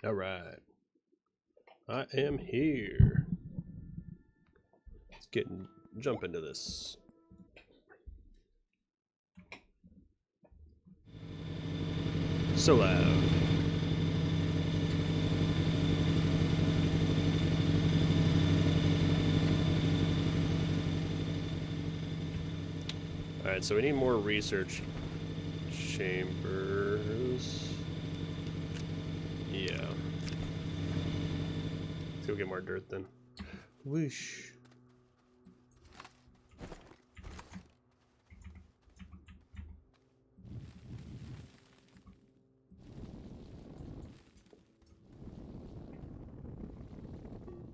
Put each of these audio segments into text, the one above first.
Alright. I am here. Let's jump into this. So loud. Alright, so we need more research chambers. Yeah. Let's go get more dirt then. Whoosh.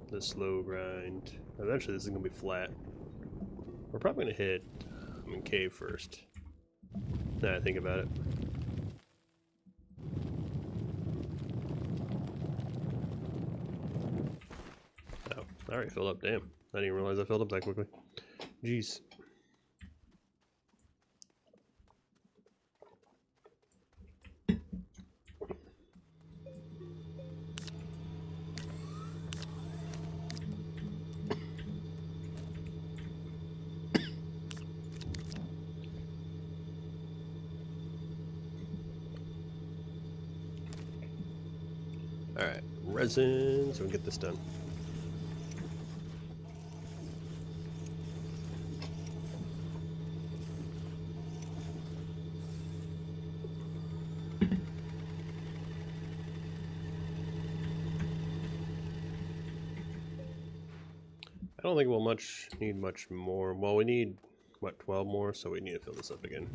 The slow grind. Eventually this is gonna be flat. We're probably gonna hit cave first. Now I think about it. Oh, I already filled up. Damn. I didn't even realize I filled up that quickly. Jeez. Alright, resin, so we can get this done. I don't think we'll need much more. Well, we need, what, 12 more, so we need to fill this up again.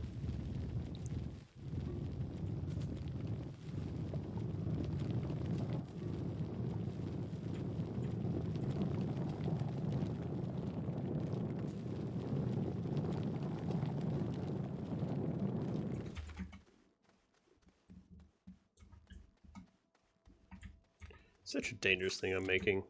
Such a dangerous thing I'm making.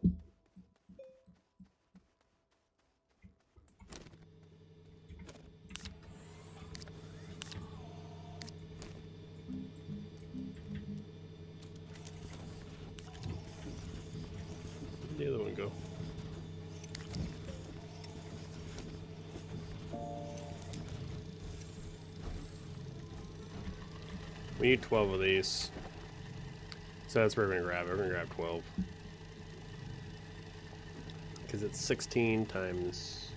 Where'd the other one go? We need 12 of these. So that's what we're gonna grab. We're gonna grab 12. Because it's 16 times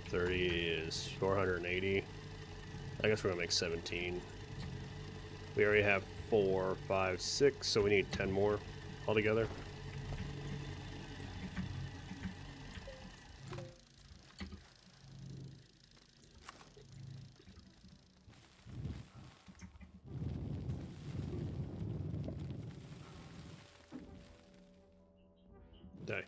30 is 480. I guess we're gonna make 17. We already have 4, 5, 6, so we need 10 more altogether. Die.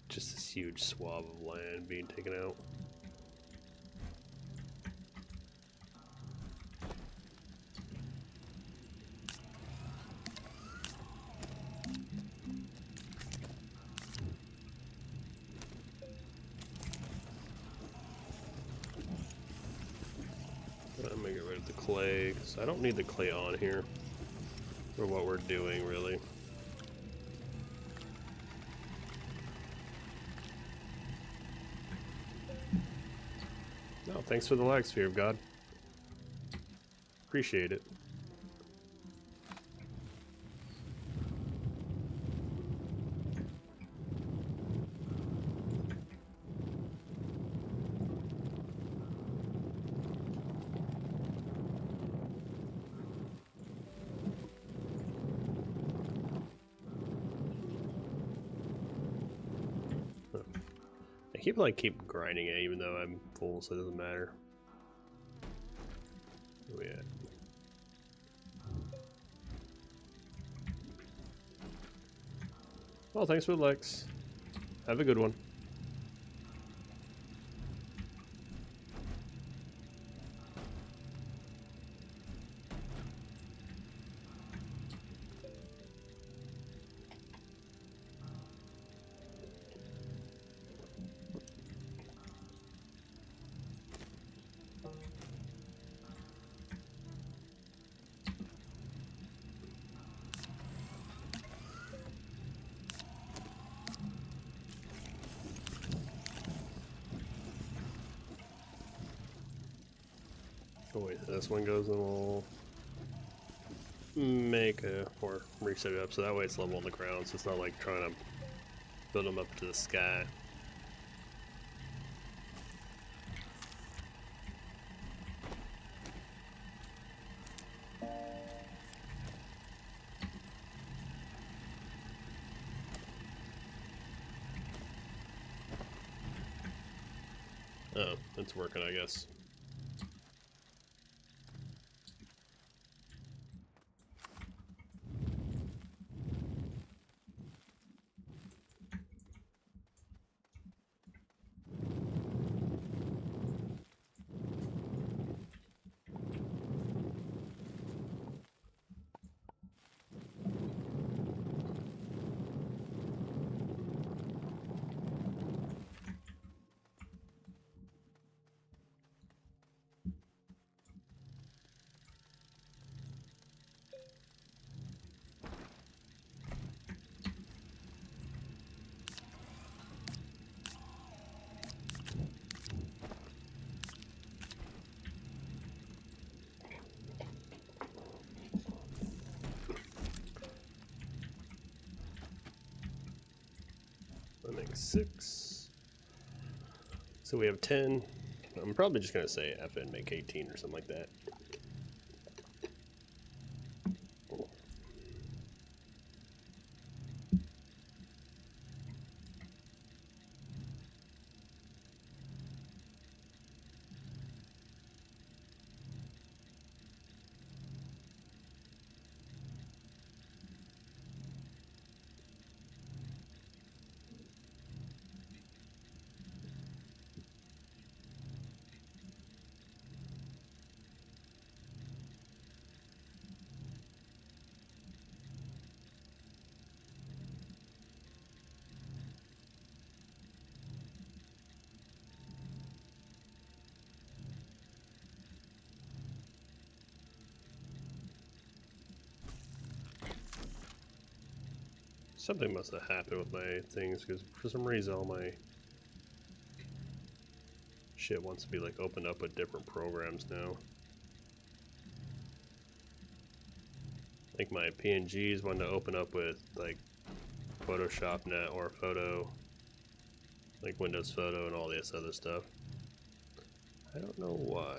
Just this huge swath of land being taken out. I'm gonna get rid of the clay, because I don't need the clay on here for what we're doing, really. No, thanks for the lag, Sphere of God. Appreciate it. I keep grinding it even though I'm full, so it doesn't matter. Where we at? Well, thanks for the likes. Have a good one. Oh wait, this one goes and we'll make a, or reset it up so that way it's level on the ground, so it's not like trying to build them up to the sky. Oh, it's working, I guess. That makes 6. So we have 10. I'm probably just gonna say F and make 18 or something like that. Something must have happened with my things, because for some reason all my shit wants to be like opened up with different programs now. Like my PNGs want to open up with like Photoshop Net or Photo, like Windows Photo and all this other stuff. I don't know why.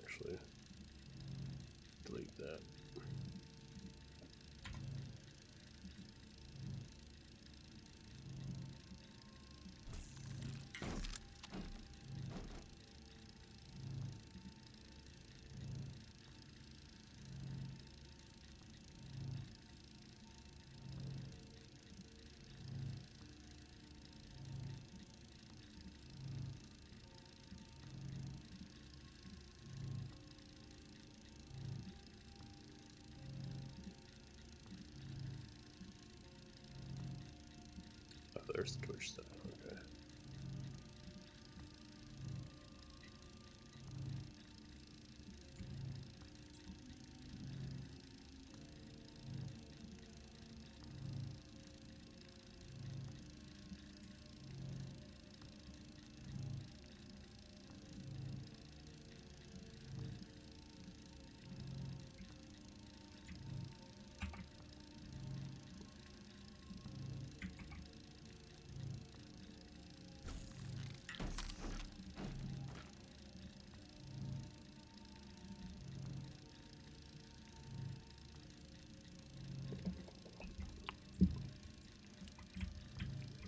Actually, delete that. Oh, there's the Twitch stuff. Okay.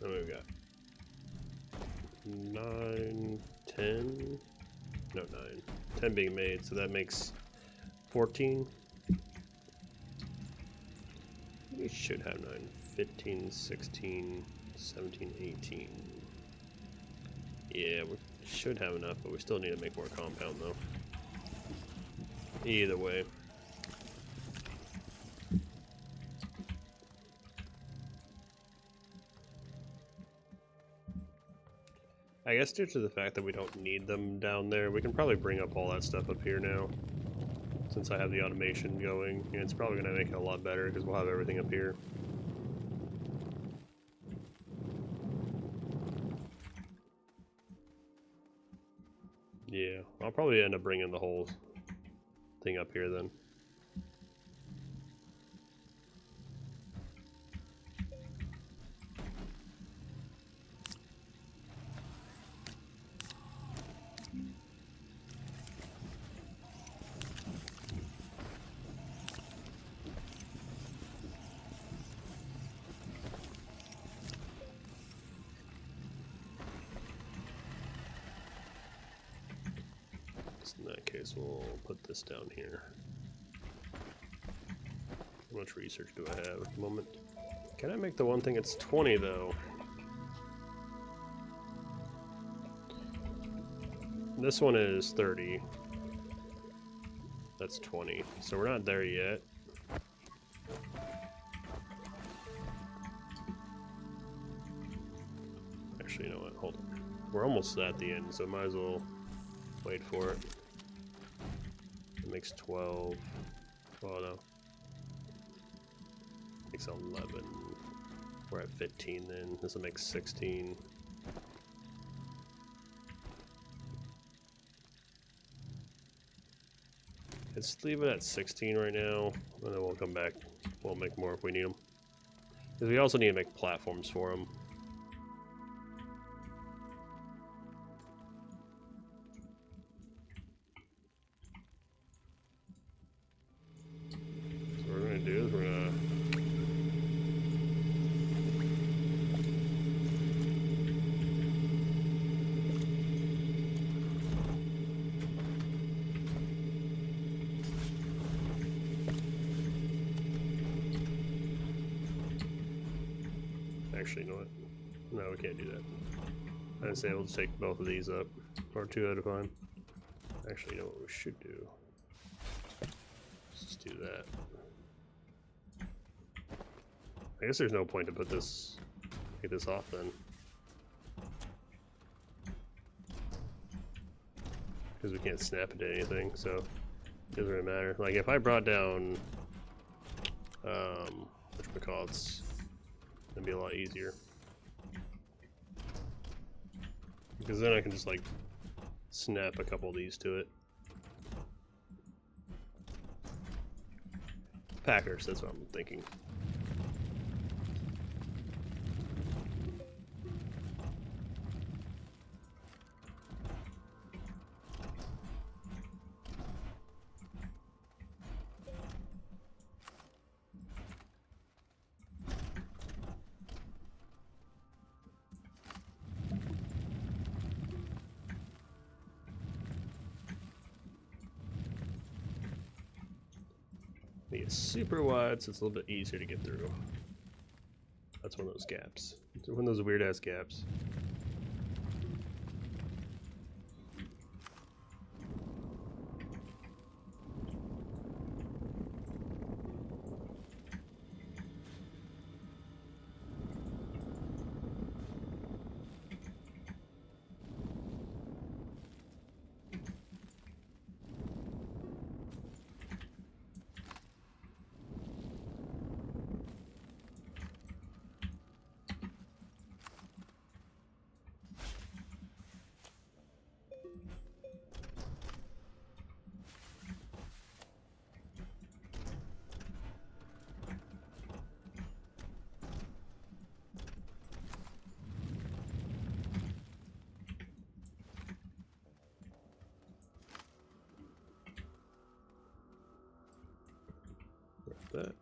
Then we've got 9, 10, no 9, 10 being made, so that makes 14. We should have 9, 15, 16, 17, 18. Yeah, we should have enough, but we still need to make more compound though. Either way. I guess due to the fact that we don't need them down there, we can probably bring up all that stuff up here now. Since I have the automation going, and it's probably going to make it a lot better because we'll have everything up here. Yeah, I'll probably end up bringing the whole thing up here then. In that case, we'll put this down here. How much research do I have at the moment? Can I make the one thing? It's 20 though. This one is 30. That's 20. So we're not there yet. Actually, you know what? Hold on. We're almost at the end, so might as well wait for it. It makes 12. Oh no. Makes 11. We're at 15 then. This will make 16. Let's leave it at 16 right now, and then we'll come back. We'll make more if we need them. Because we also need to make platforms for them. Actually, you know what? No, we can't do that. I'd say we'll just take both of these up, or two at a time. Actually, you know what we should do? Let's just do that. I guess there's no point to put this, get this off then. Because we can't snap it to anything, so it doesn't really matter. Like if I brought down, whatchamacallits, it'd be a lot easier. Because then I can just like snap a couple of these to it. Packers, that's what I'm thinking. Make it super wide so it's a little bit easier to get through. That's one of those gaps. It's one of those weird ass gaps. That.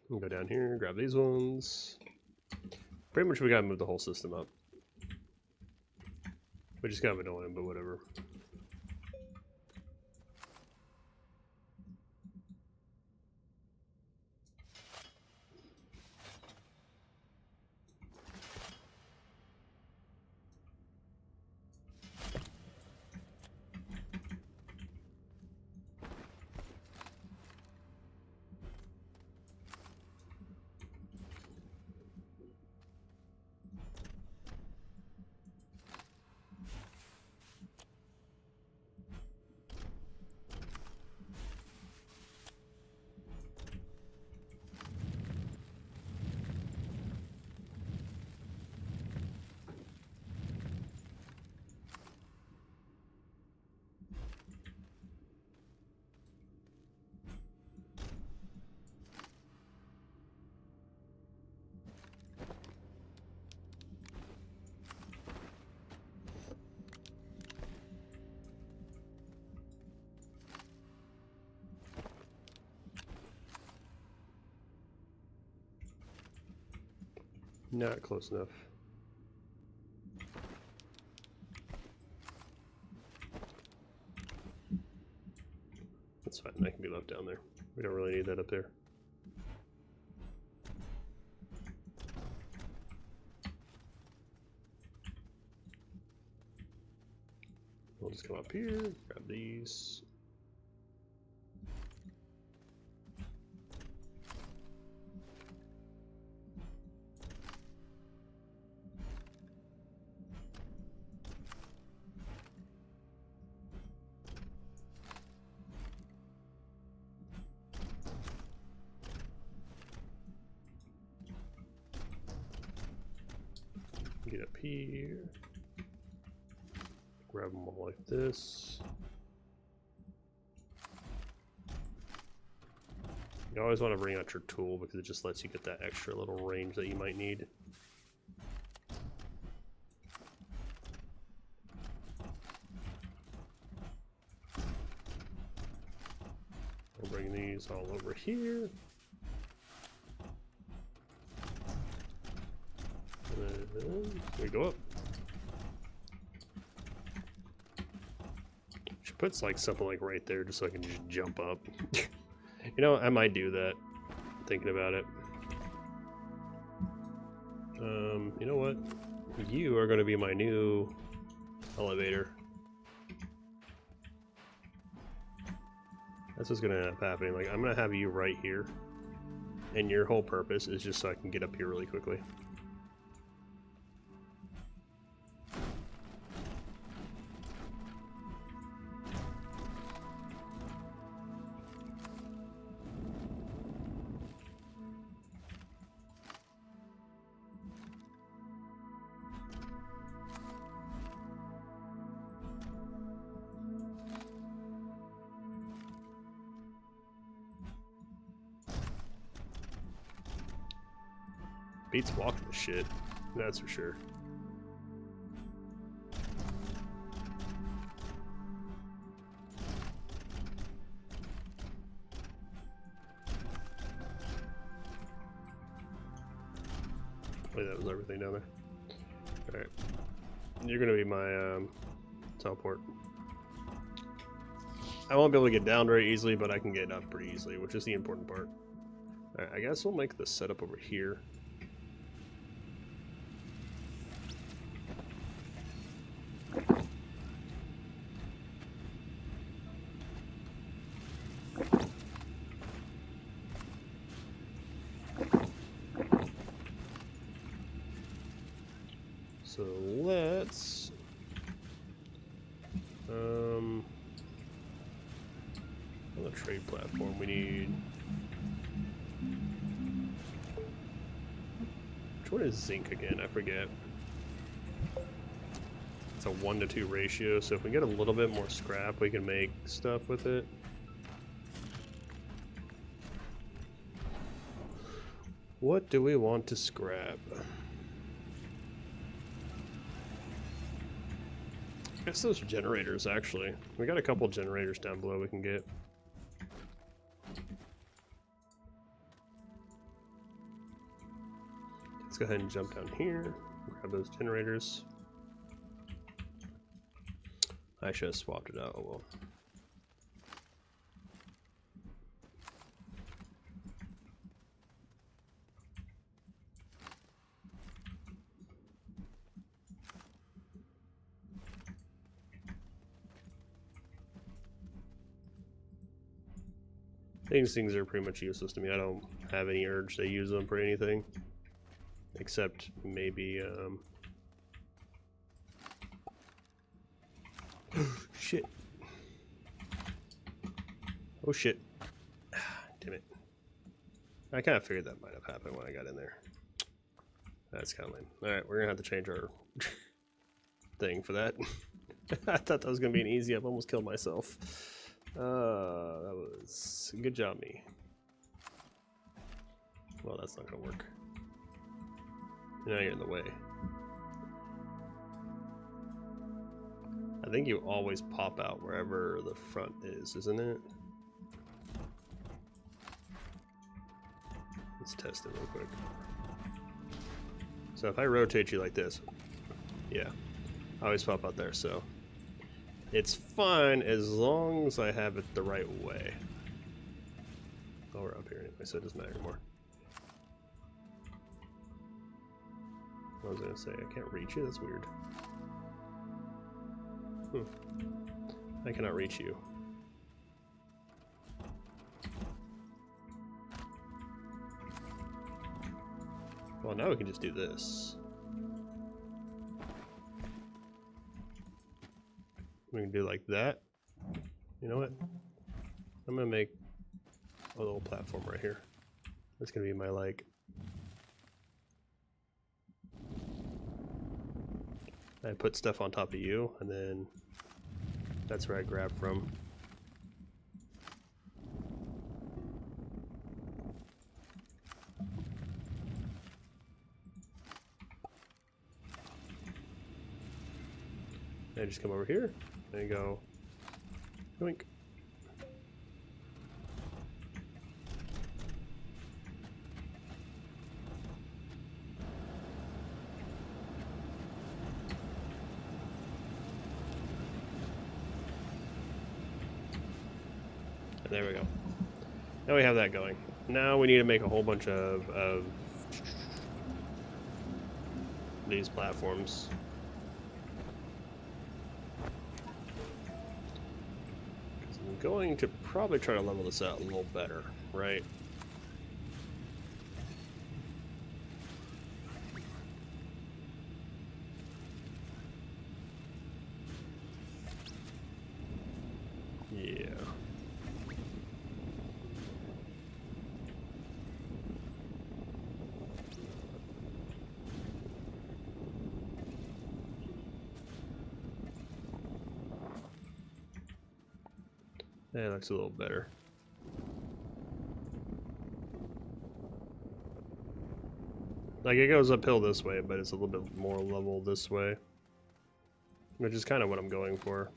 We'll go down here, grab these ones. Pretty much we gotta move the whole system up. Which is kind of annoying, but whatever. Not close enough. That's fine, that can be left down there. We don't really need that up there. We'll just come up here, grab these. Get up here. Grab them all like this. You always want to bring out your tool because it just lets you get that extra little range that you might need. We'll bring these all over here. And then we go up. She puts like something like right there just so I can just jump up. You know, I might do that. Thinking about it. You know what? You are going to be my new elevator. That's what's going to end up happening. Like, I'm going to have you right here. And your whole purpose is just so I can get up here really quickly. Beats walking the shit, that's for sure. Wait, that was everything down there. Alright. You're gonna be my teleport. I won't be able to get down very easily, but I can get up pretty easily, which is the important part. Alright, I guess we'll make the setup over here. So let's on the trade platform we need, which one is zinc again? I forget. It's a 1-to-2 ratio, so if we get a little bit more scrap we can make stuff with it. What do we want to scrap? I guess those generators, actually. We got a couple generators down below we can get. Let's go ahead and jump down here, grab those generators. I should have swapped it out, oh well. These things are pretty much useless to me. I don't have any urge to use them for anything. Except maybe, shit. Oh shit. Damn it. I kind of figured that might have happened when I got in there. That's kind of lame. Alright, we're gonna have to change our thing for that. I thought that was gonna be an easy up. Almost killed myself. That was a good job, me. Well, that's not gonna work. Now you're in the way. I think you always pop out wherever the front is, isn't it? Let's test it real quick. So if I rotate you like this, yeah, I always pop out there, so it's fine as long as I have it the right way. Oh, we're up here anyway, so it doesn't matter anymore. I was gonna say, I can't reach you, that's weird. I cannot reach you. Well, now we can just do this. We can do like that. You know what? I'm gonna make a little platform right here. That's gonna be my like. I put stuff on top of you, and then that's where I grab from. I just come over here and go yoink. And there we go. Now we have that going. Now we need to make a whole bunch of these platforms. Going to probably try to level this out a little better, right? Yeah. That looks a little better. Like it goes uphill this way, but it's a little bit more level this way, which is kind of what I'm going for.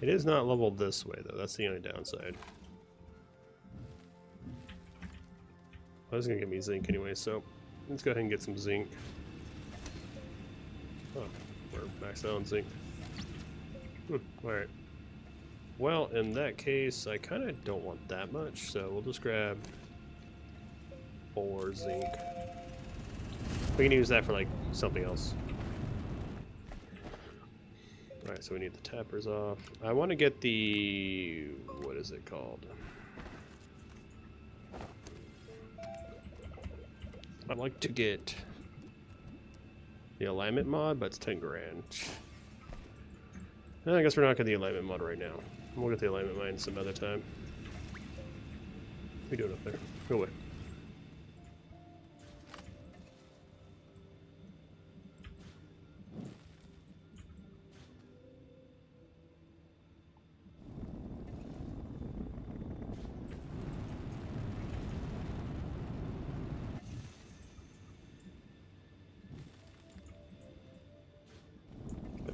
It is not leveled this way, though. That's the only downside. I was going to give me zinc anyway, so let's go ahead and get some zinc. Oh, we're maxed out on zinc. Alright. Well, in that case, I kind of don't want that much, so we'll just grab 4 zinc. We can use that for, like, something else. Alright, so we need the tappers off. I want to get the... what is it called? I'd like to get the alignment mod, but it's 10 grand. I guess we're not getting the alignment mod right now. We'll get the alignment mod some other time. What are you doing up there? Go away.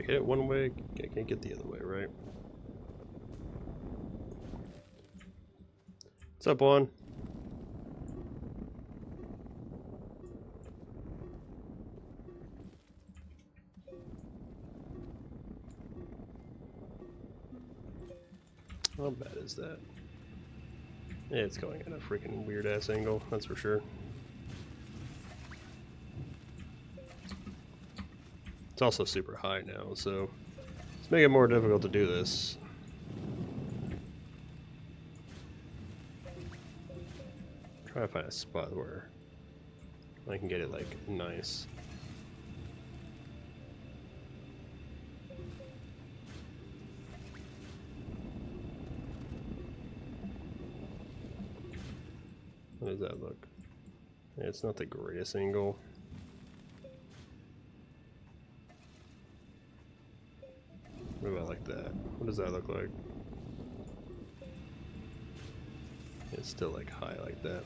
Hit it one way, I can't get the other way, right? What's up, Juan? How bad is that? Yeah, it's going at a freaking weird ass angle, that's for sure. It's also super high now, so it's making it more difficult to do this. Try to find a spot where I can get it like nice. How does that look? Yeah, it's not the greatest angle. What about like that? What does that look like? It's still like high like that.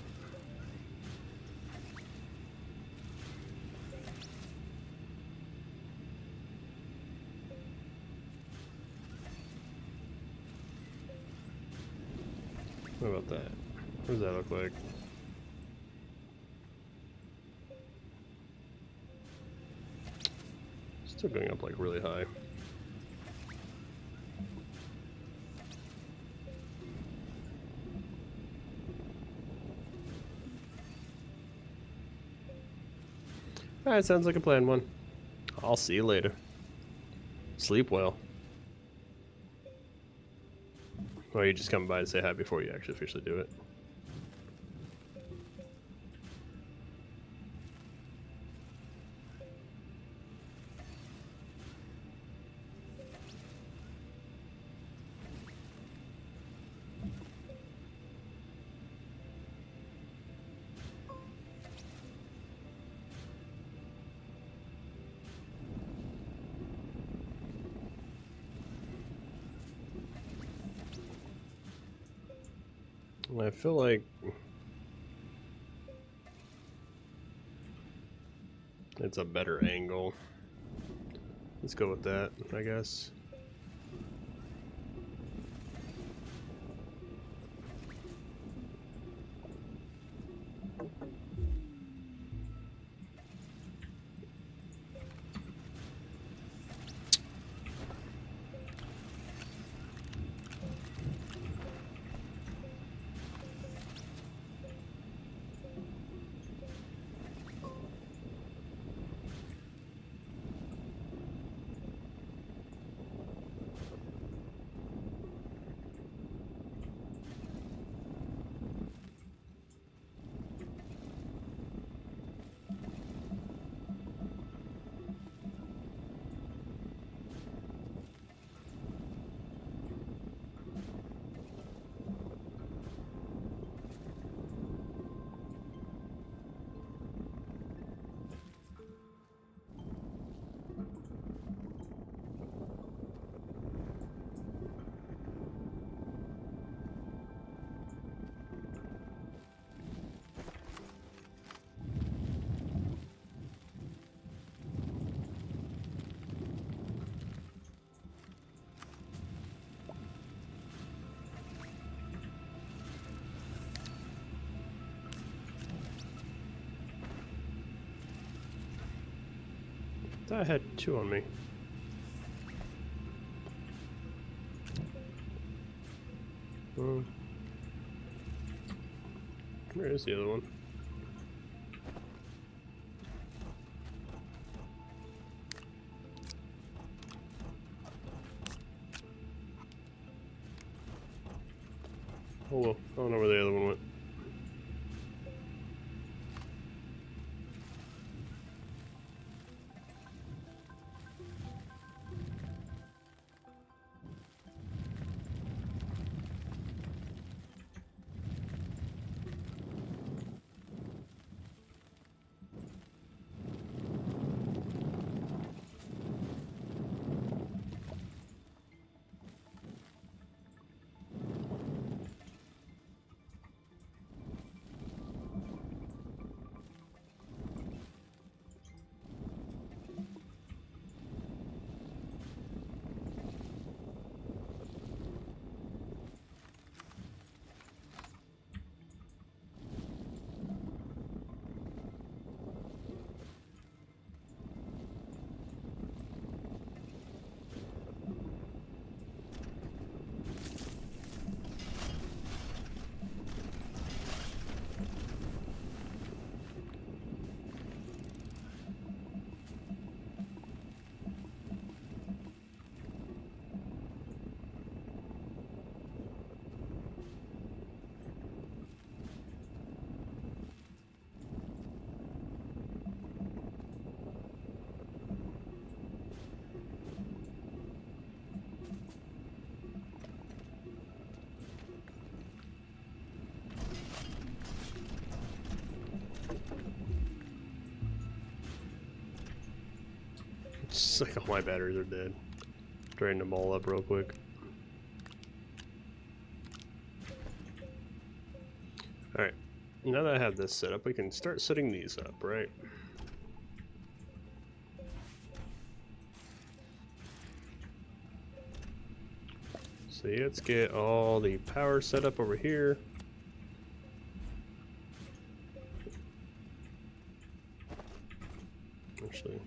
What about that? What does that look like? Still going up like really high. Alright, sounds like a plan one. I'll see you later. Sleep well. Or you just come by to say hi before you actually officially do it. I feel like it's a better angle. Let's go with that, I guess. I thought I had two on me. Where is the other one? Oh well, I don't know where the other one went. It's like all my batteries are dead. Drain them all up real quick. Alright, now that I have this set up, we can start setting these up, right? So let's get all the power set up over here. Actually,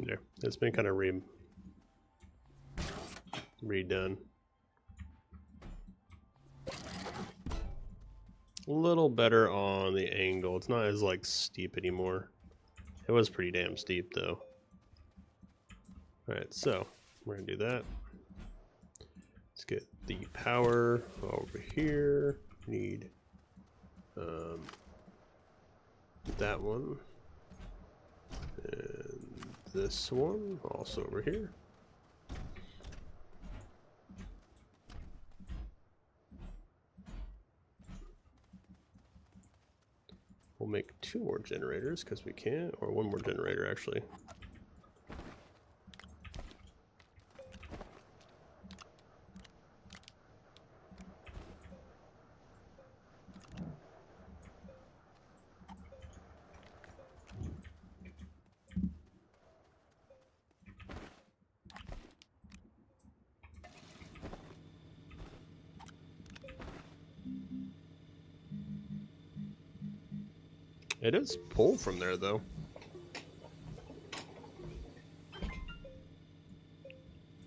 there. It's been kind of redone. A little better on the angle. It's not as like steep anymore. It was pretty damn steep though. Alright, so we're gonna do that. Let's get the power over here. Need that one. And this one also over here. We'll make 2 more generators because we can, or 1 more generator actually. It is pull from there though.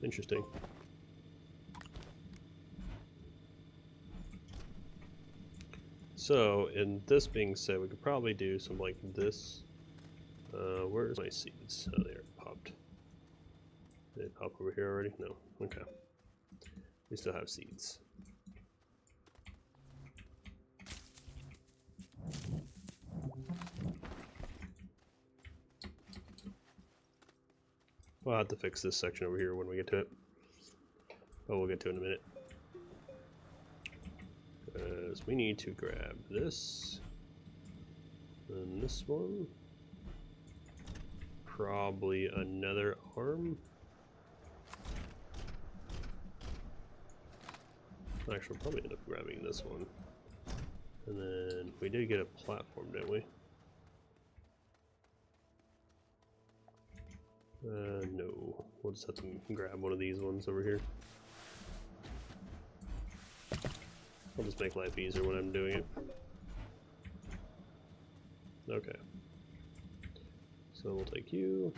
Interesting. So, in this being said, we could probably do some like this. Where's my seeds? Oh, there, it popped. Did it pop over here already? No. Okay. We still have seeds. We'll have to fix this section over here when we get to it. But we'll get to it in a minute. Because we need to grab this. And this one. Probably another arm. Actually, we'll probably end up grabbing this one. And then we did get a platform, didn't we? No. We'll just have to grab one of these ones over here. I'll just make life easier when I'm doing it. Okay. So we'll take you.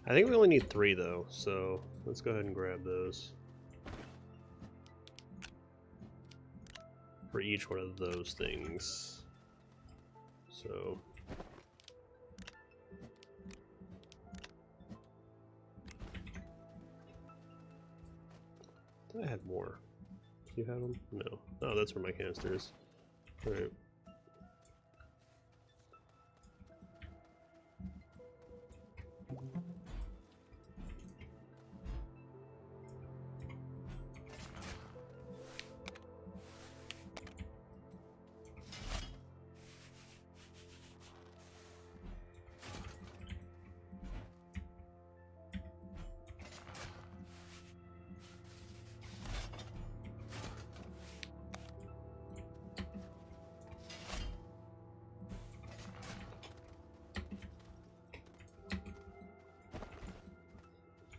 I think we only need 3 though, so let's go ahead and grab those. For each one of those things. So I thought I had more. Do you have them? No. Oh, that's where my canister is. Alright.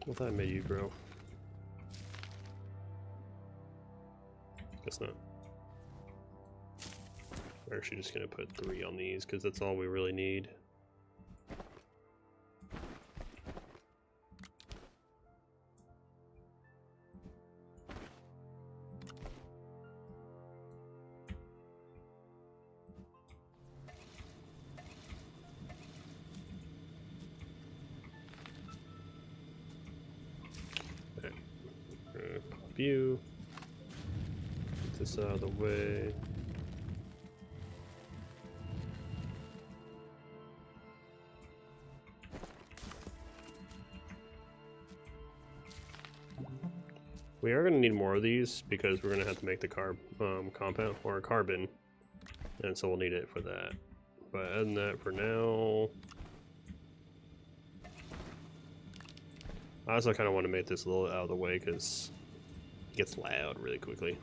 I thought I made you grow. Guess not. We're actually just gonna put 3 on these because that's all we really need. You get this out of the way. We are going to need more of these because we're going to have to make the compound or carbon, and so we'll need it for that. But other than that, for now, I also kind of want to make this a little out of the way because it gets loud really quickly.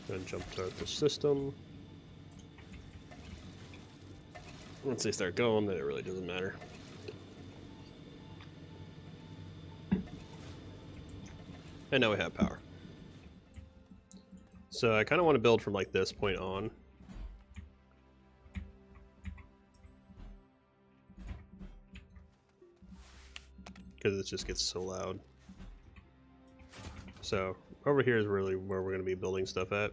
Then jump to the system. Once they start going, then it really doesn't matter. And now we have power. So I kind of want to build from like this point on. Because it just gets so loud. So over here is really where we're going to be building stuff at.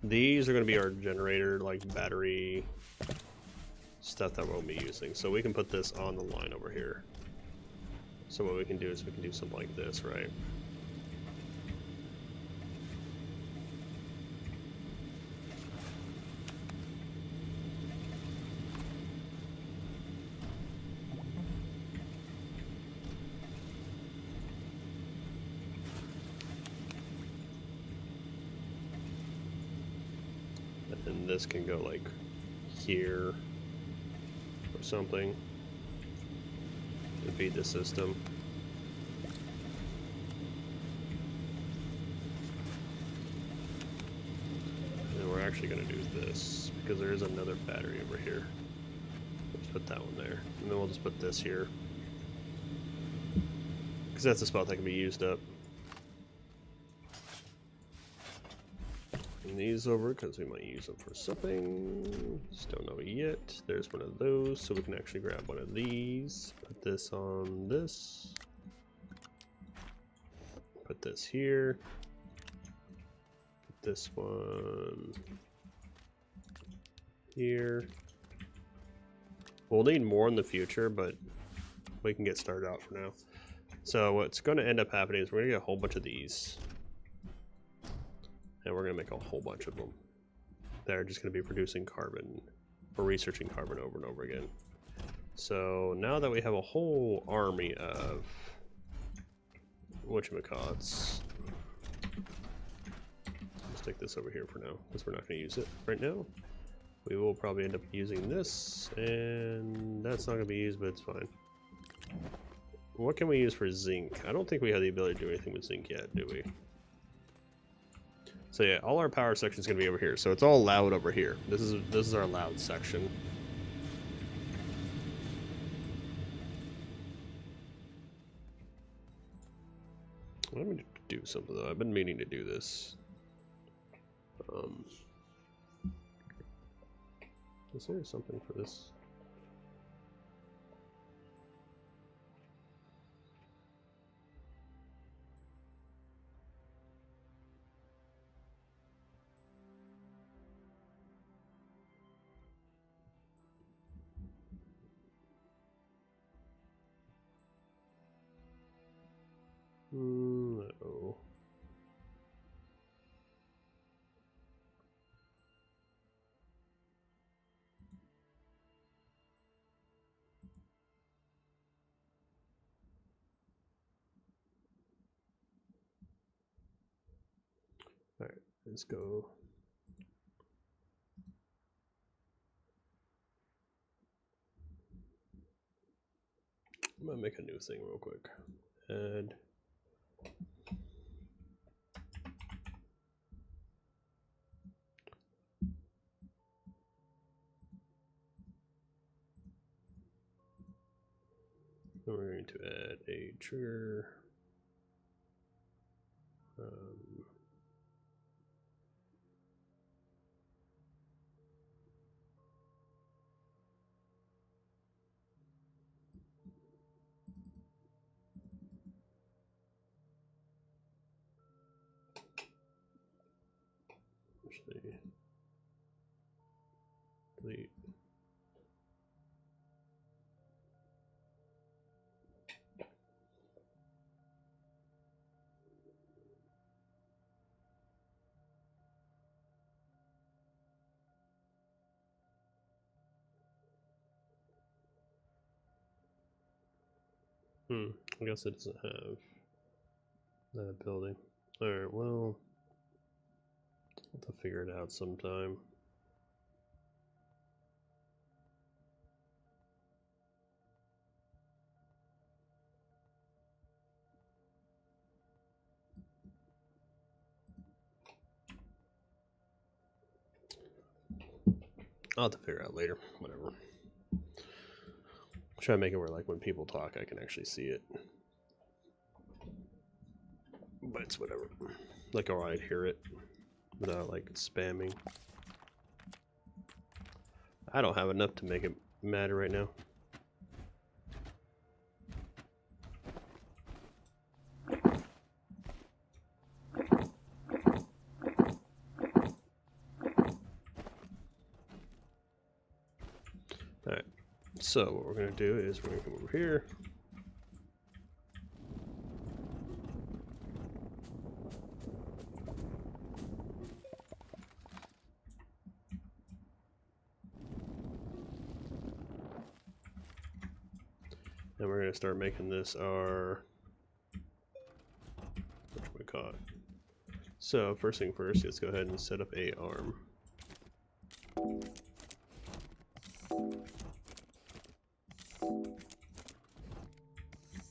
These are going to be our generator, like battery stuff that we'll be using. So we can put this on the line over here. So what we can do is we can do something like this, right? And this can go like here or something to feed the system. And we're actually going to do this because there is another battery over here. Let's put that one there. And then we'll just put this here because that's a spot that can be used up. These over because we might use them for something. Just don't know yet. There's one of those, so we can actually grab one of these. Put this on this. Put this here. Put this one here. We'll need more in the future, but we can get started out for now. So what's going to end up happening is we're going to get a whole bunch of these. And we're going to make a whole bunch of them. They're just going to be producing carbon, or researching carbon over and over again. So now that we have a whole army of whatchamacallits, let's take this over here for now, because we're not going to use it right now. We will probably end up using this, and that's not going to be used, but it's fine. What can we use for zinc? I don't think we have the ability to do anything with zinc yet, do we? So yeah, all our power section is going to be over here. So it's all loud over here. This is our loud section. Let me do something though. I've been meaning to do this. Is there something for this? No. All right, let's go. I'm gonna make a new thing real quick. And then we're going to add a trigger. Actually, delete. I guess it doesn't have that ability. Alright, well, I'll have to figure it out sometime. I'll have to figure it out later. Whatever. Try to make it where, like, when people talk, I can actually see it. But it's whatever. Like, or I'd hear it without, like, spamming. I don't have enough to make it matter right now. Alright, so what we're going to do is we're going to come over here. And we're going to start making this our, what should we call it? So first thing first, let's go ahead and set up a arm.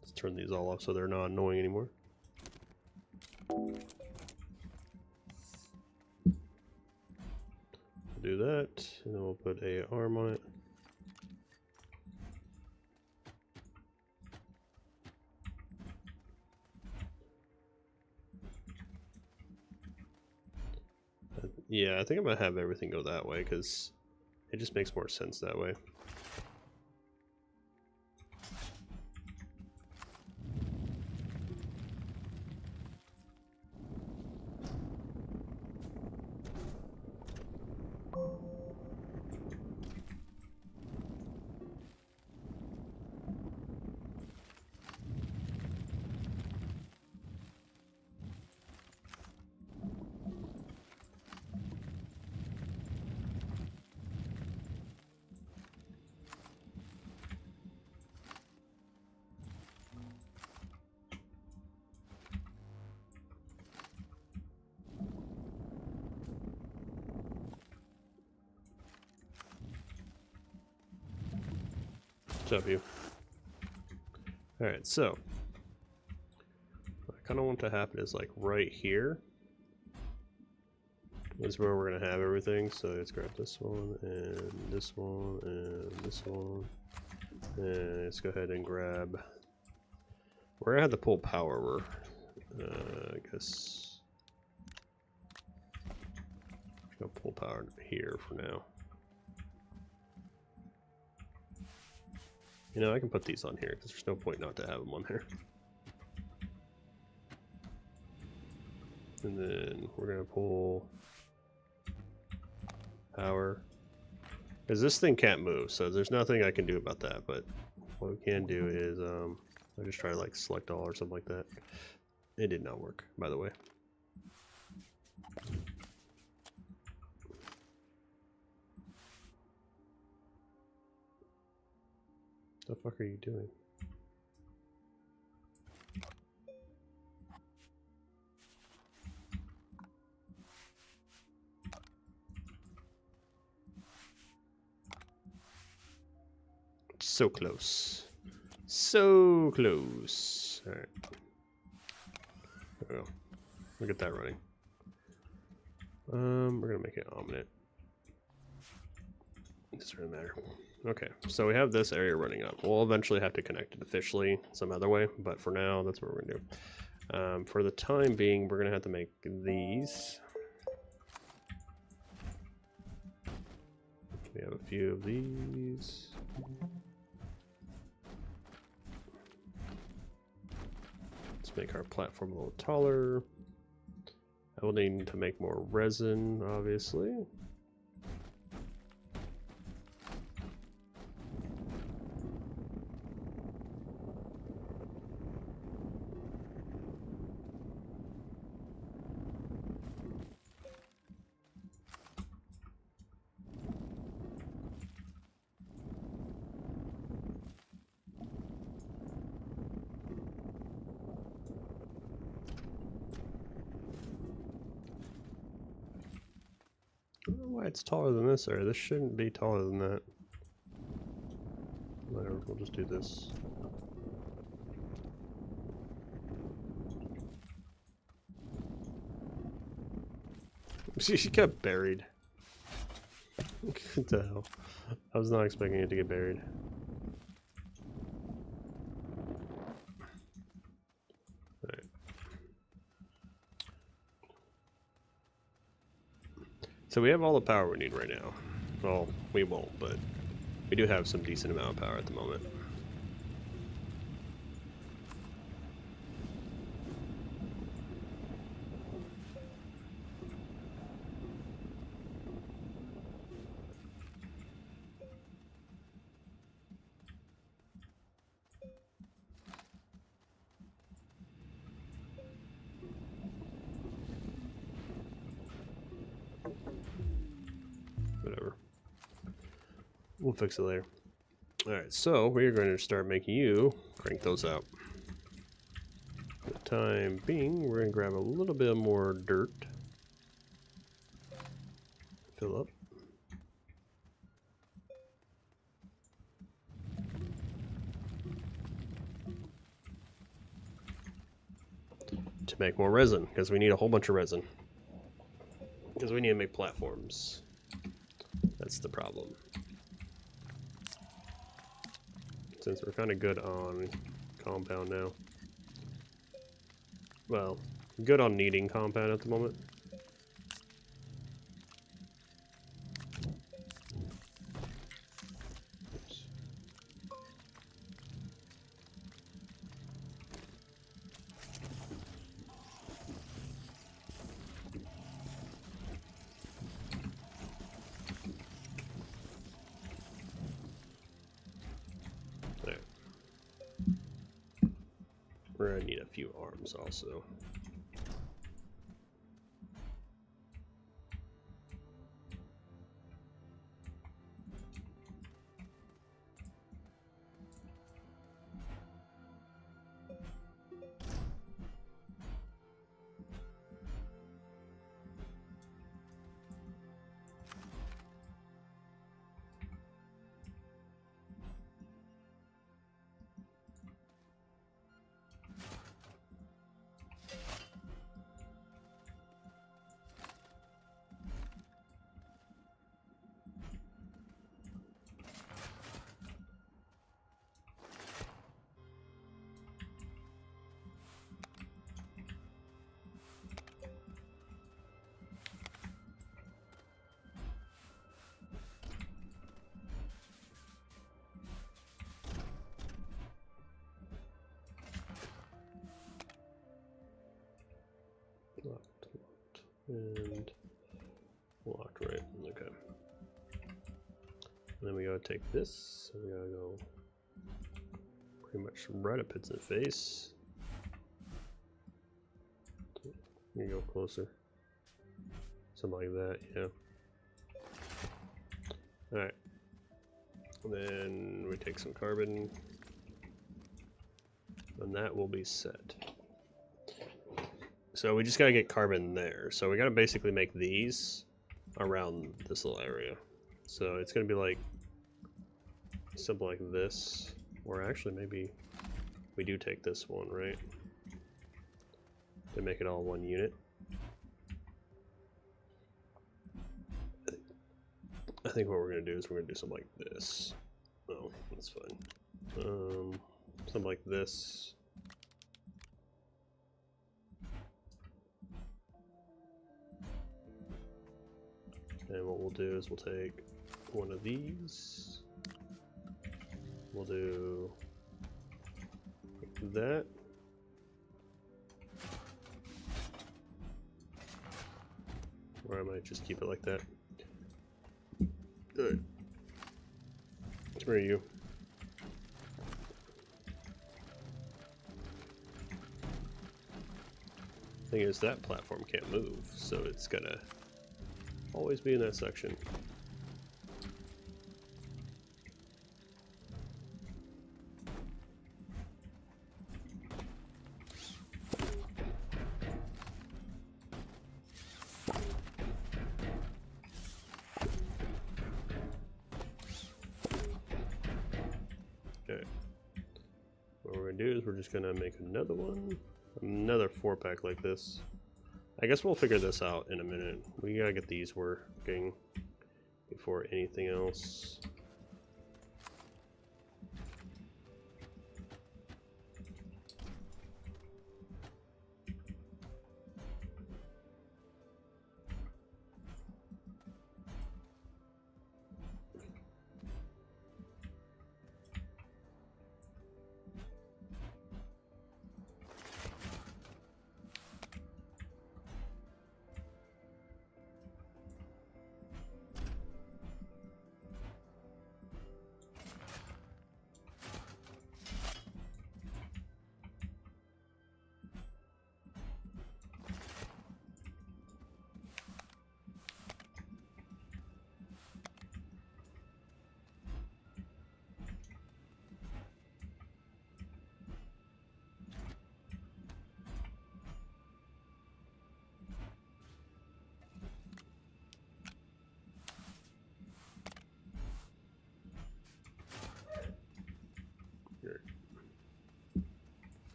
Let's turn these all off so they're not annoying anymore. We'll do that, and then we'll put a arm on it. Yeah, I think I'm gonna have everything go that way because it just makes more sense that way. What's up, you? Alright, so what I kind of want to happen is like right here is where we're going to have everything. So let's grab this one and this one and this one. And let's go ahead and grab, we're going to have to pull power. We're, I guess, I'm going to pull power here for now. You know, I can put these on here because there's no point not to have them on there. And then we're going to pull power. Because this thing can't move, so there's nothing I can do about that. But what we can do is, I just try to like select all or something like that. It did not work, by the way. The fuck are you doing? So close. So close. Alright. There we go. Look at that running. We're gonna make it ominous. It doesn't really matter. Okay, so we have this area running up. We'll eventually have to connect it officially some other way, but for now, that's what we're gonna do. For the time being, we're gonna have to make these. We have a few of these. Let's make our platform a little taller. I will need to make more resin, obviously. I don't know why it's taller than this area. This shouldn't be taller than that. Whatever, we'll just do this. She got buried. What the hell? I was not expecting it to get buried. Alright. So we have all the power we need right now. Well, we won't, but we do have some decent amount of power at the moment. Whatever. We'll fix it later. Alright, so we're going to start making you crank those out. For the time being, we're going to grab a little bit more dirt. Fill up. To make more resin, because we need a whole bunch of resin. Because we need to make platforms. That's the problem. Since we're kind of good on compound now. Well, good on needing compound at the moment. Oops. There. We're gonna need a few arms also. Locked, and locked, right? Okay. And then we gotta take this, and we gotta go pretty much right up its face. You go closer. Something like that, yeah. Alright. And then we take some carbon, and that will be set. So we just gotta get carbon there. So we gotta basically make these around this little area. So it's gonna be like something like this, or actually maybe we do take this one, right? To make it all one unit. I think what we're gonna do is we're gonna do something like this. Oh, that's fine. Something like this. And what we'll do is we'll take one of these. We'll do like that. Or I might just keep it like that. Good. Where are you? Thing is, that platform can't move, so it's gonna always be in that section. do is we're just gonna make another one, another 4-pack like this. I guess we'll figure this out in a minute. We gotta get these working before anything else.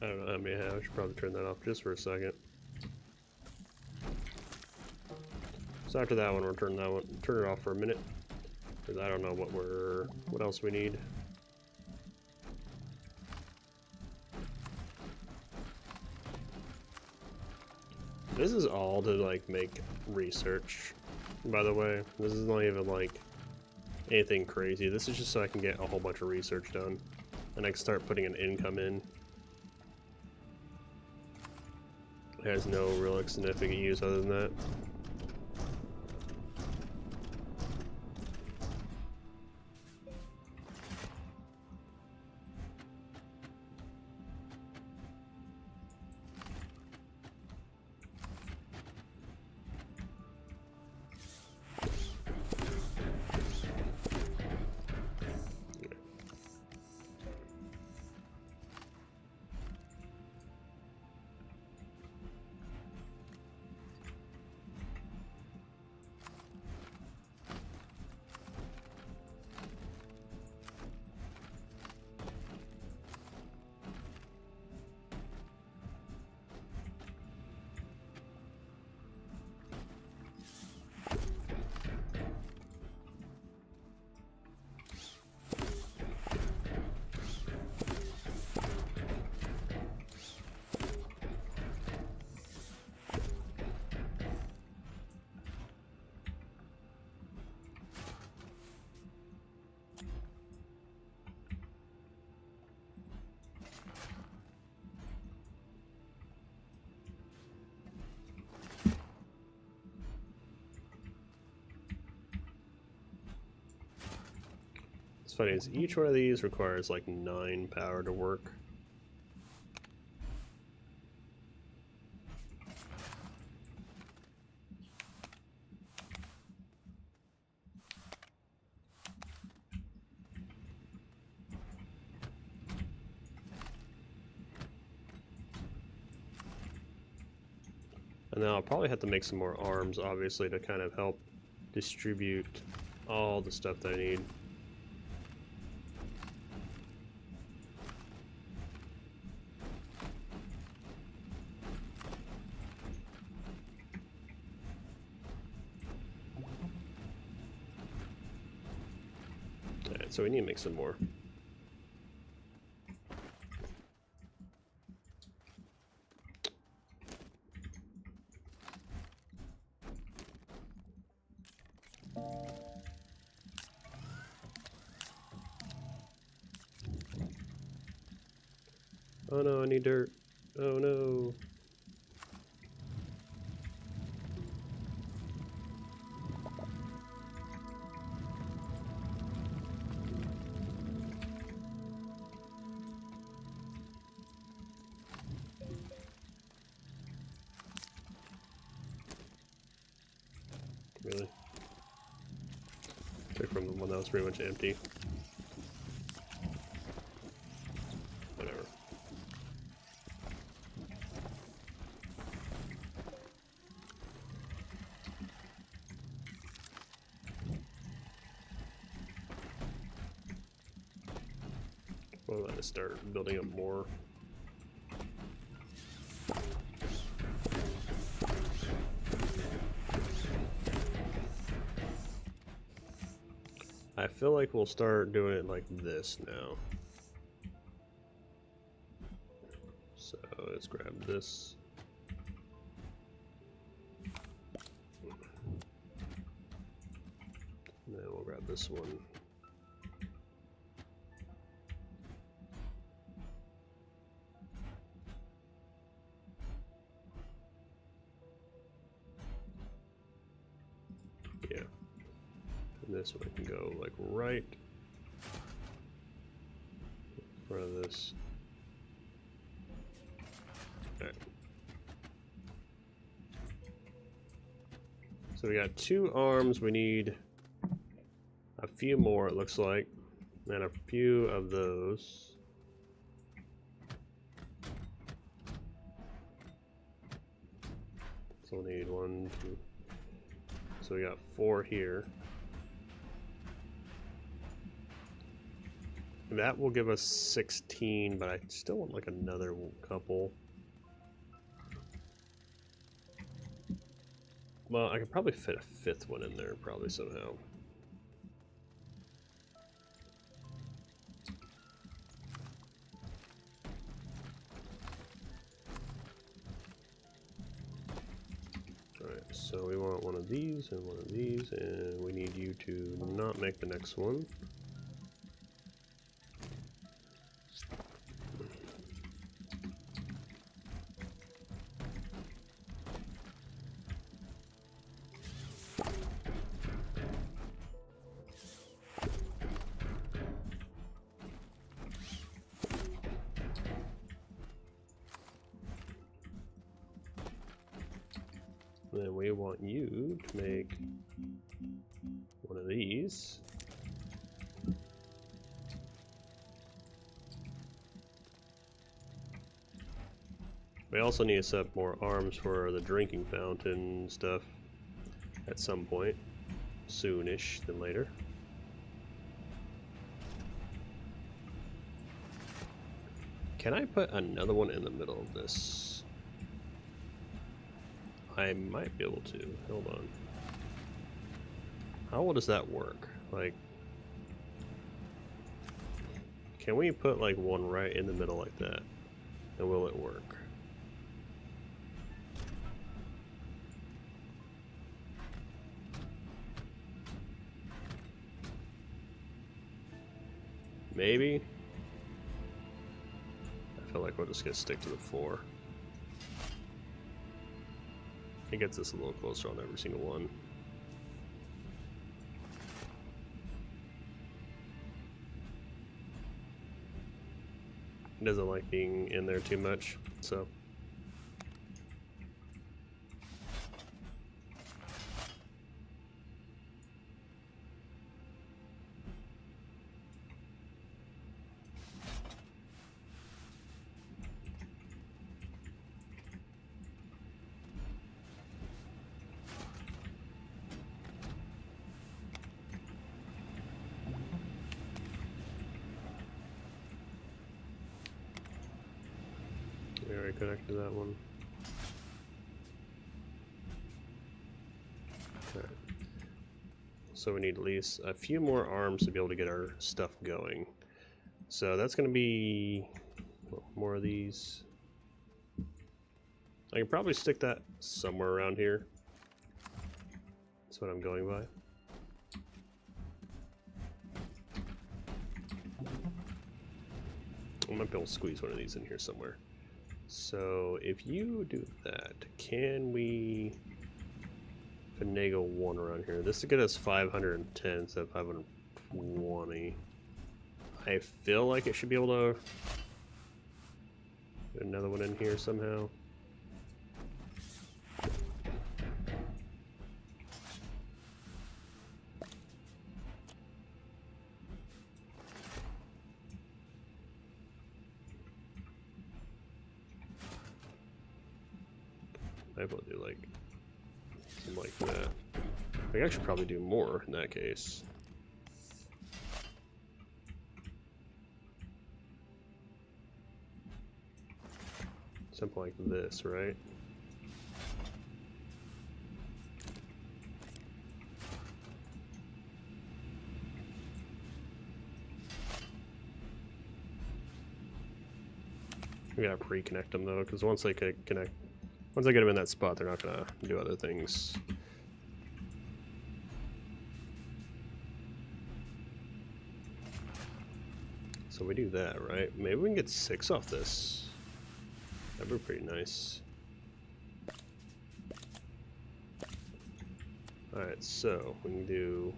I don't know how many I have. I should probably turn that off just for a second. So after that one, we'll turn it off for a minute, because I don't know what else we need. This is all to like make research, by the way. This is not even like anything crazy. This is just so I can get a whole bunch of research done, and I can start putting an income in. It has no real significant use other than that. What's funny is each one of these requires like 9 power to work. And then I'll probably have to make some more arms, obviously, to kind of help distribute all the stuff that I need. Alright, so we need to make some more. Oh no, I need dirt. Oh no. Really? Took from the one that was pretty much empty. Whatever. I'll let it start building up more. I feel like we'll start doing it like this now. So let's grab this. And then we'll grab this one. Yeah. And this one can go like right in front of this. Alright. So we got 2 arms, we need a few more it looks like, and a few of those. So we'll need 1, 2. So we got 4 here. And that will give us 16, but I still want like another couple. Well, I could probably fit a 5th one in there, probably somehow. Alright, so we want one of these and one of these, and we need you to not make the next one. Then we want you to make one of these. We also need to set up more arms for the drinking fountain stuff at some point, soonish than later. Can I put another one in the middle of this? I might be able to. Hold on. How does that work? Like, can we put like one right in the middle like that? And will it work? Maybe. I feel like we'll just get stick to the 4. It gets us a little closer on every single one. It doesn't like being in there too much, so. We already connected that one. Okay. So we need at least a few more arms to be able to get our stuff going. So that's going to be more of these. I can probably stick that somewhere around here. That's what I'm going by. I might be able to squeeze one of these in here somewhere. So if you do that, can we finagle one around here? This will get us 510 instead of 520. I feel like it should be able to get another one in here somehow. I will do like something like that. I can actually probably do more in that case. Something like this, right? We gotta pre-connect them though, because once they connect, once I get them in that spot, they're not gonna do other things. So we do that, right? Maybe we can get 6 off this. That'd be pretty nice. Alright, so we can do...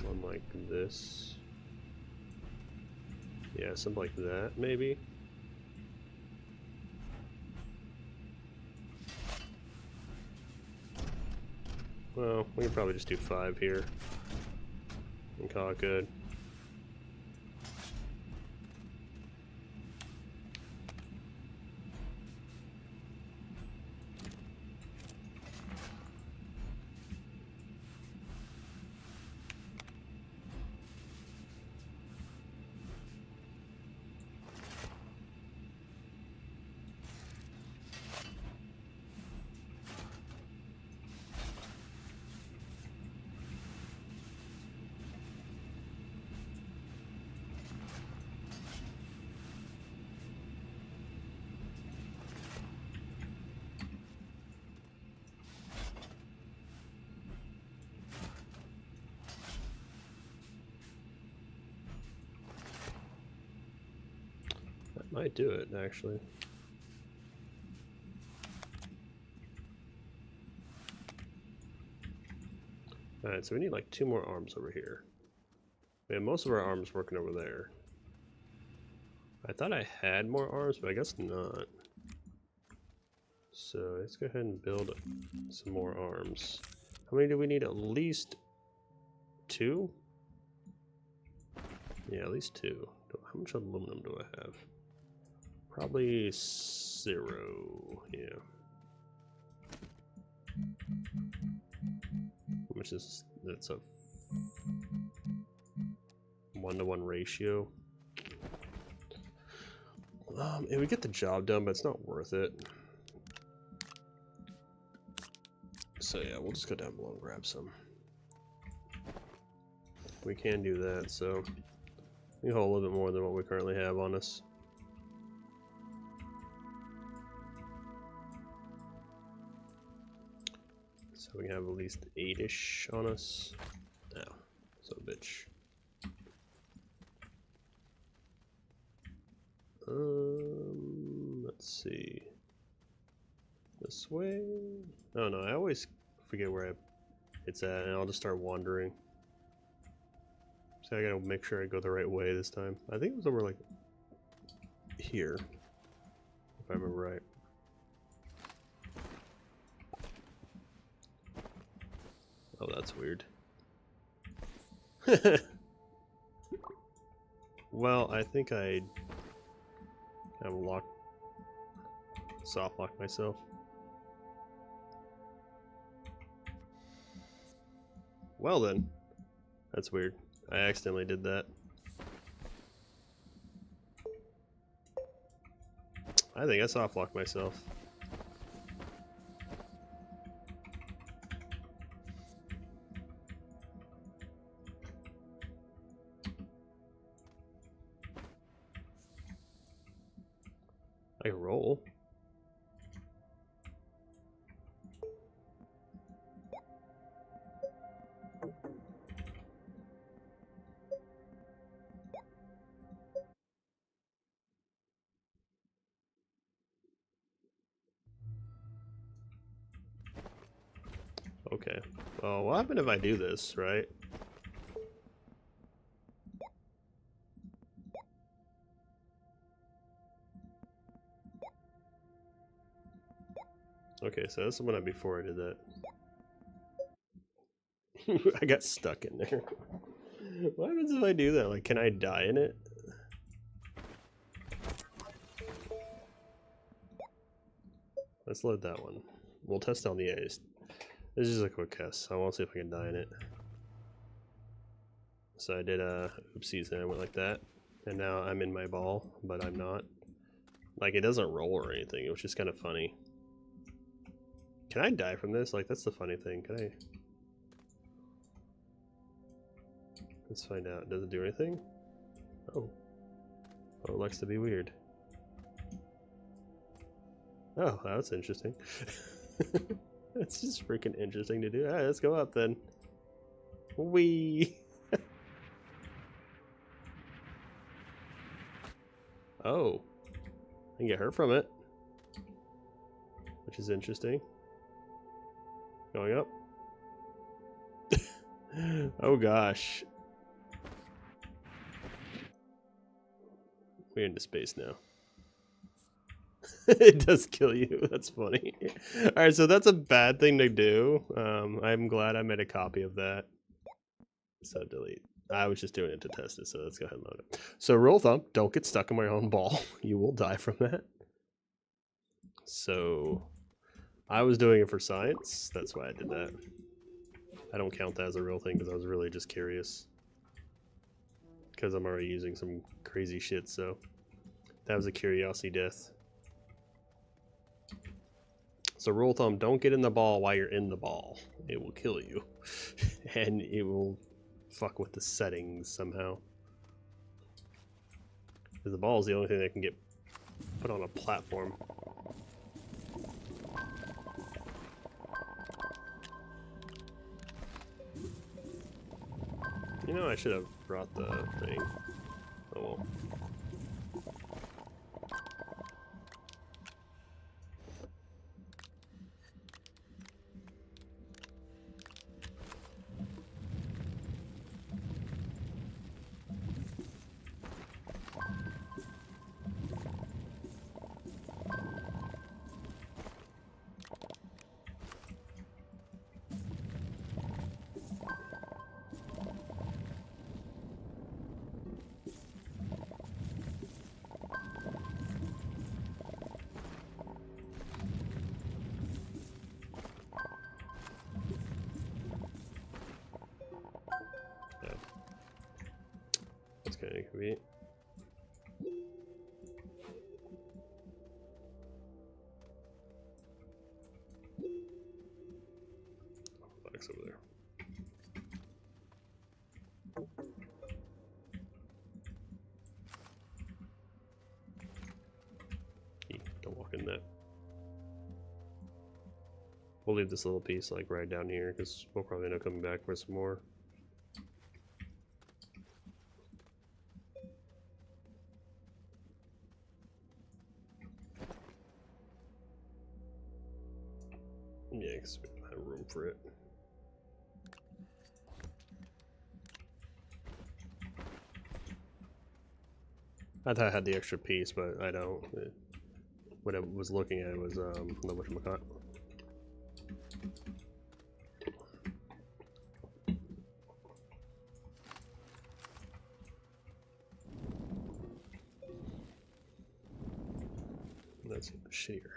one like this. Yeah, something like that, maybe. Well, we can probably just do 5 here and call it good. Might do it, actually. Alright, so we need like 2 more arms over here. We have most of our arms working over there. I thought I had more arms, but I guess not. So let's go ahead and build some more arms. How many do we need? At least 2? Yeah, at least 2. How much aluminum do I have? Probably 0, yeah. How much is that's a 1-to-1 ratio. And we get the job done, but it's not worth it. So yeah, we'll just go down below and grab some. We can do that, so we hold a little bit more than what we currently have on us. So we can have at least 8-ish on us. Now, so bitch. Let's see. This way? Oh no, I always forget where it's at, and I'll just start wandering. So I gotta make sure I go the right way this time. I think it was over like here, if I remember right. Oh, that's weird. Well, I think I have soft locked myself. Well then, that's weird. I accidentally did that. I think I soft locked myself. I can roll. Okay. Well, what happened if I do this, right? Okay, so this is when before I did that. I got stuck in there. What happens if I do that? Like, can I die in it? Let's load that one. We'll test on the A's. This is just a quick test. I want to see if I can die in it. So I did oopsies and I went like that. And now I'm in my ball, but I'm not. Like, it doesn't roll or anything. It was just kind of funny. Can I die from this? Like, that's the funny thing. Can I? Let's find out. Does it do anything? Oh. Oh, it likes to be weird. Oh, that's interesting. It's just freaking interesting to do. Alright, let's go up then. Whee! Oh. I can get hurt from it. Which is interesting. Going up. Oh gosh. We're into space now. It does kill you. That's funny. Alright, so that's a bad thing to do. I'm glad I made a copy of that. So delete. I was just doing it to test it, so let's go ahead and load it. So rule of thumb, don't get stuck in my own ball. You will die from that. So I was doing it for science. That's why I did that. I don't count that as a real thing because I was really just curious. Because I'm already using some crazy shit, so that was a curiosity death. So rule of thumb, don't get in the ball while you're in the ball. It will kill you. And it will fuck with the settings somehow. Because the ball is the only thing that can get put on a platform. You know, I should have brought the thing. Oh well. Kind of convenient. Box over there. Don't walk in that. We'll leave this little piece like right down here because we'll probably end up coming back for some more. Yeah, because we don't have room for it. I thought I had the extra piece, but I don't. What I was looking at was the whatchamacallit. That's even shittier.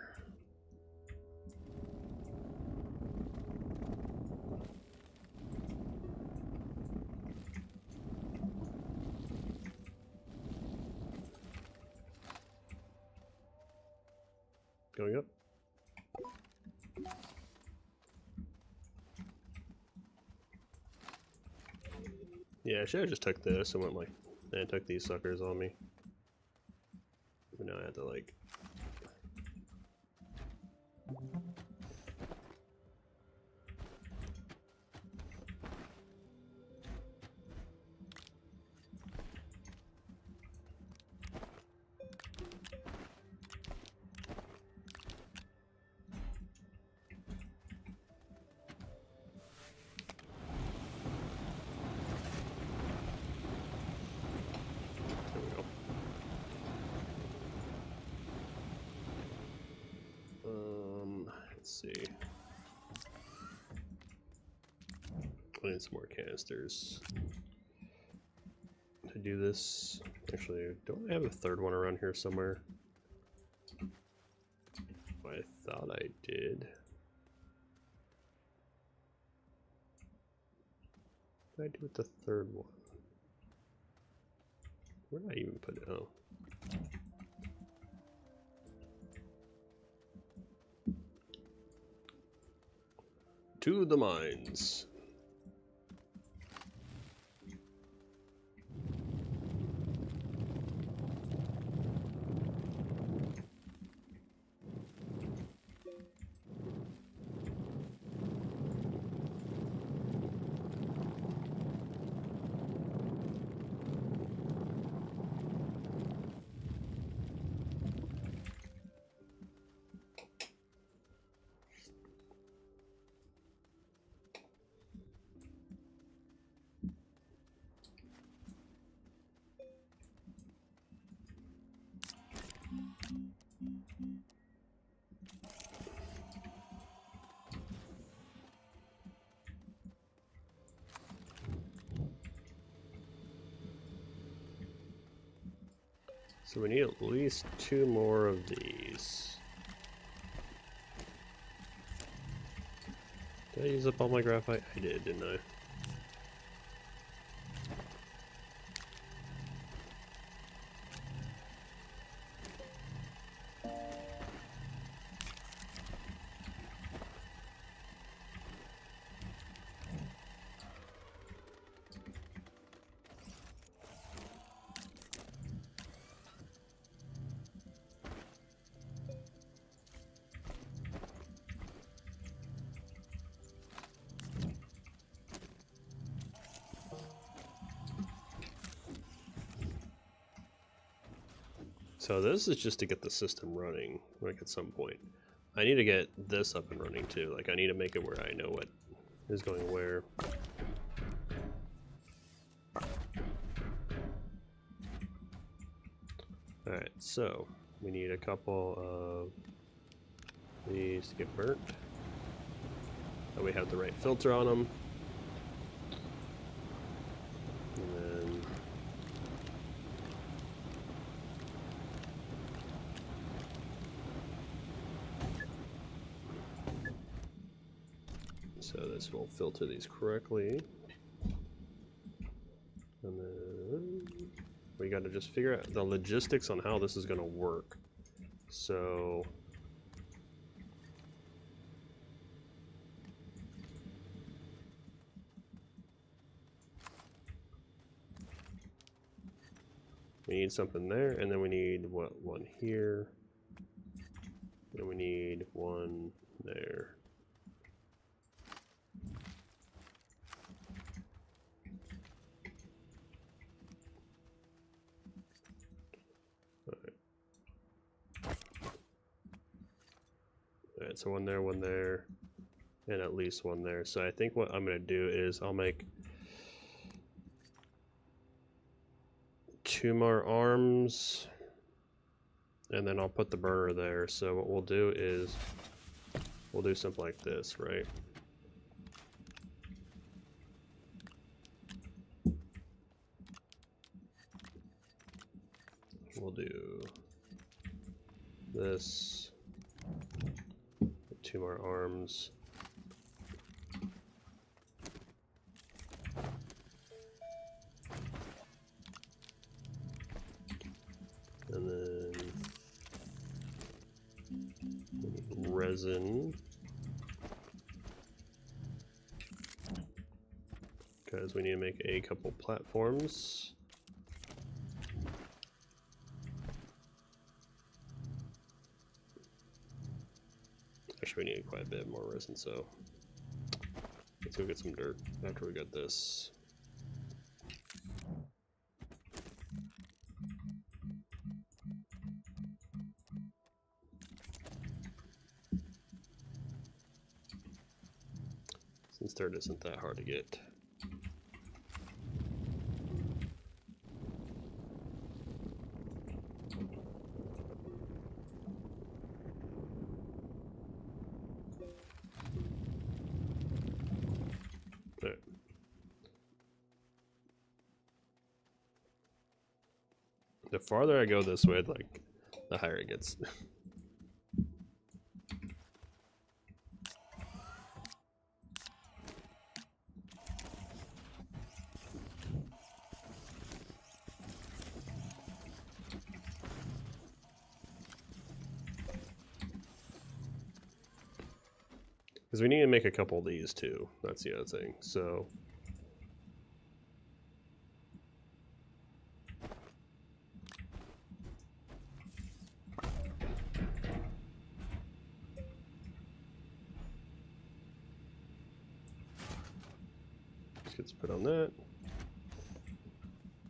Going up. Yeah, I should have just took this and went like, and took these suckers on me. But now I had to like. Let's see. I need some more canisters to do this. Actually, don't I have a third one around here somewhere? I thought I did. What did I do with the third one? Where did I even put it? Oh. To the mines. So we need at least 2 more of these. Did I use up all my graphite? I did, didn't I? So this is just to get the system running, like at some point. I need to get this up and running too. Like I need to make it where I know what is going where. Alright, so we need a couple of these to get burnt. And we have the right filter on them. And then so this will filter these correctly. And then we got to just figure out the logistics on how this is going to work. So we need something there, and then we need what, one here, and we need one there. Alright, so one there, and at least one there. So I think what I'm going to do is I'll make 2 more arms, and then I'll put the burner there. So what we'll do is we'll do something like this, right? We'll do this, 2 more arms. And then resin, because we need to make a couple platforms. Actually, we need quite a bit more resin, so let's go get some dirt after we got this. Since dirt isn't that hard to get. Right. The farther I go this way, like, the higher it gets. Because we need to make a couple of these too. That's the other thing. So this gets put on that.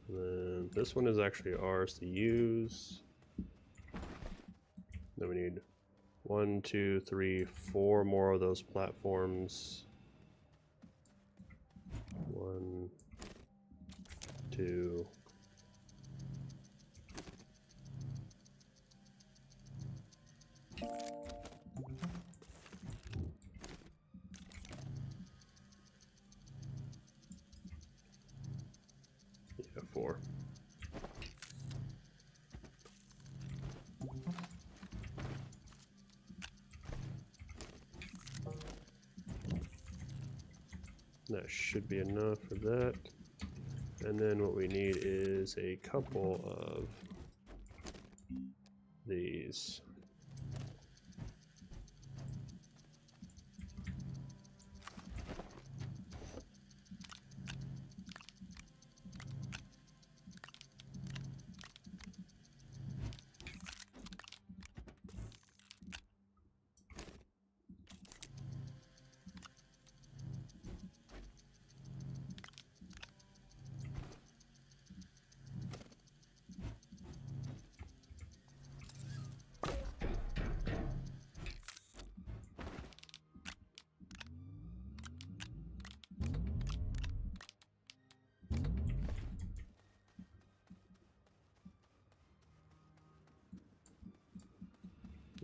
And then this one is actually ours to use. Then we need 1, 2, 3, 4 more of those platforms. 1, 2. Yeah, 4. That should be enough for that. And then what we need is a couple of these.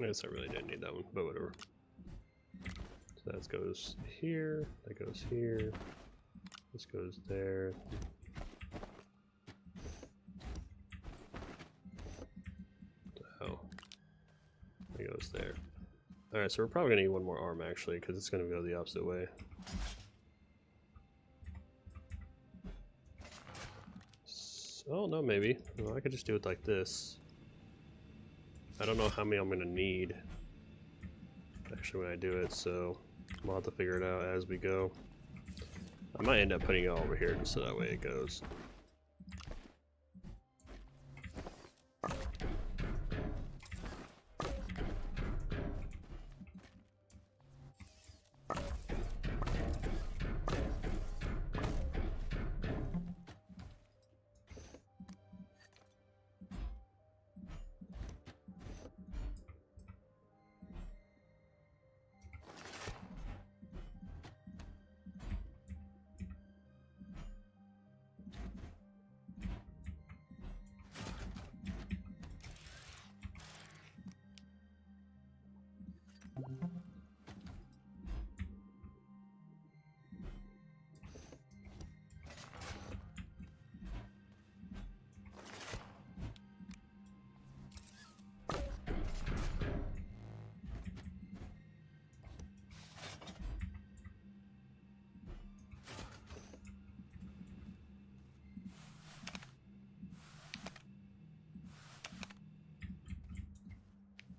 I guess I really didn't need that one, but whatever. So that goes here, that goes here, this goes there. Oh, that goes there. Alright, so we're probably gonna need one more arm actually, because it's gonna go the opposite way. Oh, no, maybe. Well, I could just do it like this. I don't know how many I'm going to need actually when I do it, so we'll have to figure it out as we go. I might end up putting it all over here just so that way it goes.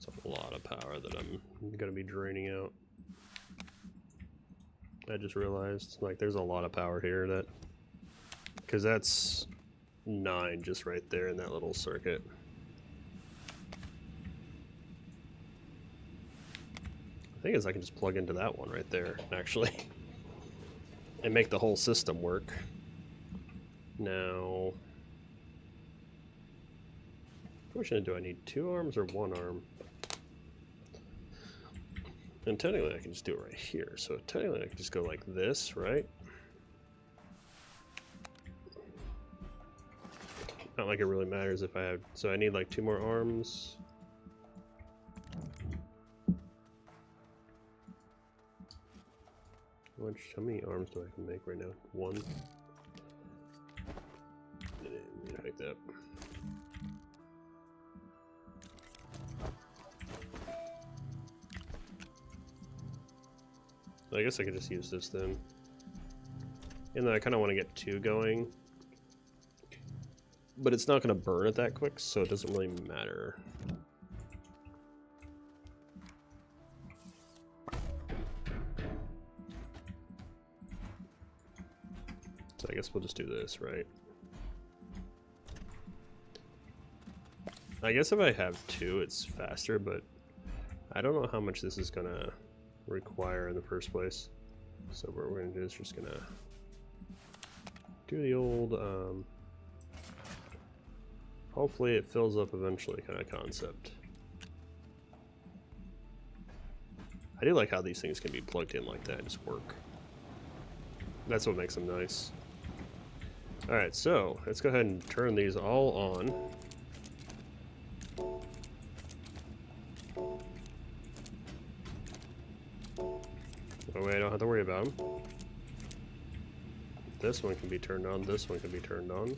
It's a lot of power that I'm gonna be draining out. I just realized, like, there's a lot of power here that, because that's 9 just right there in that little circuit. The thing is, I can just plug into that one right there, actually, and make the whole system work. Now, question: do I need 2 arms or 1 arm? And technically I can just do it right here, so technically I can just go like this, right? Not like it really matters if I have, so I need like 2 more arms. How many arms do I can make right now? 1. Like that. I guess I could just use this then. And then I kind of want to get 2 going. But it's not going to burn it that quick, so it doesn't really matter. So I guess we'll just do this, right? I guess if I have two, it's faster, but I don't know how much this is gonna require in the first place. So what we're gonna do is just gonna do the old, hopefully it fills up eventually kind of concept. I do like how these things can be plugged in like that and just work. That's what makes them nice. Alright, so let's go ahead and turn these all on. That way I don't have to worry about them. This one can be turned on, this one can be turned on.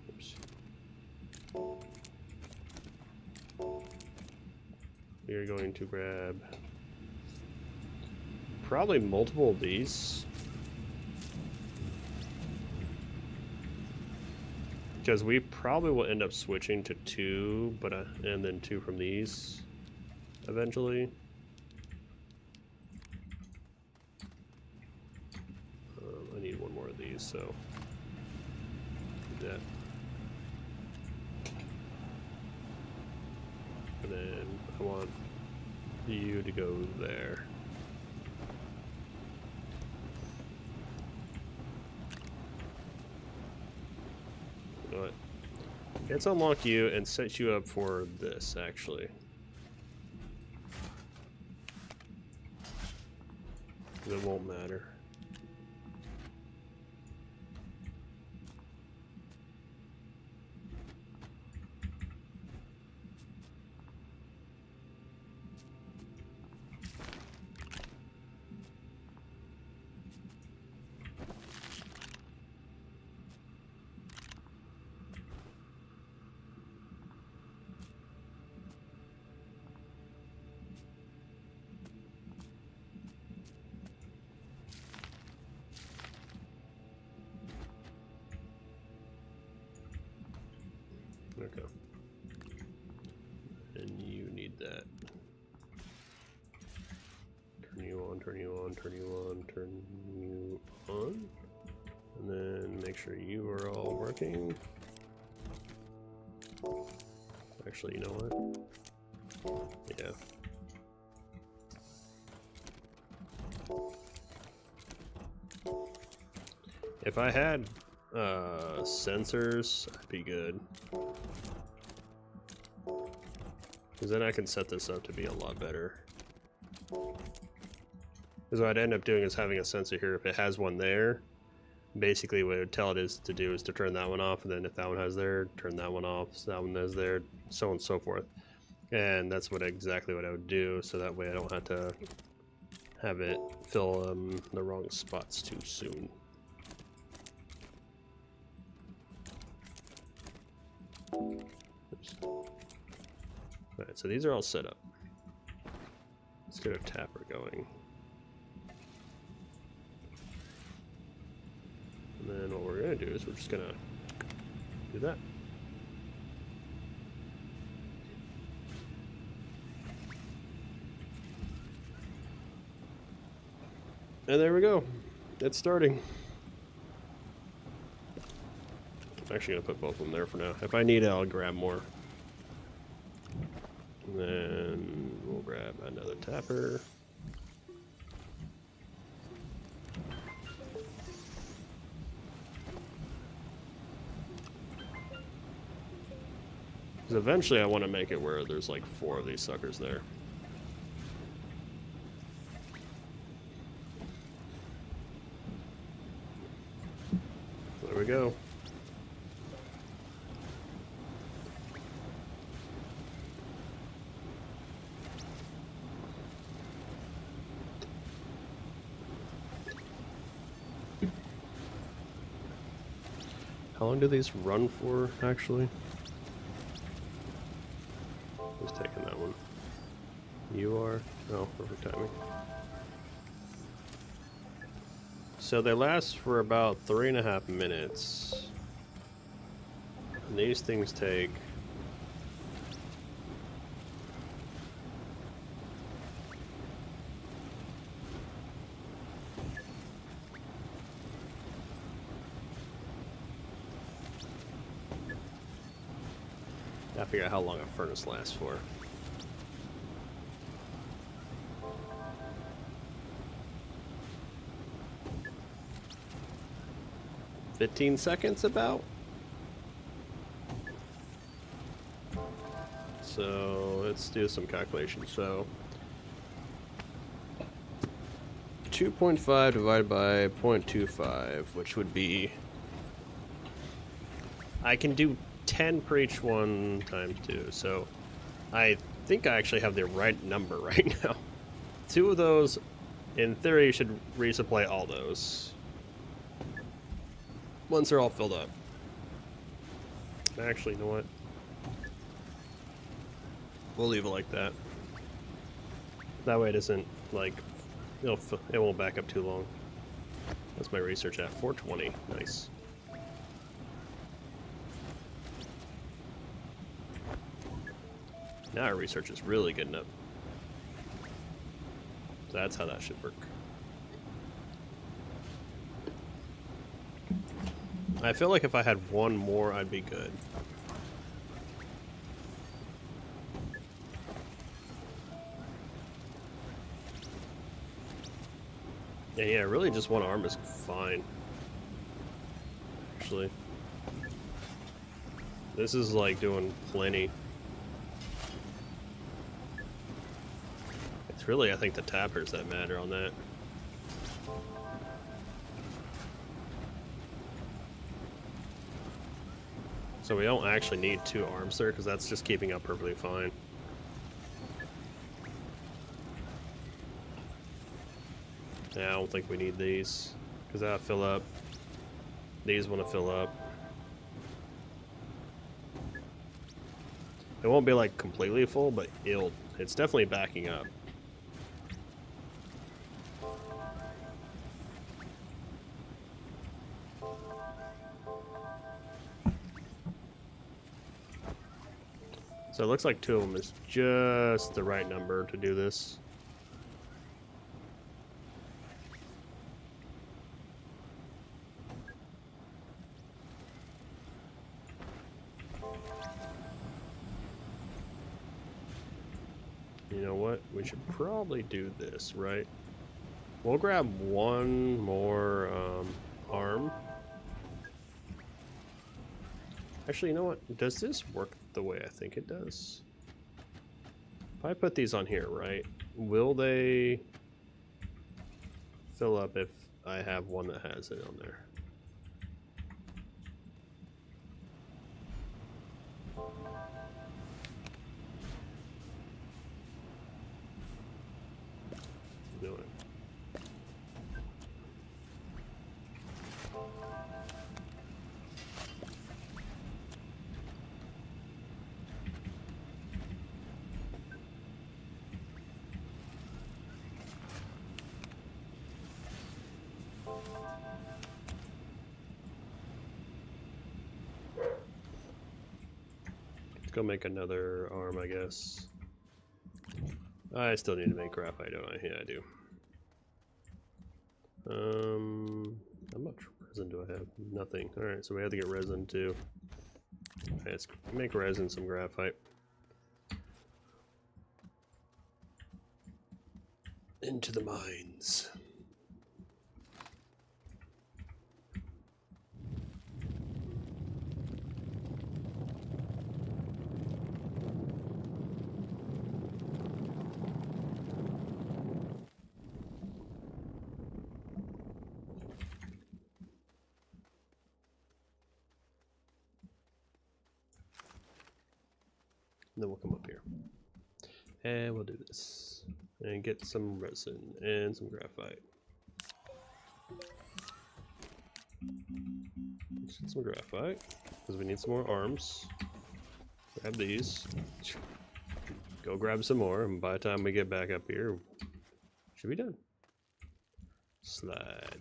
Oops. We are going to grab probably multiple of these. Because we probably will end up switching to two, but and then two from these eventually. I need one more of these, so do that. And then I want you to go there. Let's unlock you and set you up for this, actually. It won't matter. Okay. And you need that. Turn you on, turn you on, turn you on, turn you on. And then make sure you are all working. Actually, you know what? Yeah. If I had sensors, I'd be good. Because then I can set this up to be a lot better. Because what I'd end up doing is having a sensor here. If it has one there, basically what it would tell it is to do is to turn that one off, and then if that one has there, turn that one off, so that one has there, so on and so forth. And that's exactly what I would do, so that way I don't have to have it fill the wrong spots too soon. Oops. Alright, so these are all set up. Let's get our tapper going. And then what we're going to do is we're just going to do that. And there we go. It's starting. I'm actually going to put both of them there for now. If I need it, I'll grab more. And then we'll grab another tapper. Because eventually I want to make it where there's like 4 of these suckers there. There we go. How long do these run for, actually? Who's taking that one? You are? Oh, perfect timing. So they last for about 3.5 minutes. And these things take... I figure out how long a furnace lasts for. "15 seconds about?" So let's do some calculations. So 2.5 divided by 0.25, which would be, I can do 10 per each one times 2. So I think I actually have the right number right now. 2 of those, in theory, should resupply all those once they're all filled up. Actually, you know what? We'll leave it like that. That way it isn't like, it won't back up too long. That's my research at 420. Nice. Now our research is really good up. So that's how that should work. I feel like if I had one more, I'd be good. Yeah, really just one arm is fine. Actually. This is like doing plenty. It's really, I think, the tappers that matter on that. So we don't actually need 2 arms there, because that's just keeping up perfectly fine. Yeah, I don't think we need these, because that'll fill up. These want to fill up. It won't be like completely full, but it's definitely backing up. So it looks like 2 of them is just the right number to do this. You know what? We should probably do this, right? We'll grab one more arm. Actually, you know what? Does this work the way I think it does? If I put these on here, right? Will they fill up if I have one that has it on there? Do it. Let's go make another arm, I guess. I still need to make graphite, don't I? Yeah, I do. How much resin do I have? Nothing. Alright, so we have to get resin too. Okay, let's make resin, some graphite. Into the mines. Then we'll come up here. And we'll do this. And get some resin and some graphite. Let's get some graphite, because we need some more arms. Grab these. Go grab some more, and by the time we get back up here, should be done. Slide.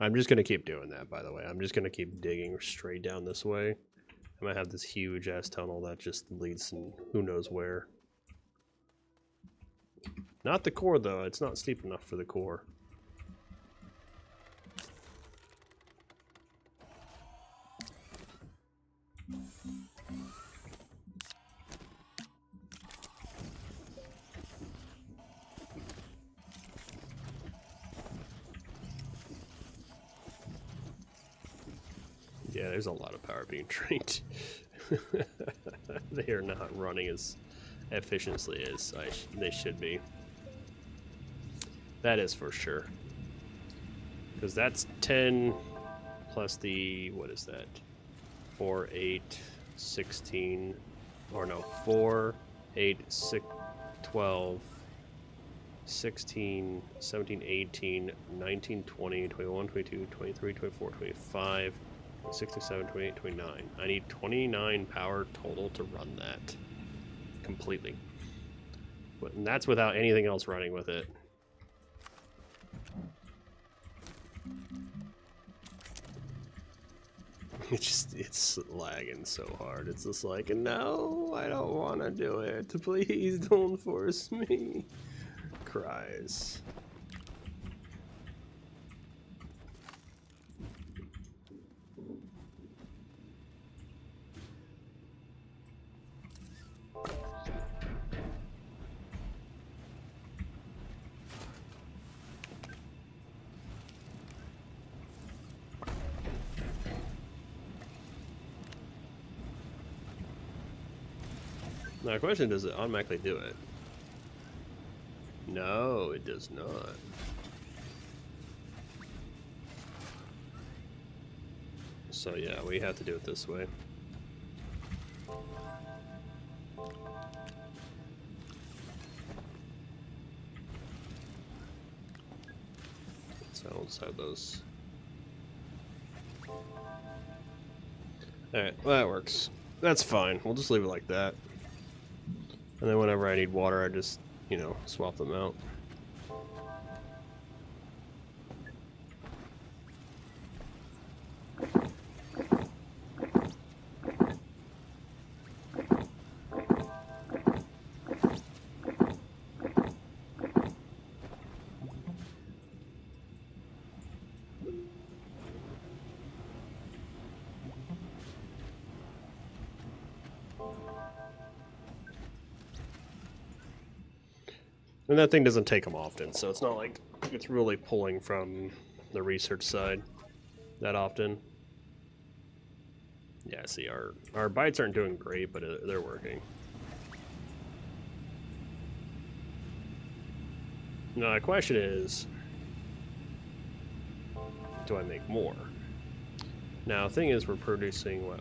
I'm just going to keep doing that, by the way. I'm just going to keep digging straight down this way. I might have this huge ass tunnel that just leads in who knows where. Not the core, though. It's not steep enough for the core. Yeah, there's a lot of power being drained. They are not running as efficiently as they should be. That is for sure. Because that's 10 plus the, what is that? 4, 8, 16, or no, 4, 8, 6, 12, 16, 17, 18, 19, 20, 21, 22, 23, 24, 25, 67, 28, 29. I need 29 power total to run that completely. And that's without anything else running with it. It's lagging so hard. It's just like, no, I don't want to do it. Please don't force me. Cries. Now, the question, does it automatically do it? No, it does not. So yeah, we have to do it this way. So let's have those. Alright, well, that works. That's fine. We'll just leave it like that. And then whenever I need water, I just, you know, swap them out. And that thing doesn't take them often, so it's not like it's really pulling from the research side that often. Yeah, see, our bites aren't doing great, but they're working. Now the question is, do I make more? Now the thing is, we're producing what?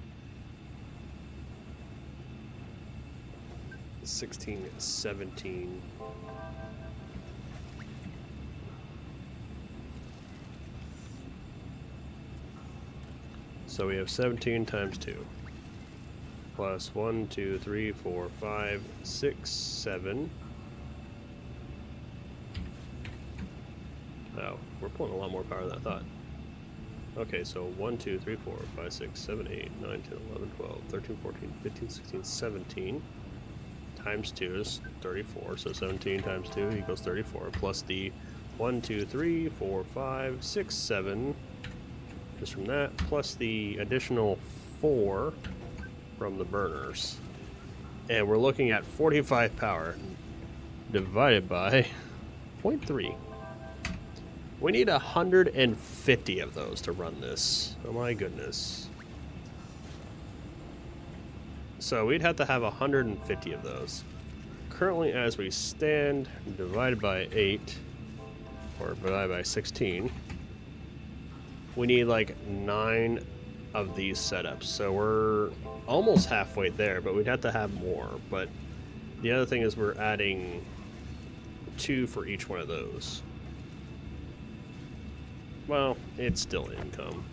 16, 17. So we have 17 times 2. Plus 1, 2, 3, 4, 5, 6, 7. Oh, we're pulling a lot more power than I thought. Okay, so 1, 2, 3, 4, 5, 6, 7, 8, 9, 10, 11, 12, 13, 14, 15, 16, 17. Times 2 is 34, so 17 times 2 equals 34, plus the 1, 2, 3, 4, 5, 6, 7, just from that, plus the additional 4 from the burners. And we're looking at 45 power divided by 0.3. We need 150 of those to run this. Oh my goodness. So we'd have to have 150 of those. Currently, as we stand, divided by 8, or divided by 16, we need like 9 of these setups. So we're almost halfway there, but we'd have to have more. But the other thing is we're adding 2 for each one of those. Well, it's still income.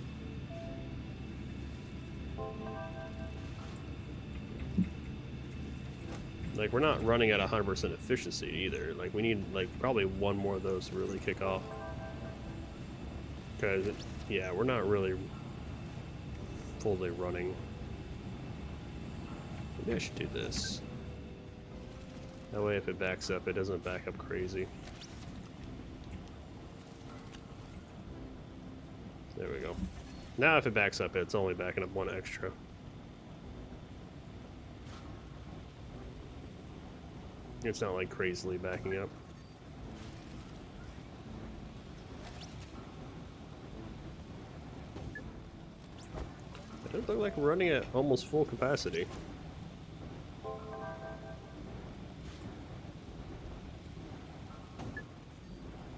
Like, we're not running at 100% efficiency either. Like, we need, like, probably one more of those to really kick off. Because, yeah, we're not really fully running. Maybe I should do this. That way if it backs up, it doesn't back up crazy. There we go. Now if it backs up, it's only backing up one extra. It's not like crazily backing up. It does look like we're running at almost full capacity.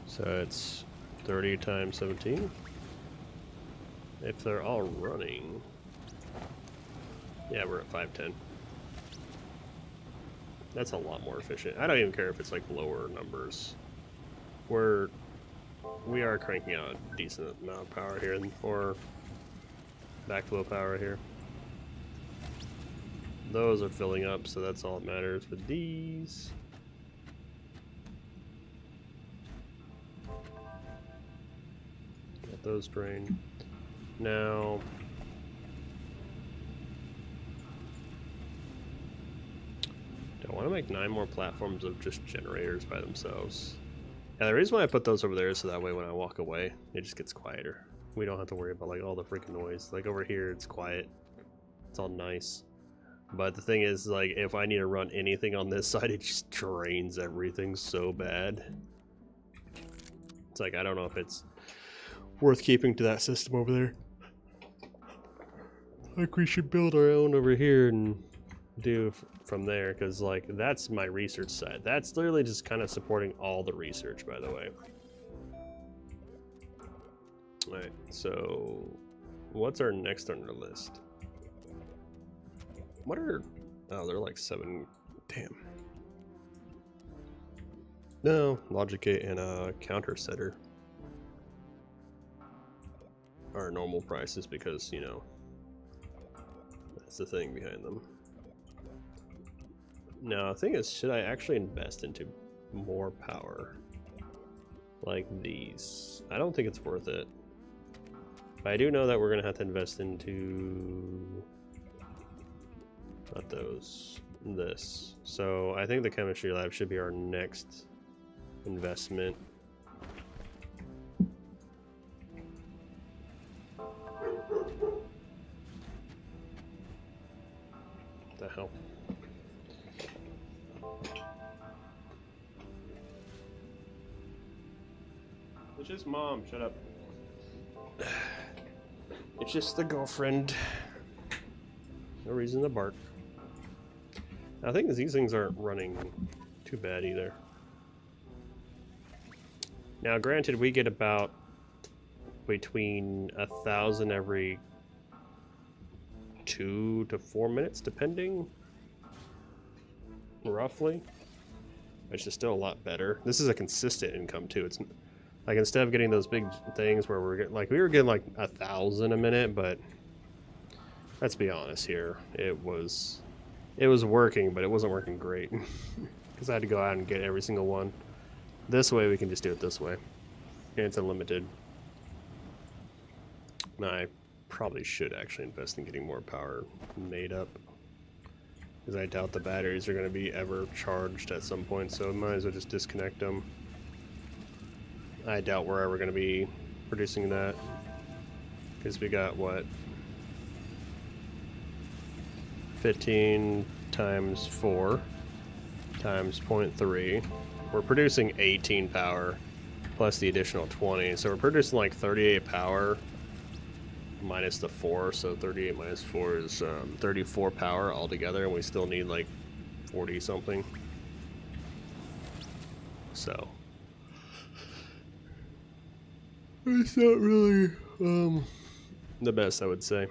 So it's 30 times 17. If they're all running, yeah, we're at 510. That's a lot more efficient. I don't even care if it's like lower numbers. We are cranking out a decent amount of power here, or backflow power here. Those are filling up, so that's all that matters with these. Get those drained. Now, do I want to make 9 more platforms of just generators by themselves? Yeah, the reason why I put those over there is so that way when I walk away, it just gets quieter. We don't have to worry about like all the freaking noise. Like over here, it's quiet. It's all nice. But the thing is, like, if I need to run anything on this side, it just drains everything so bad. It's like, I don't know if it's worth keeping to that system over there. Like, we should build our own over here and do from there, because, like, that's my research side. That's literally just kind of supporting all the research, by the way. Alright, so what's our next on our list? What are... oh, they're like 7... damn. No, Logic Gate and a counter setter are normal prices because, you know, that's the thing behind them. Now, the thing is, should I actually invest into more power? Like these. I don't think it's worth it. But I do know that we're going to have to invest into... not those. This. So I think the chemistry lab should be our next investment. What the hell? It's just mom, shut up. It's just the girlfriend. No reason to bark. I think these things aren't running too bad either. Now, granted, we get about between 1,000 every 2 to 4 minutes, depending, roughly, which is still a lot better. This is a consistent income too. It's like, instead of getting those big things where we're getting, like, we were getting like 1,000 a minute, but let's be honest here, it was working, but it wasn't working great because I had to go out and get every single one. This way we can just do it this way, and it's unlimited. Now, I probably should actually invest in getting more power made up, because I doubt the batteries are going to be ever charged at some point, so I might as well just disconnect them. I doubt we're ever going to be producing that, because we got, what, 15 times 4 times 0.3. We're producing 18 power plus the additional 20, so we're producing like 38 power minus the 4, so 38 minus 4 is 34 power altogether, and we still need like 40 something. So it's not really the best, I would say.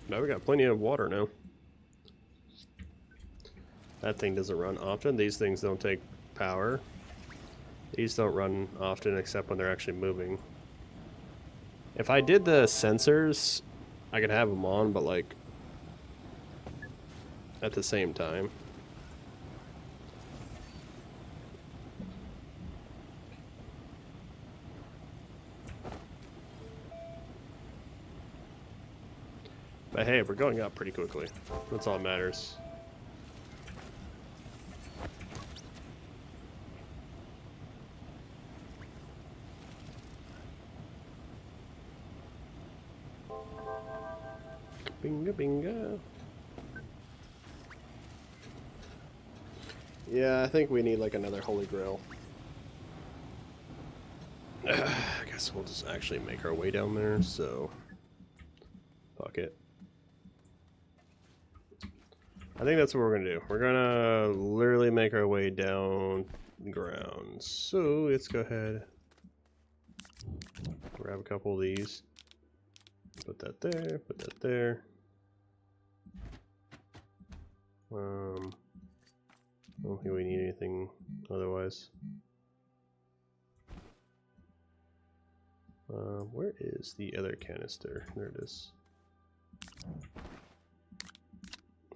Now we got plenty of water now. That thing doesn't run often. These things don't take power. These don't run often except when they're actually moving. If I did the sensors, I could have them on, but like at the same time. But hey, we're going up pretty quickly. That's all that matters. Binga binga. Yeah, I think we need like another Holy Grail. I guess we'll just actually make our way down there, so fuck it. I think that's what we're gonna do. We're gonna literally make our way down the ground. So let's go ahead, grab a couple of these, put that there, put that there. I don't think we need anything otherwise. Where is the other canister? There it is.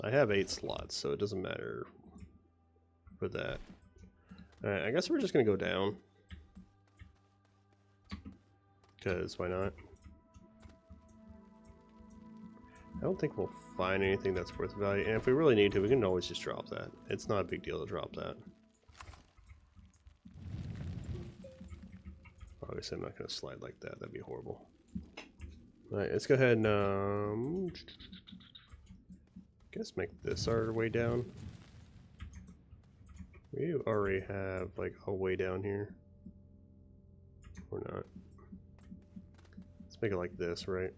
I have 8 slots, so it doesn't matter for that. Alright, I guess we're just gonna go down. Because why not? I don't think we'll find anything that's worth value, and if we really need to, we can always just drop that. It's not a big deal to drop that. Obviously, I'm not going to slide like that. That'd be horrible. Alright, let's go ahead and, guess make this our way down. We already have, like, a way down here. Or not. Let's make it like this, right?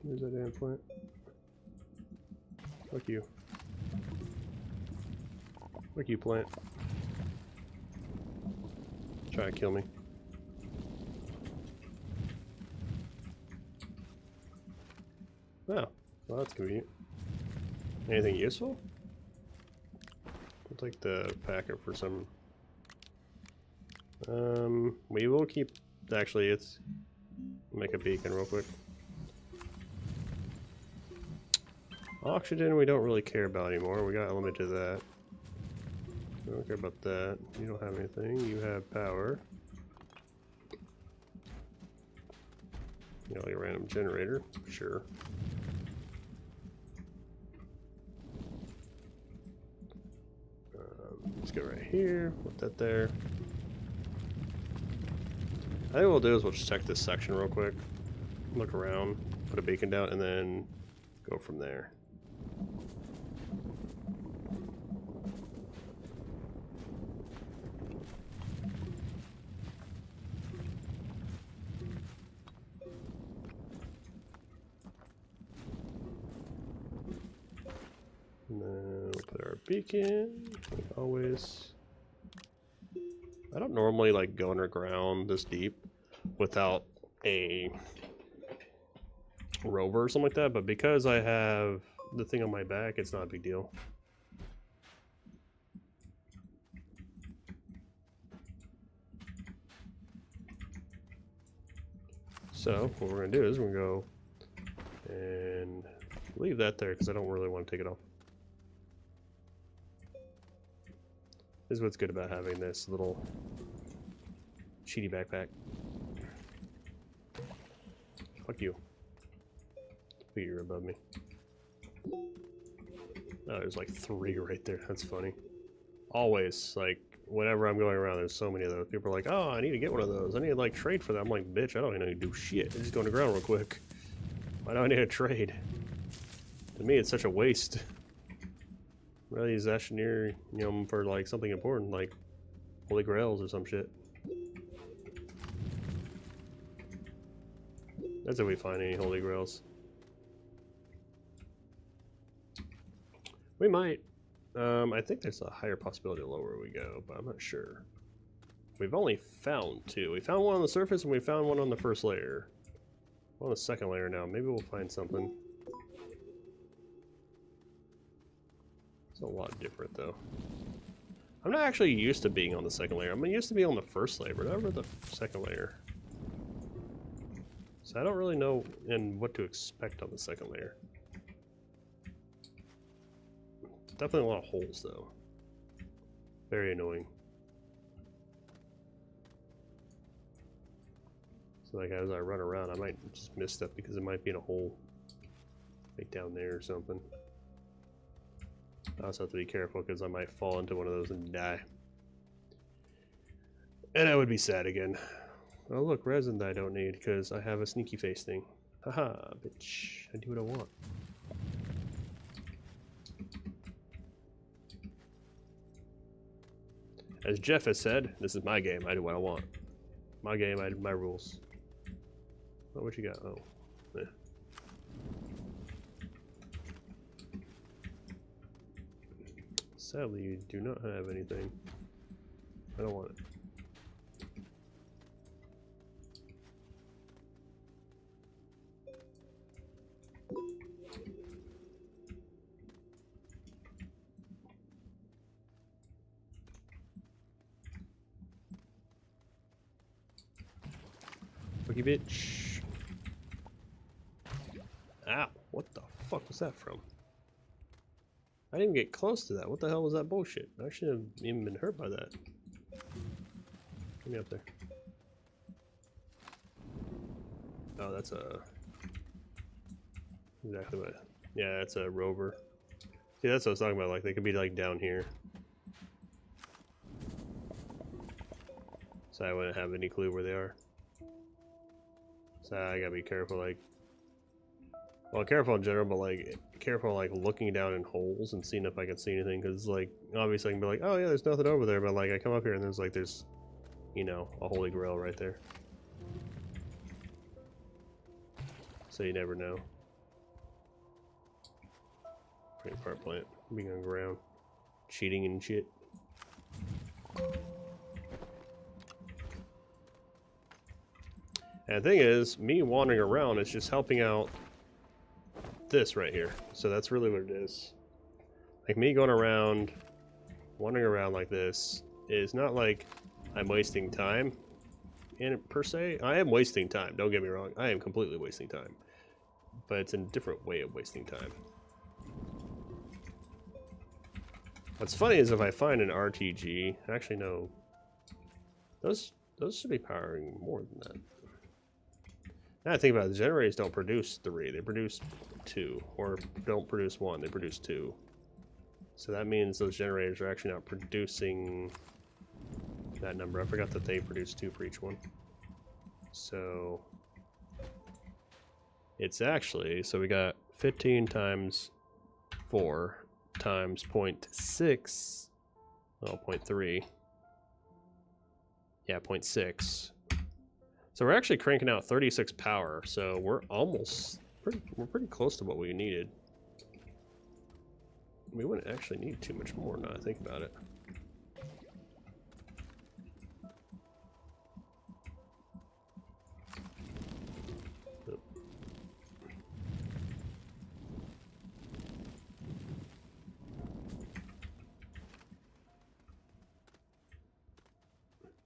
Where's that damn plant? Fuck you. Fuck you, plant. Try to kill me. Oh, well that's convenient. Anything useful? I'll take the packet for some. We will keep. Actually, it's make a beacon real quick. Oxygen we don't really care about anymore. We got limited to that. We don't care about that. You don't have anything. You have power. You know, your random generator. Sure. Let's go right here. Put that there. I think what we'll do is we'll just check this section real quick. Look around. Put a beacon down and then go from there. And then we'll put our beacon, like always. I don't normally like go underground this deep without a rover or something like that, but because I have the thing on my back, it's not a big deal. So what we're gonna do is we're gonna go and leave that there because I don't really want to take it off. This is what's good about having this little cheaty backpack. Fuck you. You're above me. Oh, there's like 3 right there. That's funny. Always, like, whenever I'm going around, there's so many of those. People are like, oh, I need to get one of those. I need to, like, trade for that. I'm like, bitch, I don't even need to do shit. I just go on the ground real quick. Why do I need to trade? To me, it's such a waste. I'd rather use Astroneer, you know, for, like, something important, like Holy Grails or some shit. That's if we find any Holy Grails. We might. I think there's a higher possibility the lower we go, but I'm not sure. We've only found 2. We found one on the surface and we found one on the first layer. On the second layer now. Maybe we'll find something. It's a lot different though. I'm not actually used to being on the second layer. I'm used to being on the first layer, but never the second layer. So I don't really know what to expect on the second layer. Definitely a lot of holes though. Very annoying. So like as I run around, I might just miss stuff because it might be in a hole. Like down there or something. I also have to be careful because I might fall into one of those and die. And I would be sad again. Oh look, resin that I don't need because I have a sneaky face thing. Haha, bitch. I do what I want. As Jeff has said, this is my game. I do what I want. My game, I do my rules. Oh, what you got? Oh, yeah. Sadly, you do not have anything. I don't want it. Fucky bitch. Ow, what the fuck was that from? I didn't even get close to that. What the hell was that bullshit? I shouldn't have even been hurt by that. Get me up there. Oh, that's a... Exactly what... Yeah, that's a rover. See, that's what I was talking about. Like, they could be, like, down here. So I wouldn't have any clue where they are. So I gotta be careful, like... Well, careful in general, but, like, careful, like, looking down in holes and seeing if I can see anything. Because, like, obviously I can be like, oh, yeah, there's nothing over there. But, like, I come up here and there's, you know, a holy grail right there. So you never know. Pretty part plant. Being on the ground. Cheating and shit. And the thing is, me wandering around is just helping out this right here. So that's really what it is. Like me going around, wandering around like this is not like I'm wasting time in per se. I am wasting time, don't get me wrong. I am completely wasting time. But it's a different way of wasting time. What's funny is if I find an RTG, actually no, those should be powering more than that. Now I think about it, the generators don't produce 3, they produce 2, or don't produce 1, they produce 2. So that means those generators are actually not producing that number. I forgot that they produce 2 for each one. So it's actually, so we got 15 times 4 times 0.6, well, 0.3. Yeah, 0.6. So we're actually cranking out 36 power, so we're almost we're pretty close to what we needed. We wouldn't actually need too much more now I think about it.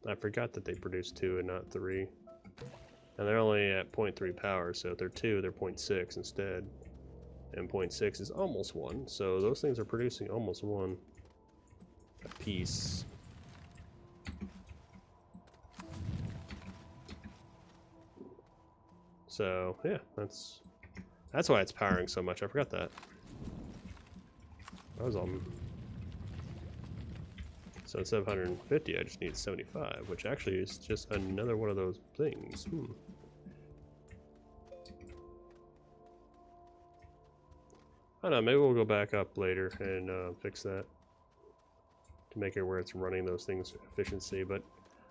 I forgot that they produce 2 and not 3. And they're only at 0.3 power, so if they're 2, they're 0.6 instead. And 0.6 is almost 1, so those things are producing almost 1 a piece. So, yeah, that's why it's powering so much. I forgot that. I was on... So instead of 150, I just need 75, which actually is just another one of those things. I don't know, maybe we'll go back up later and fix that to make it where it's running those things efficiency. But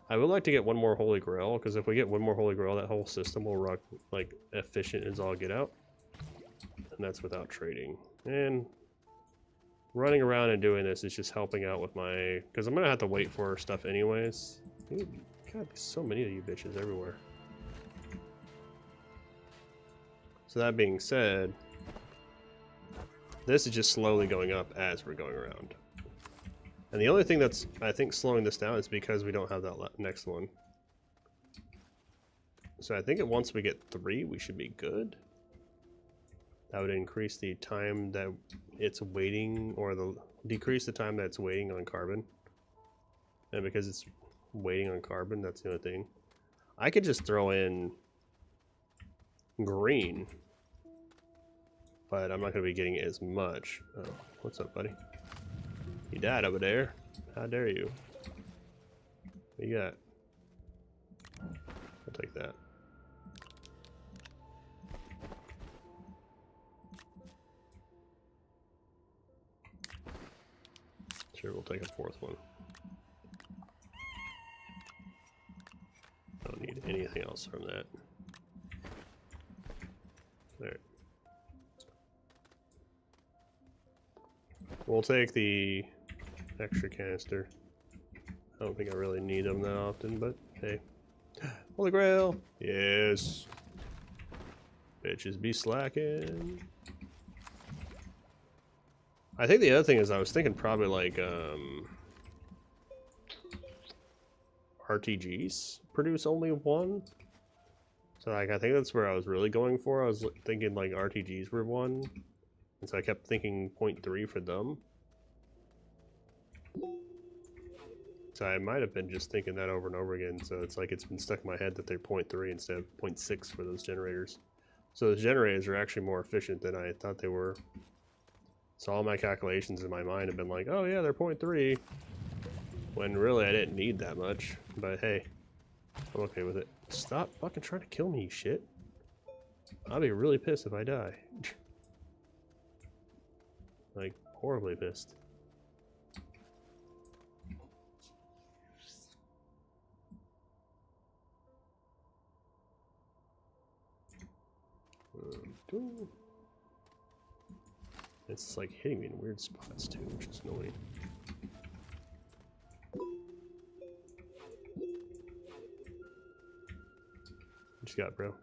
I would like to get one more Holy Grail, because if we get one more Holy Grail, that whole system will run like efficient as all get out. And that's without trading. And running around and doing this is just helping out with my... Because I'm going to have to wait for stuff anyways. Dude, God, there's so many of you bitches everywhere. So that being said, this is just slowly going up as we're going around. And the only thing that's, I think, slowing this down is because we don't have that next one. So I think once we get 3, we should be good. That would increase the time that it's waiting, or decrease the time that it's waiting on carbon. And because it's waiting on carbon, that's the other thing. I could just throw in green, but I'm not going to be getting as much. Oh, what's up, buddy? You died over there. How dare you? What you got? I'll take that. Sure, we'll take a 4th one. Don't need anything else from that. Alright. We'll take the extra canister. I don't think I really need them that often, but hey. Holy Grail! Yes! Bitches be slacking. I think the other thing is I was thinking probably like RTGs produce only 1. So like I think that's where I was really going for. I was thinking like RTGs were 1. And so I kept thinking 0.3 for them. So I might have been just thinking that over and over again. So it's like it's been stuck in my head that they're 0.3 instead of 0.6 for those generators. So those generators are actually more efficient than I thought they were. So all my calculations in my mind have been like, oh yeah, they're 0.3. When really I didn't need that much. But hey, I'm okay with it. Stop fucking trying to kill me, you shit. I'll be really pissed if I die. Like, horribly pissed. It's like hitting me in weird spots too, which is annoying. What you got, bro?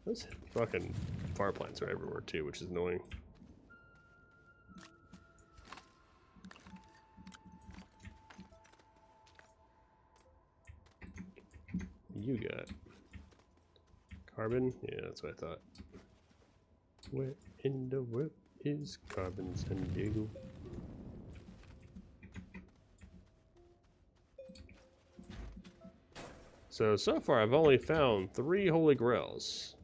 Those fucking fire plants are everywhere too, which is annoying. You got carbon? Yeah, that's what I thought. Where in the world is carbon, San Diego? So far I've only found 3 Holy Grails.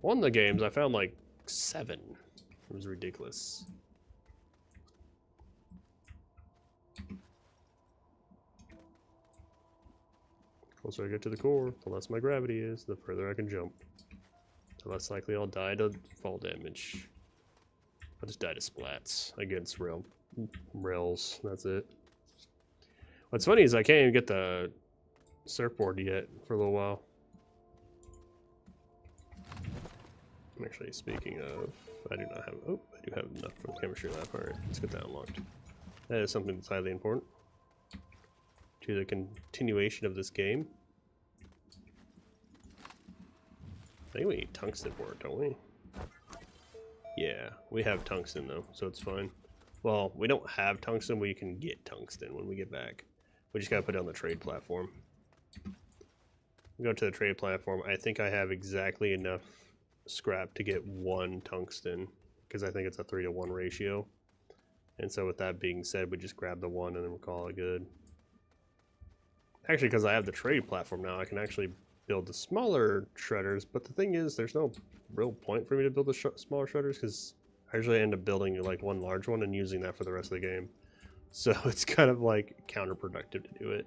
One of the games I found like 7. It was ridiculous. The closer I get to the core, the less my gravity is, the further I can jump. The less likely I'll die to fall damage. I'll just die to splats against rails. That's it. What's funny is I can't even get the surfboard yet for a little while. Actually, speaking of, I do not have. Oh, I do have enough from the chemistry lab. Alright, let's get that unlocked. That is something that's highly important to the continuation of this game. I think we need tungsten for it, don't we? Yeah, we have tungsten though, so it's fine. Well, we don't have tungsten, we can get tungsten when we get back. We just gotta put it on the trade platform. Go to the trade platform. I think I have exactly enough scrap to get 1 tungsten, because I think it's a 3-to-1 ratio. And so with that being said, we just grab the 1 and then we'll call it good. Actually, because I have the trade platform now, I can actually build the smaller shredders, but the thing is, there's no real point for me to build the smaller shredders, because I usually end up building like 1 large one and using that for the rest of the game. So it's kind of like counterproductive to do it.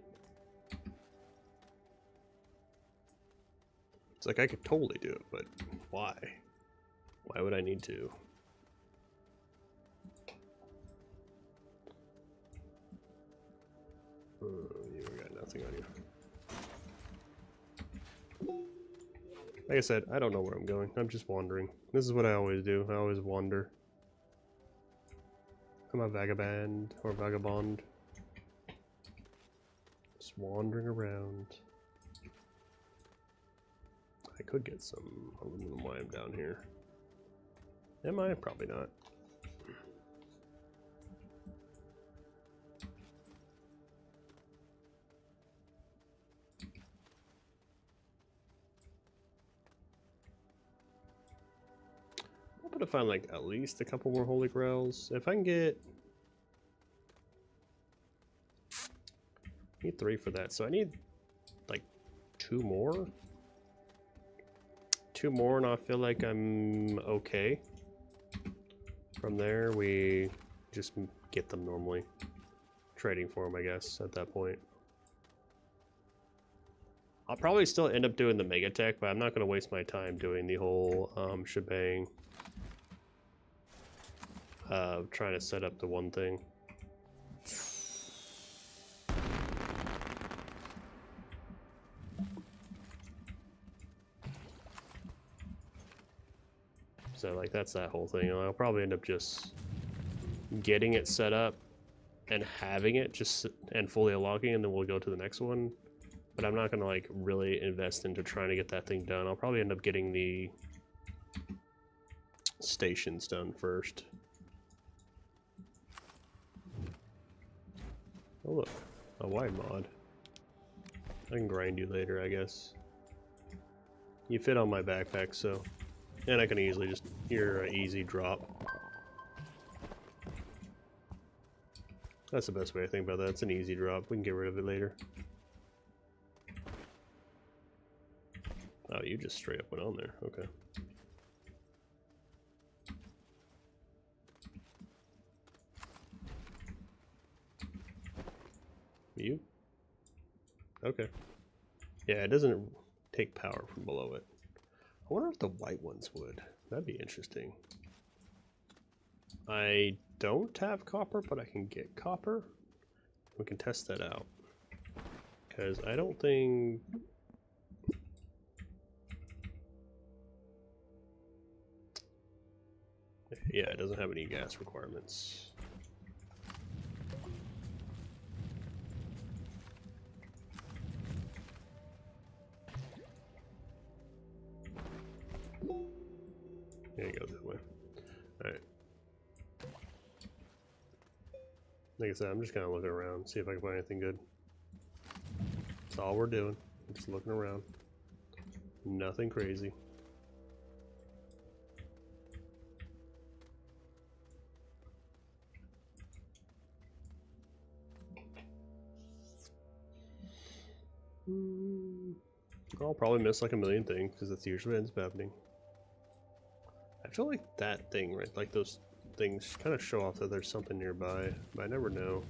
It's like I could totally do it, but why? Why would I need to? You got nothing on you. Like I said, I don't know where I'm going. I'm just wandering. This is what I always do. I always wander. I'm a vagabond or vagabond. Just wandering around. I could get some aluminum while I'm down here. Am I? Probably not. I'm hoping to find like at least a couple more holy grails. If I can get... I need 3 for that, so I need like 2 more. 2 more and I feel like I'm okay. From there, we just get them normally. Trading for them, I guess, at that point. I'll probably still end up doing the mega tech, but I'm not going to waste my time doing the whole shebang. Trying to set up the one thing. So like that's that whole thing. I'll probably end up just getting it set up and having it just and fully unlocking, and then we'll go to the next one. But I'm not gonna like really invest into trying to get that thing done. I'll probably end up getting the stations done first. Oh look, a wide mod. I can grind you later, I guess. You fit on my backpack, so. And I can easily just, you're an easy drop. That's the best way to think about that. It's an easy drop. We can get rid of it later. Oh, you just straight up went on there. Okay. You? Okay. Yeah, it doesn't take power from below it. I wonder if the white ones would. That'd be interesting. I don't have copper, but I can get copper. We can test that out. Because I don't think... Yeah, it doesn't have any gas requirements. There you go, that way. Alright. Like I said, I'm just kind of looking around, see if I can find anything good. That's all we're doing. Just looking around. Nothing crazy. I'll probably miss like a million things because that's usually what ends up happening. I feel like that thing, right? Like those things kind of show off that there's something nearby, but I never know.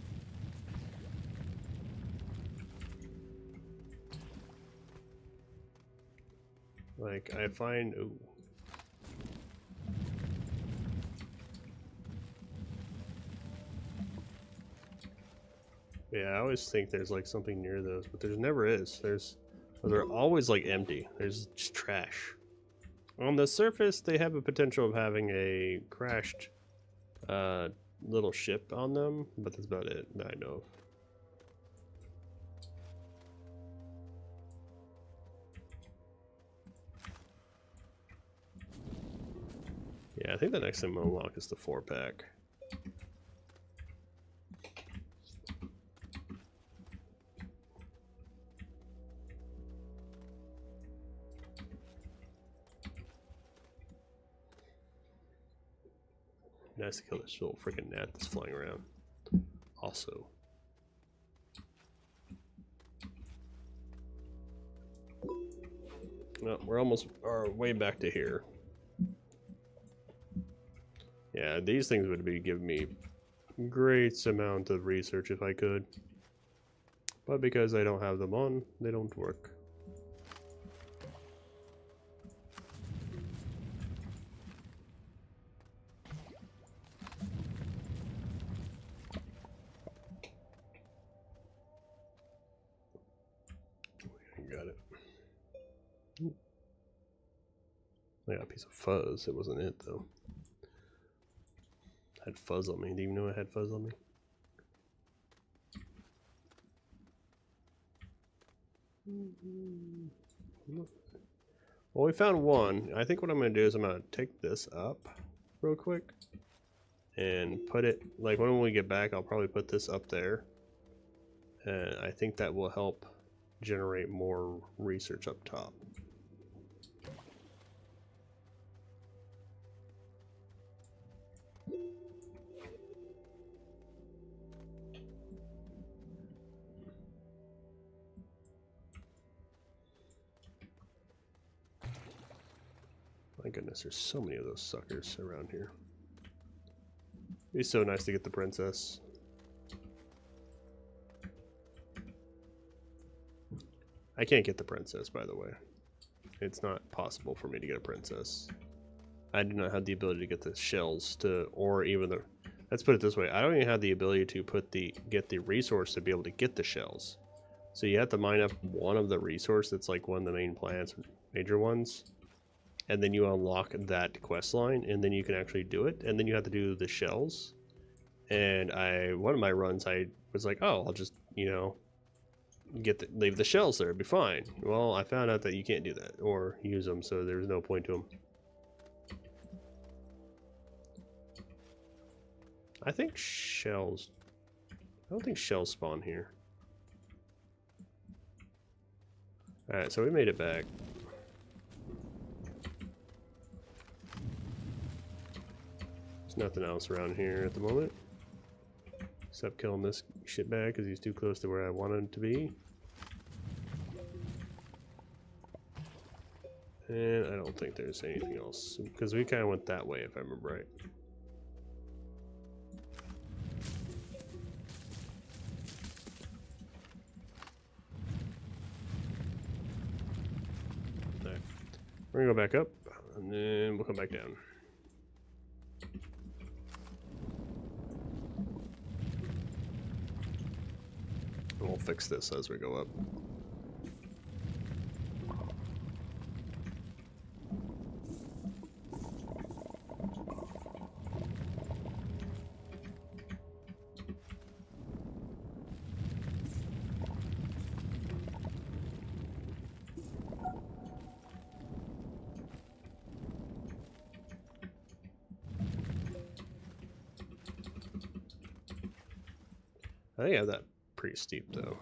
Like I find, ooh. Yeah, I always think there's like something near those, but there's never is. They're always like empty. There's just trash. On the surface, they have a potential of having a crashed little ship on them, but that's about it that I know of. Yeah, I think the next thing we'll unlock is the 4-pack. Nice to kill this little freaking gnat that's flying around. Also. No, we're almost way back to here. Yeah, these things would be giving me great amount of research if I could. But because I don't have them on, they don't work. Got it. I got a piece of fuzz. It wasn't it though. Had fuzz on me. Do you even know I had fuzz on me? Well, we found one. I think what I'm going to do is I'm going to take this up real quick and put it, like when we get back, I'll probably put this up there. And I think that will help generate more research up top. My goodness, there's so many of those suckers around here. It'd be so nice to get the princess. I can't get the princess, by the way. It's not possible for me to get a princess. I do not have the ability to get the shells to, or even the, let's put it this way, I don't even have the ability to get the resource to be able to get the shells. So you have to mine up one of the resource that's like one of the main plants, major ones. And then you unlock that quest line, and then you can actually do it. And then you have to do the shells. And one of my runs, I was like, oh, I'll just, you know, leave the shells there, it'd be fine. Well, I found out that you can't do that or use them, so there's no point to them. I don't think shells spawn here. Alright, so we made it back. There's nothing else around here at the moment. Except killing this shitbag because he's too close to where I wanted him to be. And I don't think there's anything else. Because we kind of went that way, if I remember right. Alright. We're going to go back up, and then we'll come back down. And we'll fix this as we go up. I think I have that pretty steep though.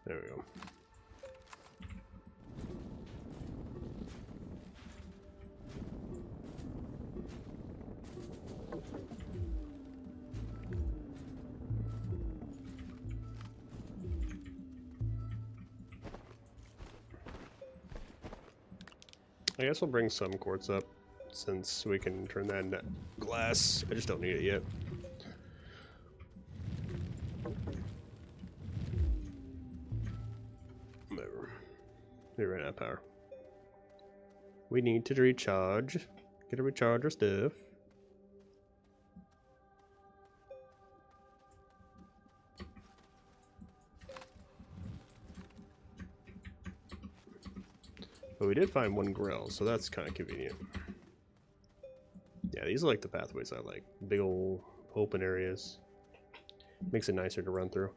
There we go. I guess we'll bring some quartz up since we can turn that into glass. I just don't need it yet. We ran out of power. We need to recharge. Get a recharger stuff. But we did find one grill, so that's kind of convenient. Yeah, these are like the pathways I like. Big old open areas. Makes it nicer to run through.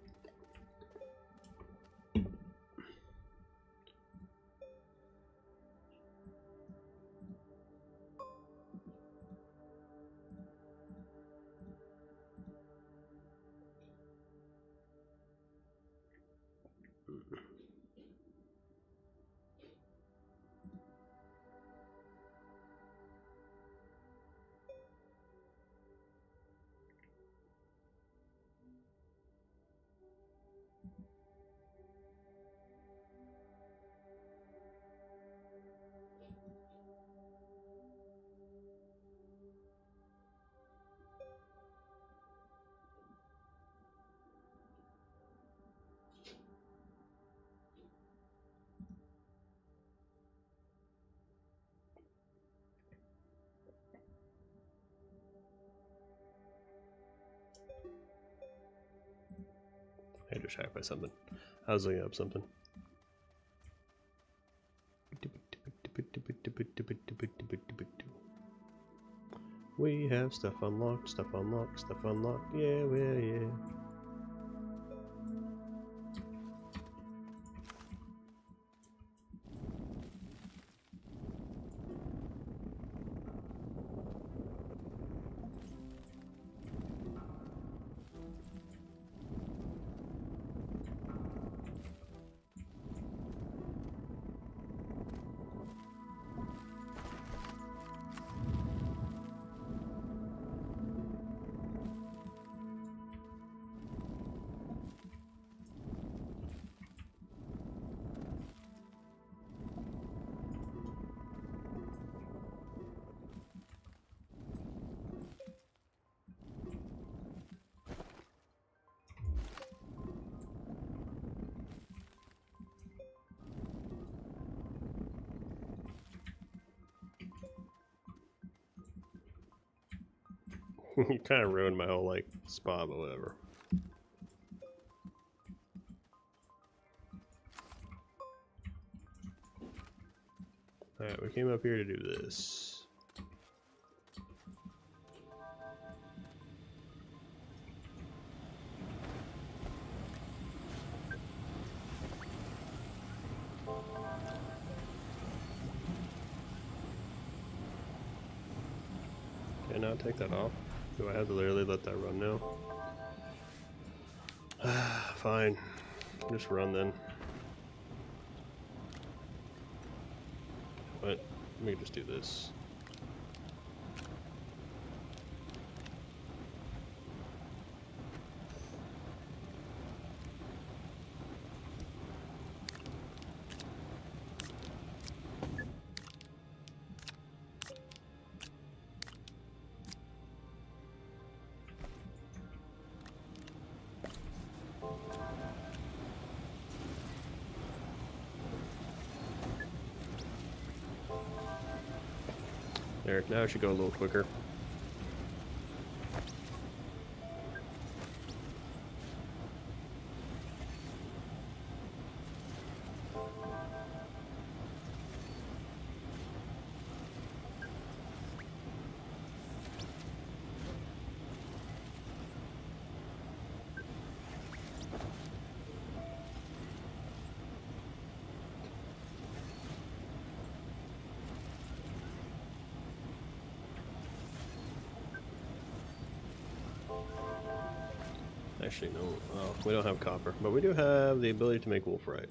distracted by something. I was looking up something. We have stuff unlocked, stuff unlocked, stuff unlocked. Yeah, yeah. You kind of ruined my whole like spot, but whatever. Alright, we came up here to do this. Okay, now take that off. Do I have to literally let that run now? Fine. Just run then. What? Let me just do this. There, now it should go a little quicker. Actually, no. Oh, we don't have copper, but we do have the ability to make wolfrite.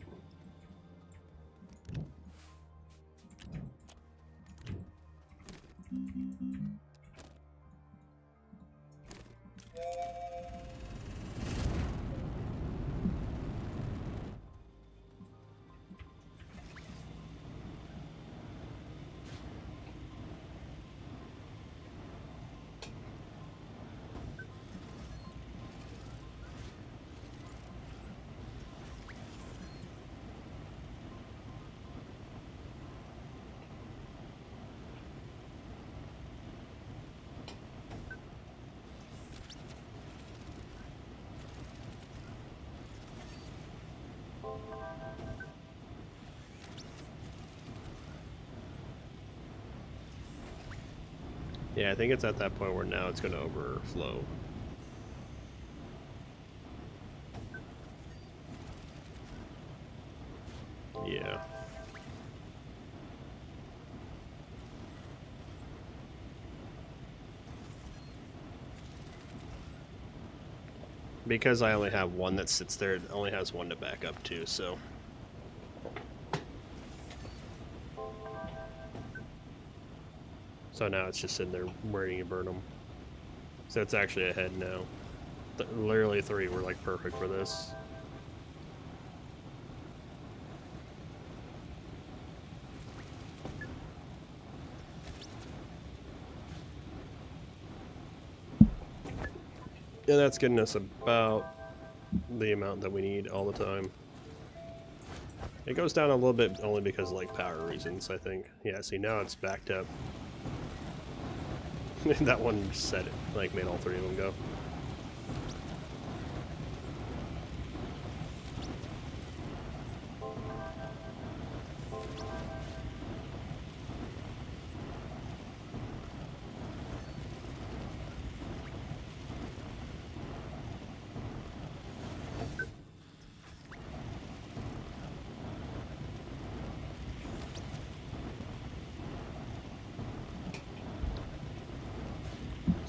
Yeah, I think it's at that point where now it's going to overflow. Yeah. Because I only have one that sits there, it only has one to back up to, so... So now it's just sitting there waiting to burn them. So it's actually ahead now. Literally 3 were like perfect for this. And that's getting us about the amount that we need all the time. It goes down a little bit only because of like power reasons, I think. Yeah, see now it's backed up. That one set it, like made all 3 of them go.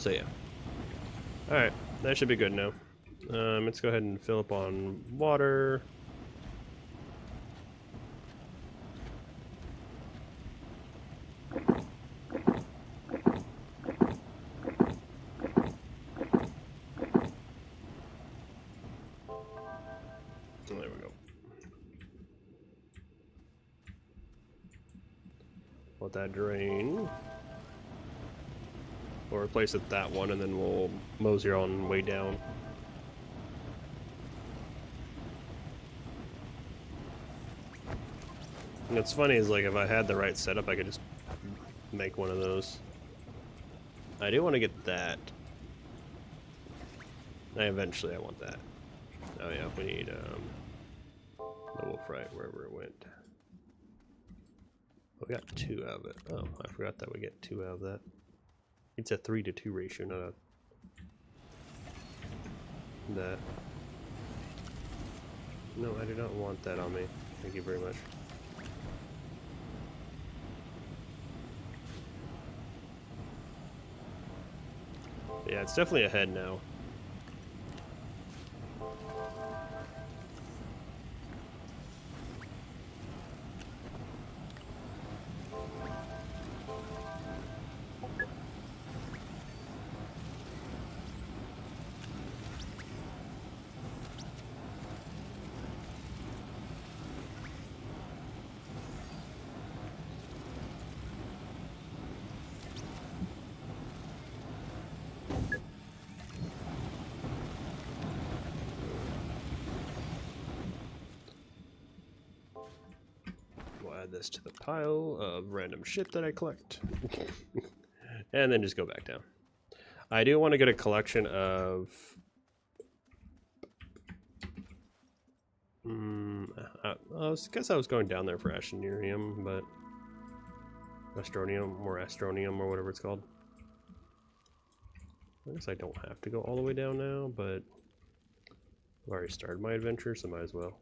So yeah. Alright, that should be good now. Let's go ahead and fill up on water. There we go. Let that drain. We'll replace it that one, and then we'll mosey on way down. And what's funny is, like, if I had the right setup, I could just make one of those. I do want to get that. Eventually I want that. Oh yeah, we need the wolfrite wherever it went. We got 2 out of it. Oh, I forgot that we get 2 out of that. It's a 3-to-2 ratio, not a that. No, I do not want that on me. Thank you very much. Yeah, it's definitely ahead now. Add this to the pile of random shit that I collect. And then just go back down. I do want to get a collection of I guess I was going down there for Astroneerium, but Astronium or whatever it's called. I guess I don't have to go all the way down now, but I've already started my adventure, so might as well.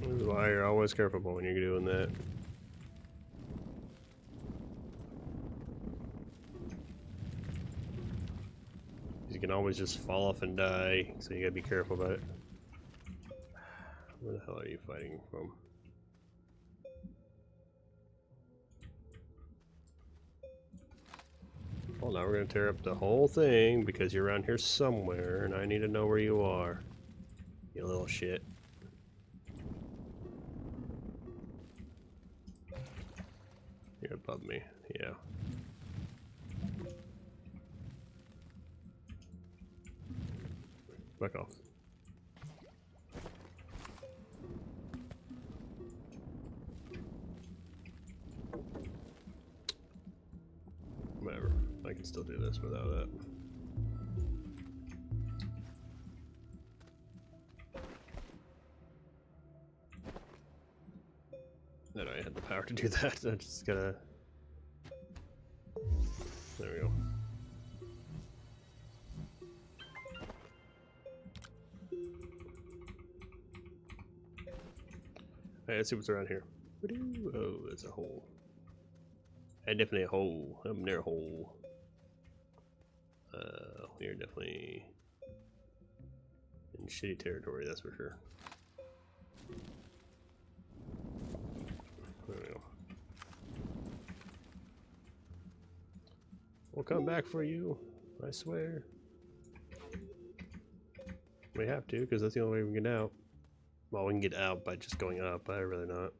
This is why you're always careful when you're doing that. You can always just fall off and die, so you gotta be careful about it. Where the hell are you fighting from? Well, now we're gonna tear up the whole thing because you're around here somewhere, and I need to know where you are. You little shit. You're above me, yeah. Back off. Whatever. I can still do this without that. No, I had the power to do that. I just gotta. There we go. Alright, let's see what's around here. Oh, there's a hole. Definitely a hole. I'm near a hole. We're definitely in shitty territory, that's for sure. There we go. We'll come back for you, I swear. We have to, because that's the only way we can get out. Well, we can get out by just going up, but I'd rather not.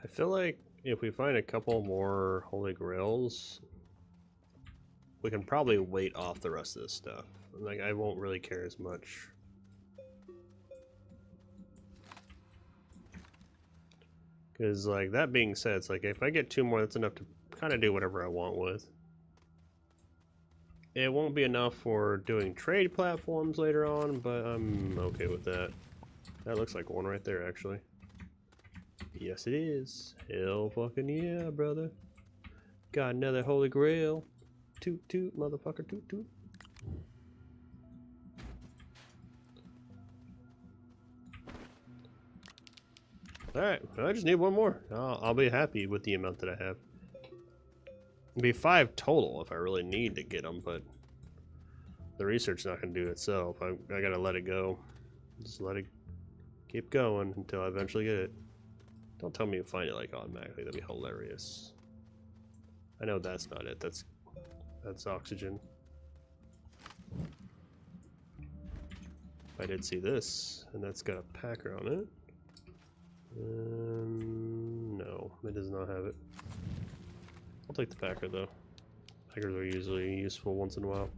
I feel like if we find a couple more Holy Grails, we can probably wait off the rest of this stuff. Like, I won't really care as much. Because, like, that being said, it's like, if I get 2 more, that's enough to kind of do whatever I want with. It won't be enough for doing trade platforms later on, but I'm okay with that. That looks like one right there, actually. Yes, it is. Hell fucking yeah, brother. Got another Holy Grail. Toot toot, motherfucker, toot toot. Alright, I just need one more. I'll be happy with the amount that I have. It'll be 5 total if I really need to get them, but the research's not going to do itself. I gotta let it go. Just let it keep going until I eventually get it. Don't tell me you find it like automatically. That'd be hilarious. I know that's not it. That's oxygen. I did see this, and that's got a packer on it. No, it does not have it. I'll take the packer though. Packers are usually useful once in a while.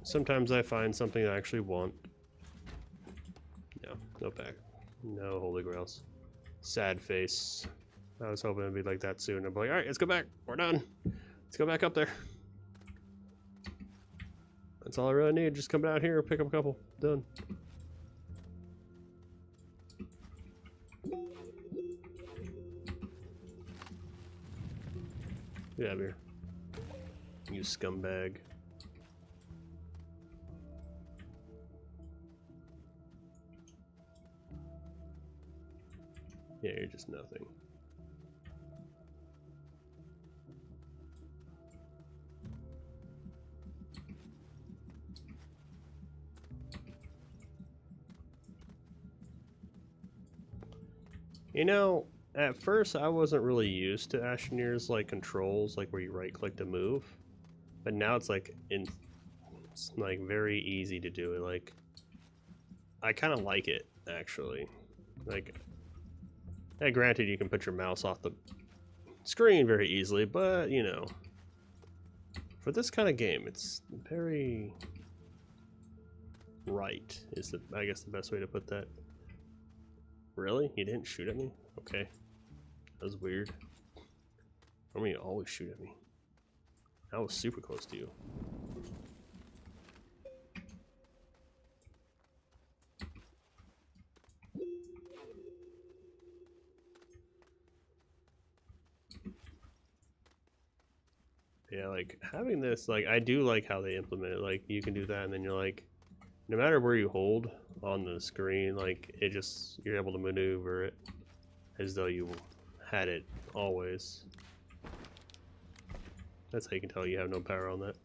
Sometimes I find something I actually want. No pack. No Holy Grails. Sad face. I was hoping it'd be like that soon. I'm like, alright, let's go back. We're done. Let's go back up there. That's all I really need. Just come down here, pick up a couple. Done. Get out of here. You scumbag. Yeah, you're just nothing. You know, at first I wasn't really used to Astroneer's like controls, like where you right click to move. But now it's like it's like very easy to do it. Like I kind of like it actually. Like yeah, granted you can put your mouse off the screen very easily, but you know, for this kind of game it's very right is the I guess the best way to put that. Really? You didn't shoot at me? Okay. That was weird. I mean, you always shoot at me. I was super close to you. Yeah, like, having this, like, I do like how they implement it. Like, you can do that, and then you're like, no matter where you hold on the screen, like, it just, you're able to maneuver it as though you had it always. That's how you can tell you have no power on that.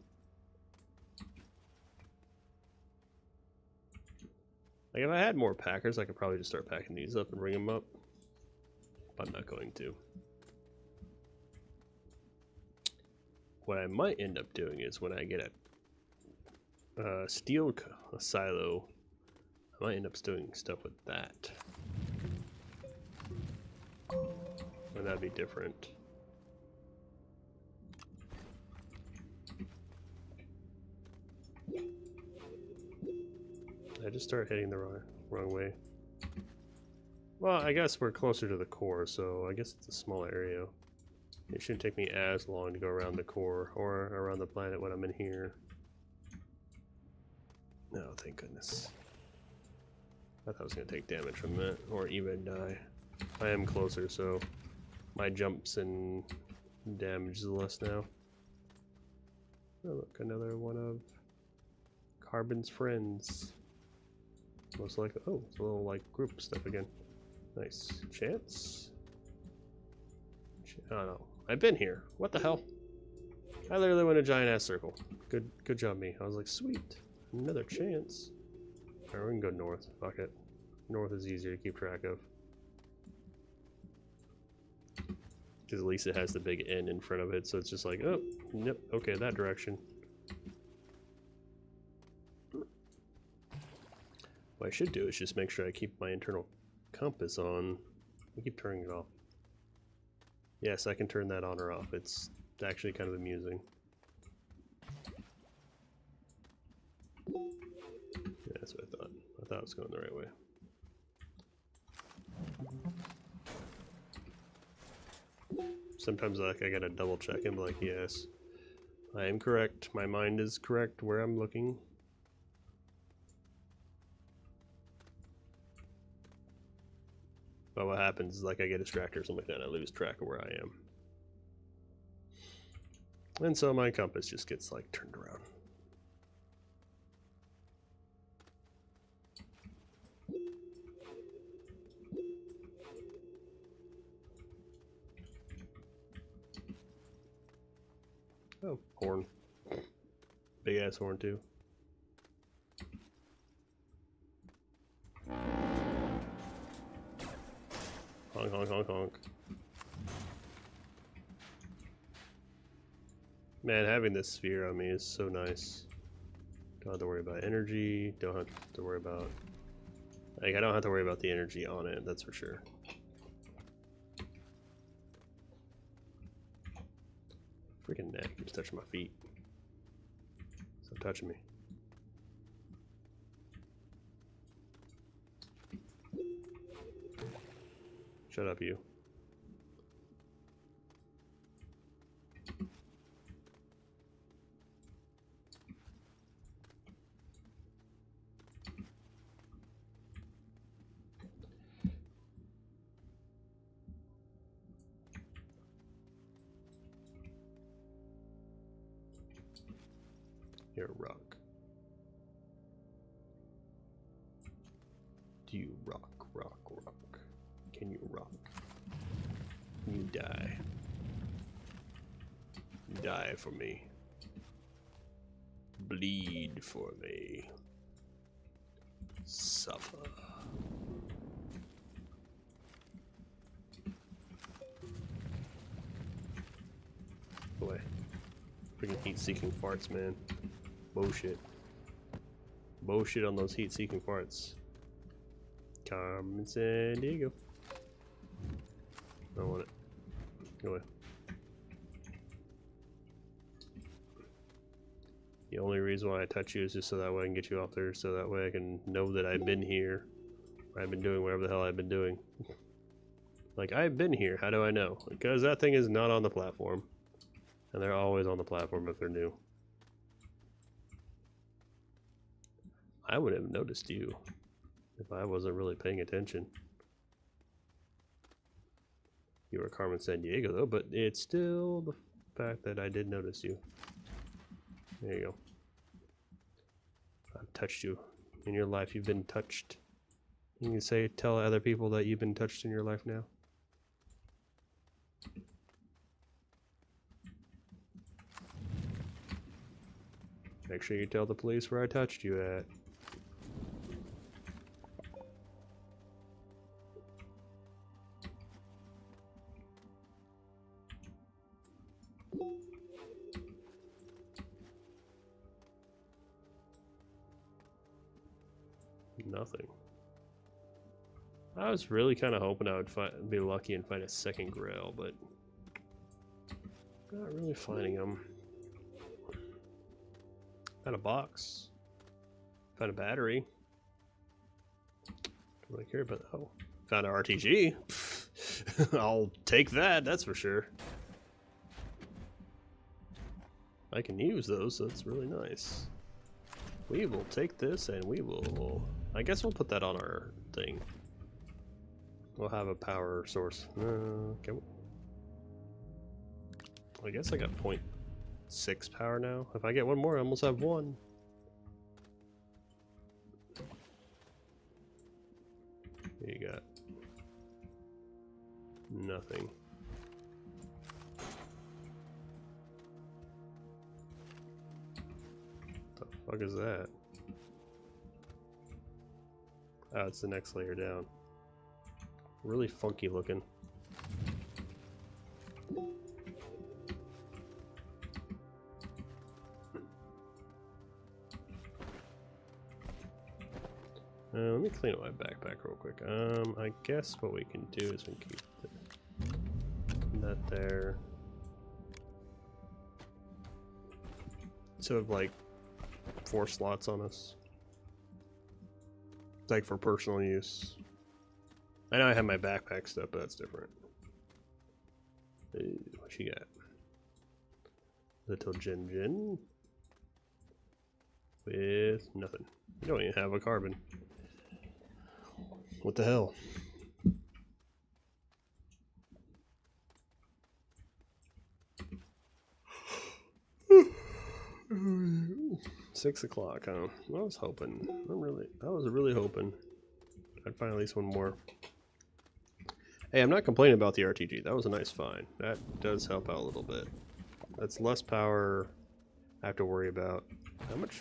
Like, if I had more packers, I could probably just start packing these up and ring them up. But I'm not going to. What I might end up doing is when I get a steel silo, I might end up doing stuff with that. And that'd be different. I just started hitting the wrong way. Well, I guess we're closer to the core, so I guess it's a smaller area. It shouldn't take me as long to go around the core or around the planet when I'm in here. No, thank goodness. I thought I was going to take damage from that, or even die. I am closer, so my jumps and damage is less now. Oh look, another one of Carbon's friends. Most likely, oh, it's a little like group stuff again. Nice. Chance? Oh no, I've been here. What the hell? I literally went a giant ass circle. Good job me. I was like, sweet. Another chance. Alright, we can go north. Fuck it. North is easier to keep track of. Because at least it has the big N in front of it, so it's just like, oh, yep, okay, that direction. What I should do is just make sure I keep my internal compass on. I keep turning it off. Yes, I can turn that on or off. It's actually kind of amusing. Yeah, that's what I thought. I thought it was going the right way. Sometimes like I gotta double check and be like, yes, I am correct. My mind is correct where I'm looking. But what happens is like I get distracted or something like that and I lose track of where I am. And so my compass just gets like turned around. Oh, horn. Big ass horn too. Honk, honk, honk, honk. Man, having this sphere on me is so nice. Don't have to worry about energy, don't have to worry about... Like, I don't have to worry about the energy on it, that's for sure. Freaking neck keeps touching my feet. Stop touching me. Shut up, you. You're a rock. Do you rock, rock, rock? Can you rock? Can you die? Die for me. Bleed for me. Suffer. Boy. Freaking heat-seeking farts, man. Bullshit. Bullshit on those heat-seeking farts. Carmen San Diego. I don't want it. Go away. The only reason why I touch you is just so that way I can get you off there, so that way I can know that I've been here. I've been doing whatever the hell I've been doing. Like, I've been here, how do I know? Because that thing is not on the platform. And they're always on the platform if they're new. I would have noticed you if I wasn't really paying attention. You were Carmen San Diego though, but it's still the fact that I did notice you. There you go. I've touched you. In your life you've been touched. You can say, tell other people that you've been touched in your life now. Make sure you tell the police where I touched you at. Nothing. I was really kind of hoping I would be lucky and find a second grail, but not really finding them. Found a box. Found a battery. Don't really care about that. Oh, Found an RTG. I'll take that, that's for sure. I can use those, so it's really nice. We will take this and we will... I guess we'll put that on our thing. We'll have a power source. Okay. I guess I got 0.6 power now. If I get one more, I almost have 1. What you got? Nothing. The fuck is that? Oh, it's the next layer down. Really funky looking. Let me clean up my backpack real quick. I guess what we can do is we can keep that there. So we have like 4 slots on us. It's like for personal use. I know I have my backpack stuff, but that's different. What you got? Little Jin with nothing. You don't even have a carbon. What the hell? Six o'clock, huh? I was hoping. I was really hoping I'd find at least one more. Hey, I'm not complaining about the RTG. That was a nice find. That does help out a little bit. That's less power I have to worry about. How much?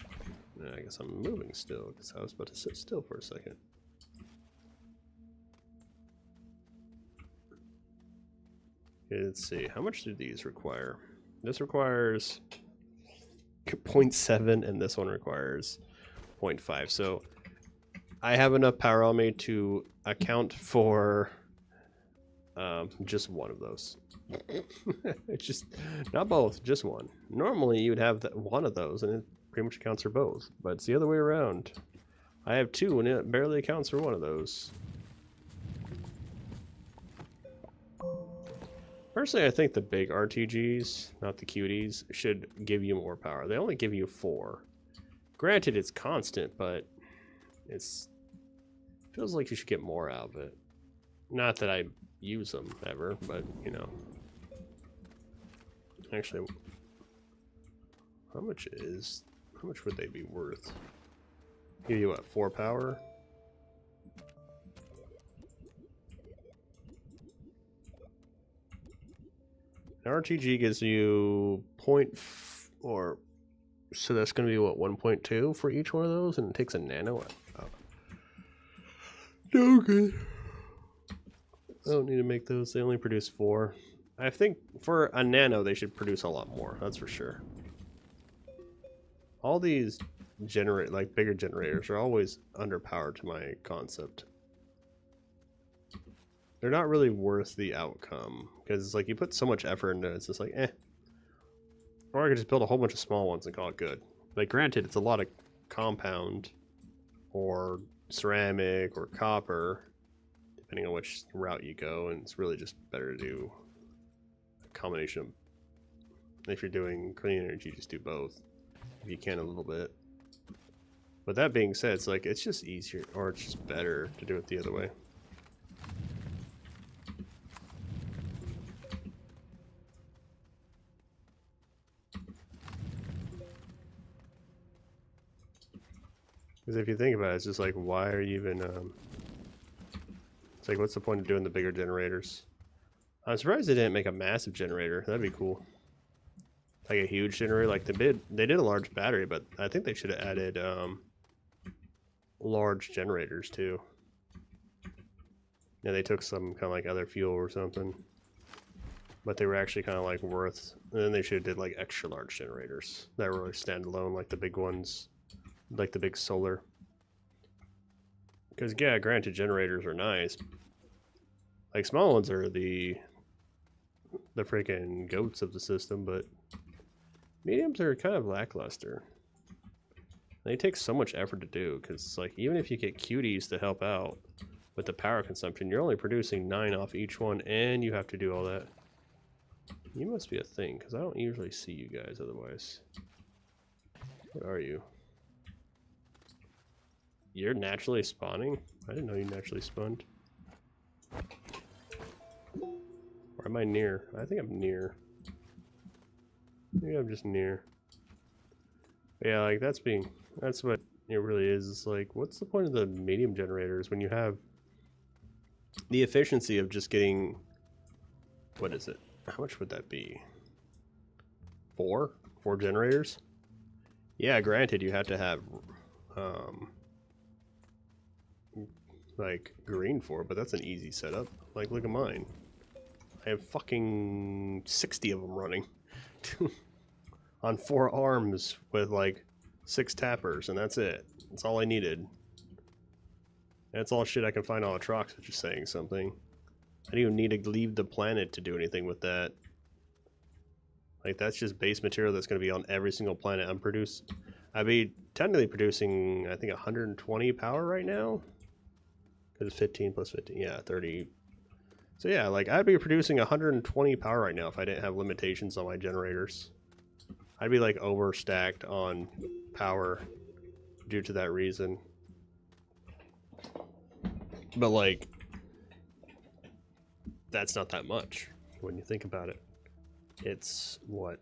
I guess I'm moving still because I was about to sit still for a second. Okay, let's see. How much do these require? This requires 0.7 and this one requires 0.5. So I have enough power on me to account for just one of those. It's just not both, just one. Normally you would have one of those and it pretty much accounts for both, but it's the other way around. I have 2 and it barely accounts for one of those. Personally, I think the big RTGs, not the cuties, should give you more power. They only give you 4. Granted, it's constant, but feels like you should get more out of it. Not that I use them ever, but you know. Actually, how much would they be worth? Give you what, 4 power? An RTG gives you so that's going to be what, 1.2 for each one of those, and it takes a nano. Oh. No good. I don't need to make those. They only produce 4. I think for a nano they should produce a lot more. That's for sure. All these bigger generators are always underpowered to my concept. They're not really worth the outcome because it's like you put so much effort into it. It's just like or I could just build a whole bunch of small ones and call it good. Like granted, it's a lot of compound or ceramic or copper, depending on which route you go, and it's really just better to do a combination of, if you're doing clean energy, just do both if you can a little bit. But that being said, it's like it's just easier, or it's just better to do it the other way. Because if you think about it, it's just like, why are you even, it's like, what's the point of doing the bigger generators? I'm surprised they didn't make a massive generator. That'd be cool. Like a huge generator, like they did a large battery, but I think they should have added, large generators too. Yeah, they took some kind of like other fuel or something, but they were actually kind of like worth, and then they should have did like extra large generators that were really standalone, like the big ones. Like the big solar. Because yeah, granted, generators are nice. Like small ones are the freaking goats of the system, but mediums are kind of lackluster. They take so much effort to do, because like even if you get cuties to help out, with the power consumption, you're only producing 9 off each one, and you have to do all that. You must be a thing, because I don't usually see you guys otherwise. What are you? You're naturally spawning? I didn't know you naturally spawned. Or am I near? I think I'm near. Maybe I'm just near. Yeah, like that's what it really is. It's like, what's the point of the medium generators when you have the efficiency of just getting, what is it? How much would that be? 4 generators? Yeah, granted you have to have like green for it, but that's an easy setup. Like, look at mine. I have fucking 60 of them running on 4 arms with like 6 tappers, and that's it. That's all I needed. That's all shit I can find on Atrox, which is saying something. I don't even need to leave the planet to do anything with that. Like, that's just base material that's going to be on every single planet I'm producing. I'd be technically producing, I think, 120 power right now. Because it's 15 plus 15, yeah, 30. So yeah, like, I'd be producing 120 power right now if I didn't have limitations on my generators. I'd be, like, overstacked on power due to that reason. But, like, that's not that much when you think about it. It's, what,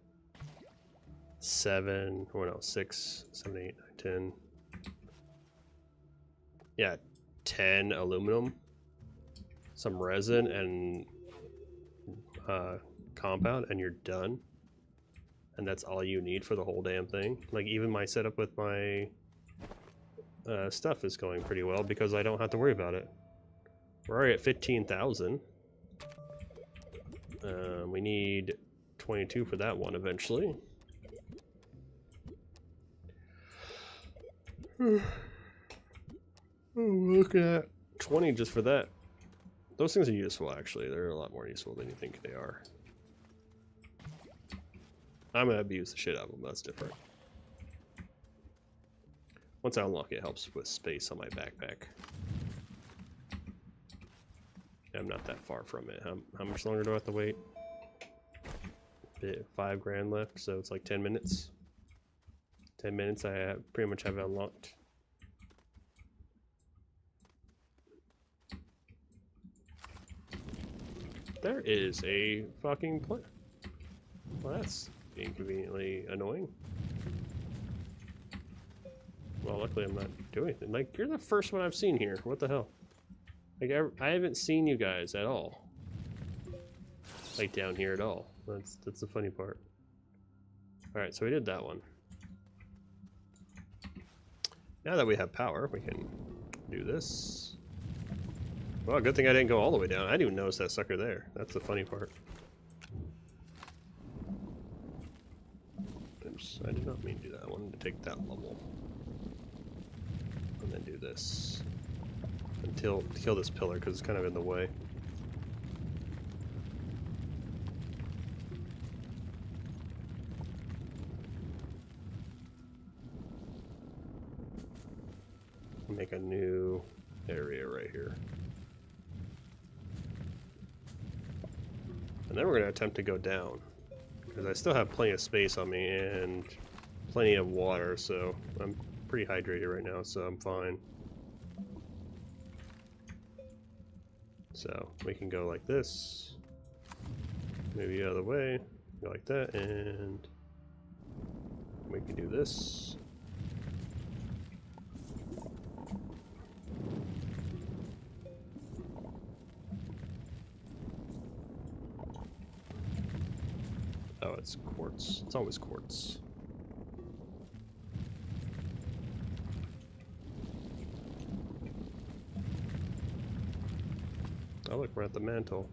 6, 7, 8, 9, 10. Yeah, 10 aluminum, some resin, and compound, and you're done. And that's all you need for the whole damn thing. Like, even my setup with my stuff is going pretty well because I don't have to worry about it. We're already at 15,000. We need 22 for that one eventually. Oh, look at that. 20 just for that. Those things are useful, actually. They're a lot more useful than you think they are. I'm gonna abuse the shit out of them. That's different. Once I unlock it, helps with space on my backpack. I'm not that far from it. How much longer do I have to wait? 5 grand left, so it's like 10 minutes. 10 minutes, I pretty much have it unlocked. There is a fucking plant. Well, that's inconveniently annoying. Well, luckily I'm not doing anything. Like, you're the first one I've seen here. What the hell? Like, I haven't seen you guys at all. Like, down here at all. That's the funny part. Alright, so we did that one. Now that we have power, we can do this. Well, good thing I didn't go all the way down. I didn't even notice that sucker there. That's the funny part. Oops, I did not mean to do that. I wanted to take that level. And then do this. Until kill this pillar, because it's kind of in the way. Make a new area right here. And then we're going to attempt to go down. Because I still have plenty of space on me and plenty of water, so I'm pretty hydrated right now, so I'm fine. So we can go like this, maybe the other way, go like that, and we can do this. Oh, it's quartz. It's always quartz. Oh look, we're at the mantle.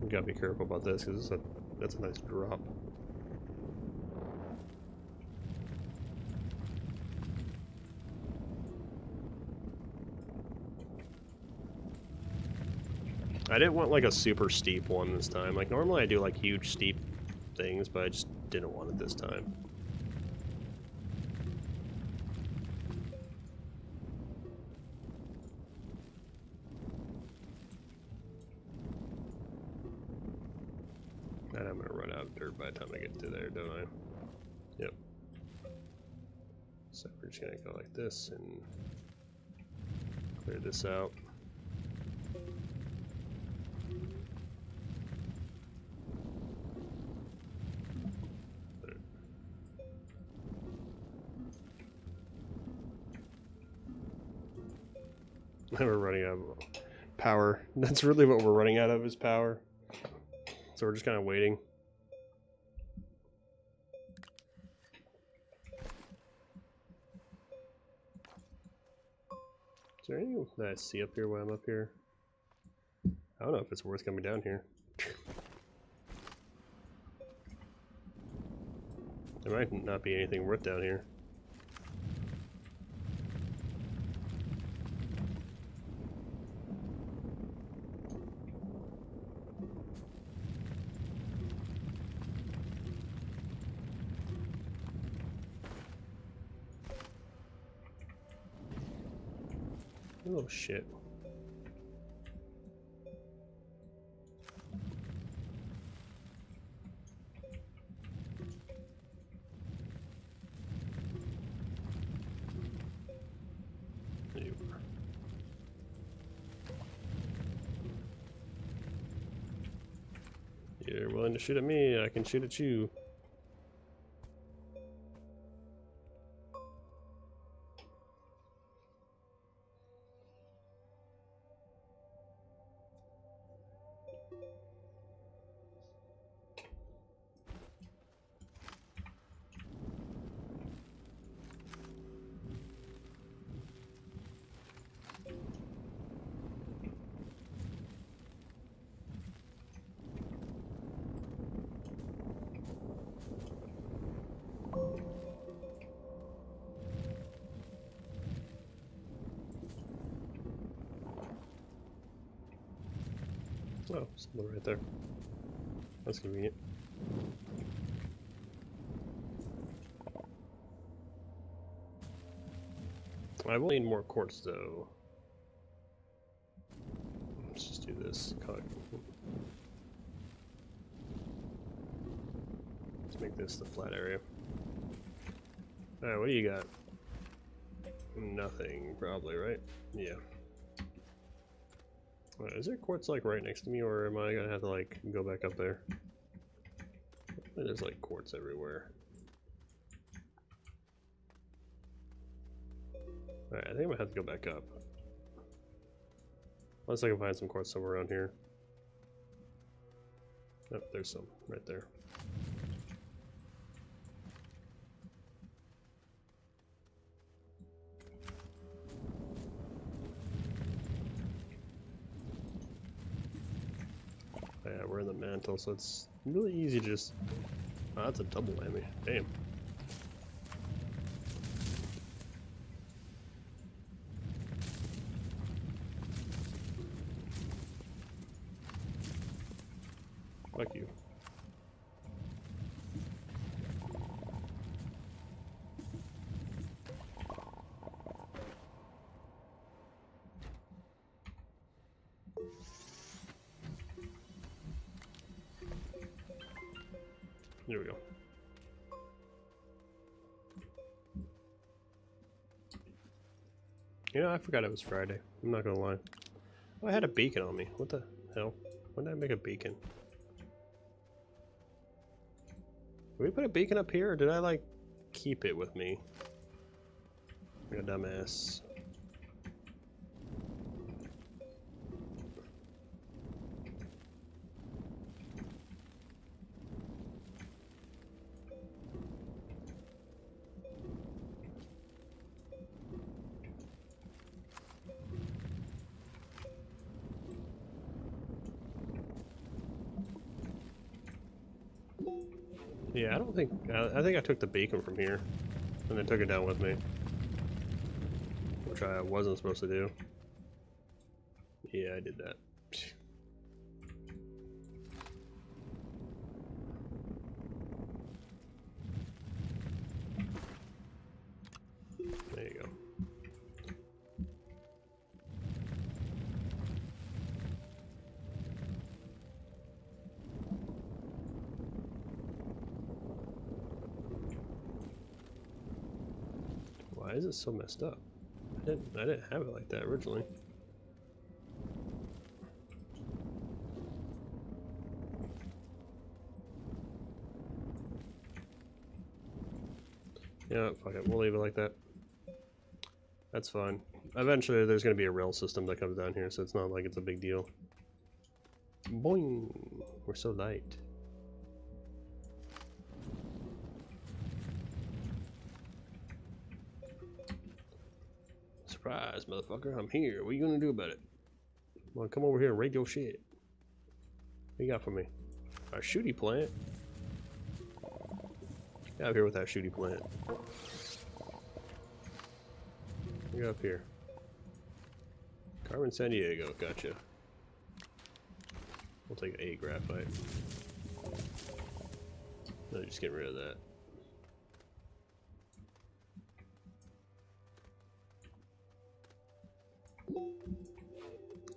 You gotta be careful about this because that's a nice drop. I didn't want like a super steep one this time. Like normally I do like huge steep things, but I just didn't want it this time. And I'm gonna run out of dirt by the time I get to there, don't I? Yep. So we're just gonna go like this and clear this out. We're running out of power. That's really what we're running out of, is power. So we're just kind of waiting. Is there anything that I see up here while I'm up here? I don't know if it's worth coming down here. There might not be anything worth down here. Oh shit. You're willing to shoot at me, I can shoot at you. Oh, something right there. That's convenient. I will need more quartz though. Let's just do this. Let's make this the flat area. Alright, what do you got? Nothing, probably, right? Yeah. Is there quartz like right next to me, or am I gonna have to like go back up there? There's like quartz everywhere. Alright, I think I'm gonna have to go back up. Unless I can find some quartz somewhere around here. Oh, there's some right there. Yeah, we're in the mantle, so it's really easy to just... Oh, that's a double whammy. Damn. Fuck you. There we go. You know, I forgot it was Friday. I'm not gonna lie. Oh, I had a beacon on me. What the hell? When did I make a beacon? Did we put a beacon up here, or did I, like, keep it with me? Like a dumbass. Yeah, I don't think... I think I took the beacon from here, and then took it down with me. Which I wasn't supposed to do. Yeah, I did that. is it so messed up? I didn't have it like that originally. Yeah, fuck it. We'll leave it like that. That's fine. Eventually, there's going to be a rail system that comes down here, so it's not like it's a big deal. Boing! We're so light. Surprise, motherfucker. I'm here. What are you going to do about it? Come on, come over here and raid your shit. What you got for me? A shooty plant? Get out here with that shooty plant. Get up here. Carbon San Diego, gotcha. We'll take a graphite. No, just get rid of that.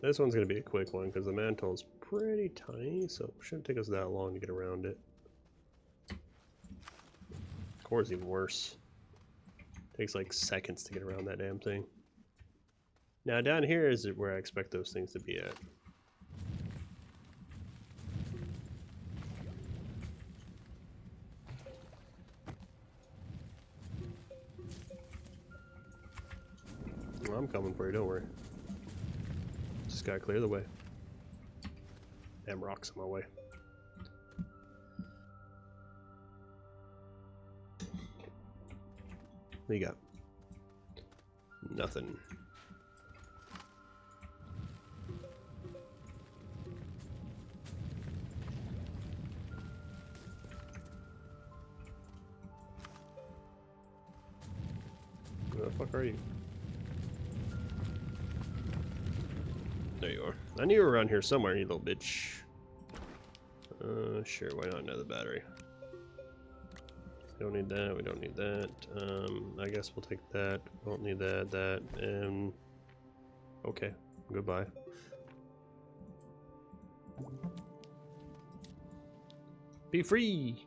This one's gonna be a quick one because the mantle is pretty tiny, so it shouldn't take us that long to get around it. Core's even worse. Takes like seconds to get around that damn thing. Now down here is where I expect those things to be at. Well, I'm coming for you, don't worry. Just gotta clear the way. Damn rocks in my way. What you got? Nothing. Where the fuck are you? There you are. I knew you were around here somewhere, you little bitch. Sure, why not another battery? We don't need that, we don't need that. I guess we'll take that. Won't need that, and... Okay, goodbye. Be free!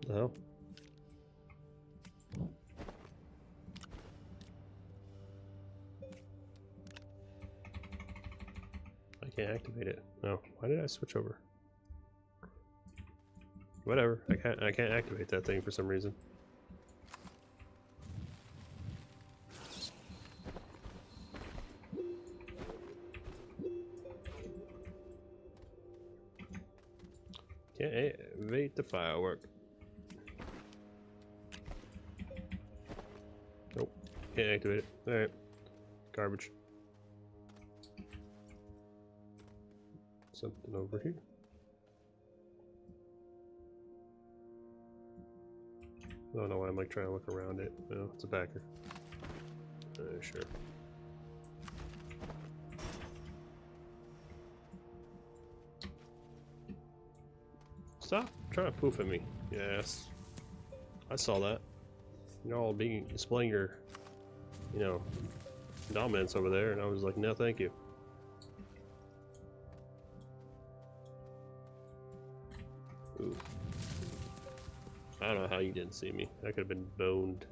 The hell? I can't activate it. No, why did I switch over? Whatever, I can't activate that thing for some reason. Can't activate the firework. Nope, can't activate it. Alright, garbage. Something over here. I don't know why I'm like trying to look around it. No, it's a backer. Sure. Stop trying to poof at me. Yes. I saw that. You're all displaying your, you know, dominance over there, and I was like, no, thank you. Ooh. I don't know how you didn't see me. I could have been boned.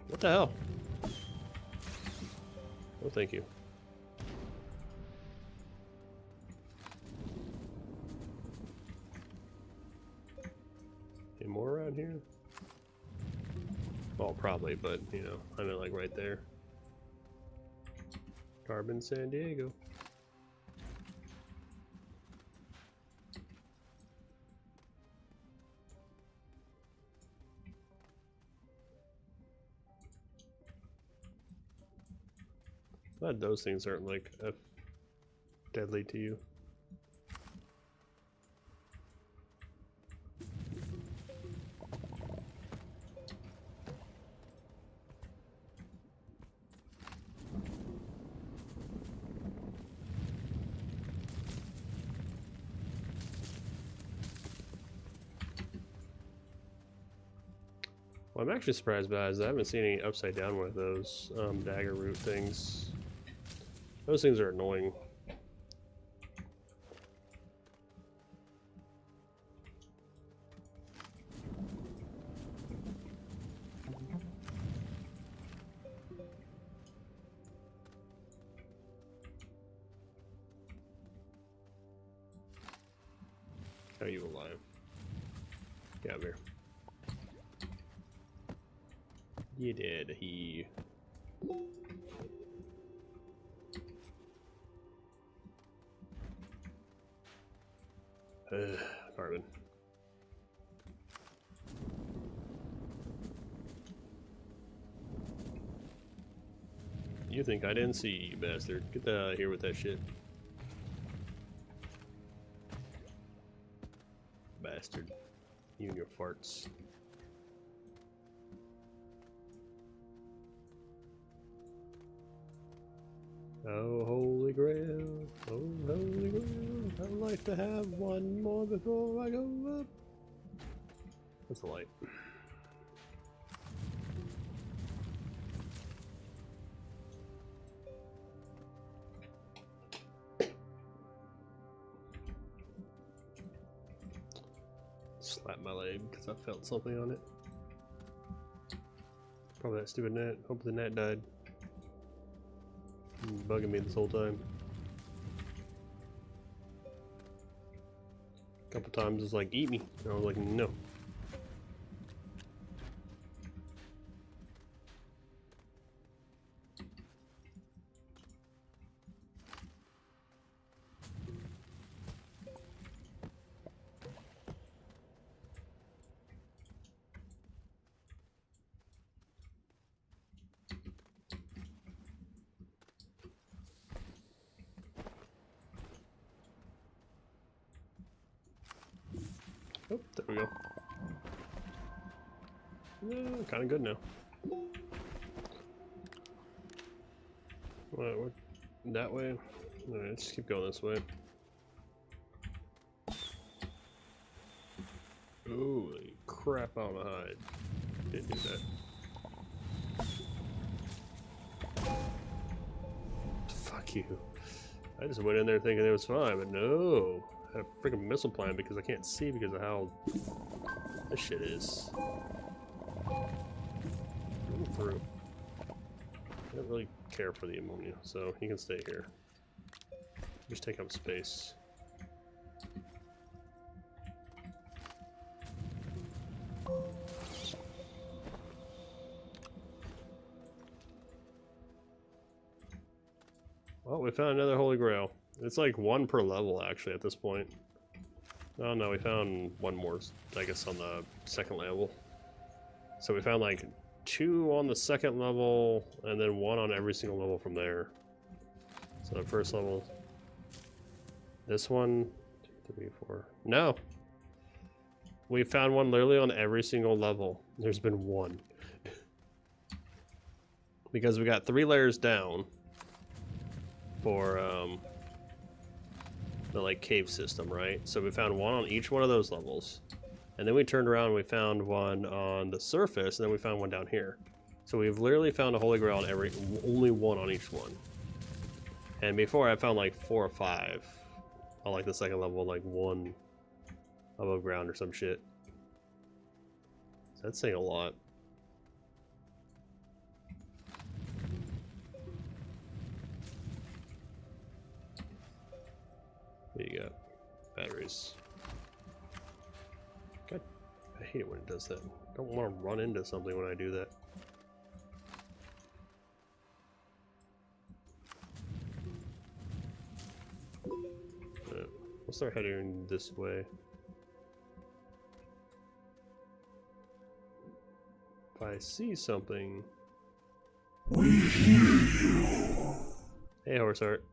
What the hell? Oh, thank you. Any more around here? Well, probably, but, you know, I mean, like right there. Carbon San Diego. Glad those things aren't like deadly to you. What I'm actually surprised by is I haven't seen any upside down one of those dagger root things. Those things are annoying. Are you alive? Get over here. You did. He. Carbon. You think I didn't see you, bastard? Get the hell out of here with that shit. Bastard. You and your farts. Oh, holy grail. Oh, holy grail. I'd like to have one more before I go up. What's the light? Slap my leg because I felt something on it. Probably that stupid net. Hope the net died. It's bugging me this whole time. A couple times it's like, eat me. And I was like, no. Oh, there we go. Yeah, kind of good now. What, that way? Alright, let's just keep going this way. Holy crap on the hide. Didn't do that. Fuck you. I just went in there thinking it was fine, but no. I had a freaking missile plan because I can't see because of how this shit is. Go through. I don't really care for the ammonia, so you can stay here. Just take up space. Well, we found another Holy Grail. It's like one per level, actually, at this point. Oh no, we found one more, I guess, on the second level. So we found like 2 on the second level, and then 1 on every single level from there. So the first level, this one, 2, 3, 4. No! We found one literally on every single level. There's been 1. Because we got 3 layers down for the like cave system, right? So we found 1 on each one of those levels, and then we turned around and we found 1 on the surface, and then we found 1 down here. So we've literally found a Holy Grail on only 1 on each one. And before I found like 4 or 5 on like the second level, like 1 above ground or some shit. So that's saying a lot. There you go. Batteries. God, I hate it when it does that. I don't want to run into something when I do that. We'll start heading this way. If I see something... We hear you. Hey, Horse Heart.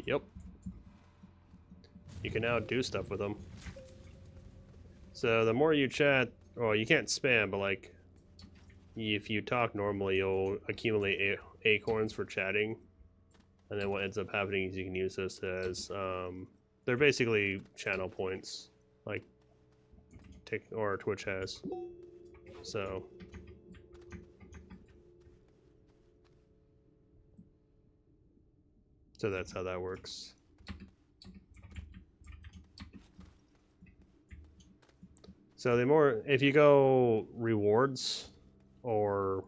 Yep. You can now do stuff with them. So the more you chat, well, you can't spam, but like, if you talk normally, you'll accumulate acorns for chatting, and then what ends up happening is you can use this as they're basically channel points, like Twitch has. So that's how that works. So the more, if you go rewards or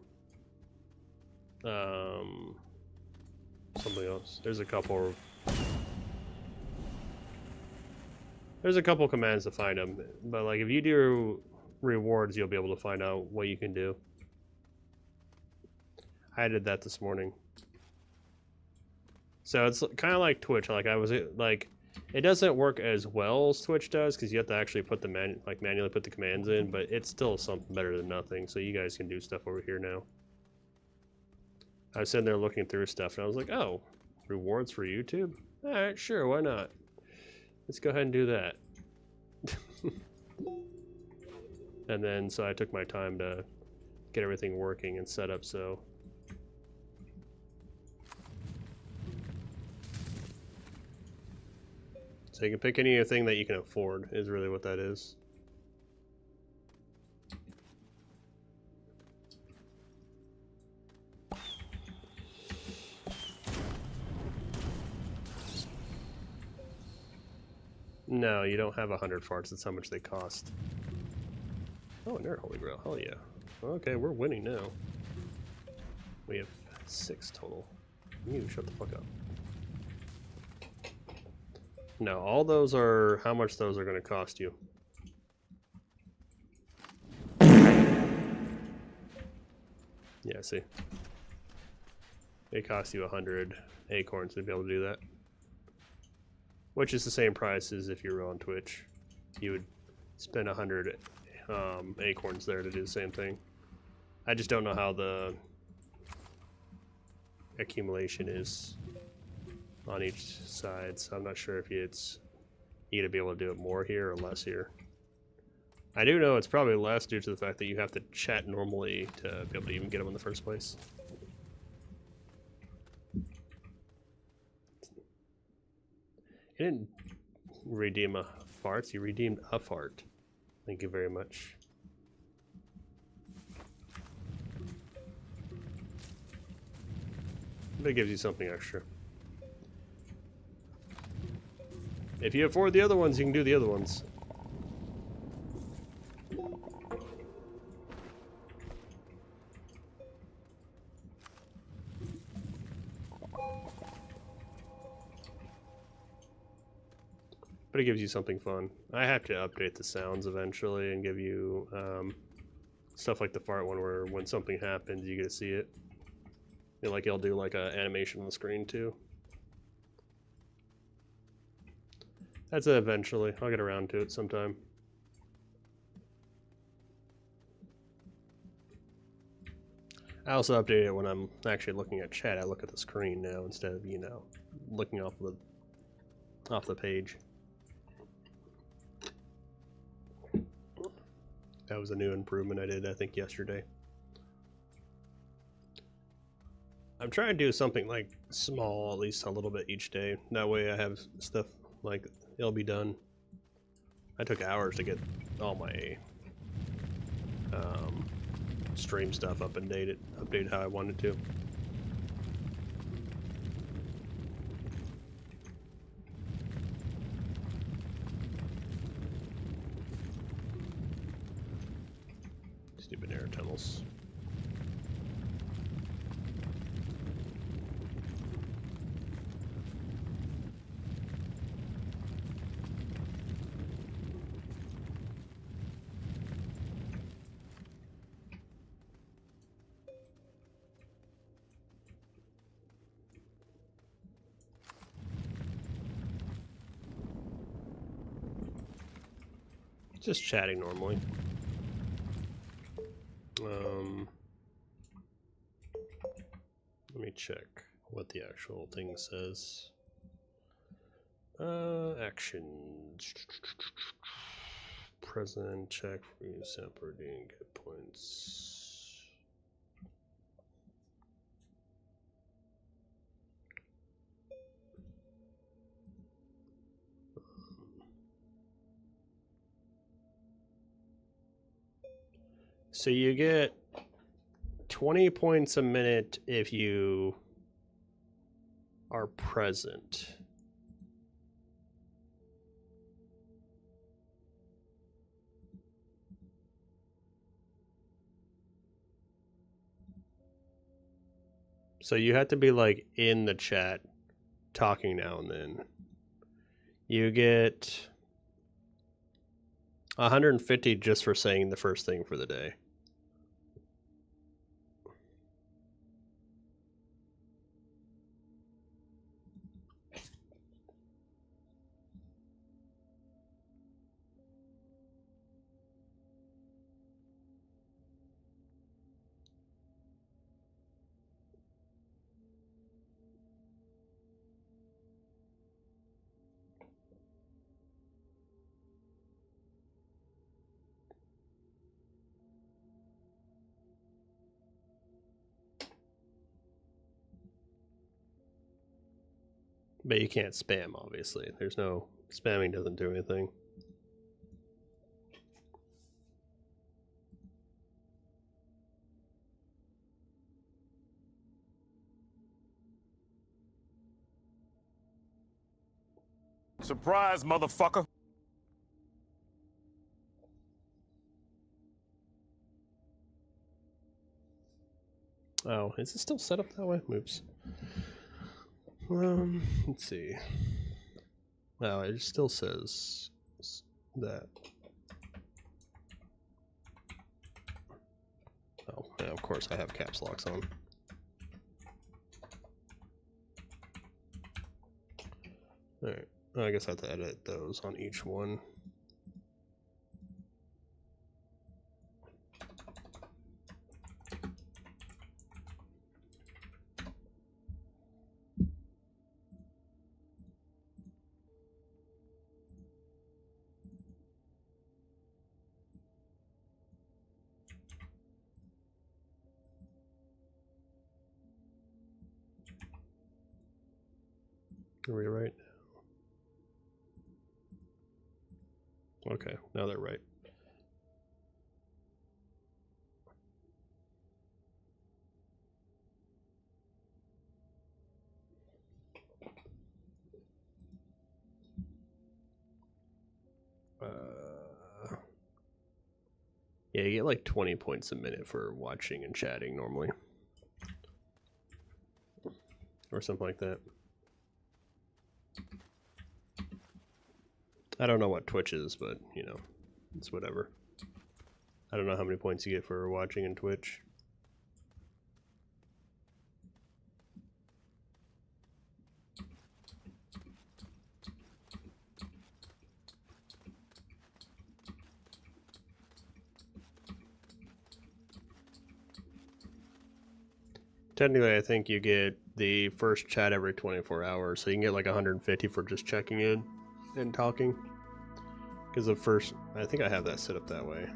something else, there's a couple commands to find them, but like if you do rewards, you'll be able to find out what you can do. I did that this morning. So it's kind of like Twitch. Like it doesn't work as well as Twitch does because you have to actually put the manually put the commands in, but it's still something better than nothing. So you guys can do stuff over here now. I was sitting there looking through stuff, and I was like, "Oh, rewards for YouTube? All right, sure, why not? Let's go ahead and do that." And then so I took my time to get everything working and set up so. So you can pick anything that you can afford is really what that is. No, you don't have 100 farts. That's how much they cost. Oh, another Holy Grail. Hell yeah. Okay, we're winning now. We have 6 total. You shut the fuck up. No, all those are how much those are going to cost you. Yeah, see. It costs you 100 acorns to be able to do that. Which is the same price as if you were on Twitch. You would spend 100 acorns there to do the same thing. I just don't know how the accumulation is on each side, so I'm not sure if you gotta be able to do it more here or less here. I do know it's probably less due to the fact that you have to chat normally to be able to even get them in the first place. You didn't redeem a fart, you redeemed a fart. Thank you very much. That gives you something extra. If you afford the other ones, you can do the other ones. But it gives you something fun. I have to update the sounds eventually and give you stuff like the fart one where when something happens, you get to see it. You know, like it'll do like an animation on the screen too. That's it eventually. I'll get around to it sometime. I also update it when I'm actually looking at chat. I look at the screen now instead of, you know, looking off the page. That was a new improvement I did, I think, yesterday. I'm trying to do something like small, at least a little bit each day. That way I have stuff like it'll be done. I took hours to get all my stream stuff updated how I wanted to. Stupid air tunnels. Just chatting normally. Let me check what the actual thing says. Actions. Present, check for you, sample redeem, get points. So you get 20 points a minute if you are present. So you have to be like in the chat talking now and then. You get 150 just for saying the first thing for the day. But you can't spam, obviously. There's no spamming, doesn't do anything. Surprise, motherfucker. Oh, is it still set up that way? Oops. Let's see. No, it still says that. Oh, yeah, of course I have caps locks on. Alright, I guess I have to edit those on each one. Are we right? Okay, now they're right. Yeah, you get like 20 points a minute for watching and chatting normally. Or something like that. I don't know what Twitch is, but, you know, it's whatever. I don't know how many points you get for watching in Twitch. Technically, I think you get the first chat every 24 hours, so you can get like 150 for just checking in and talking. Because the first, I think I have that set up that way.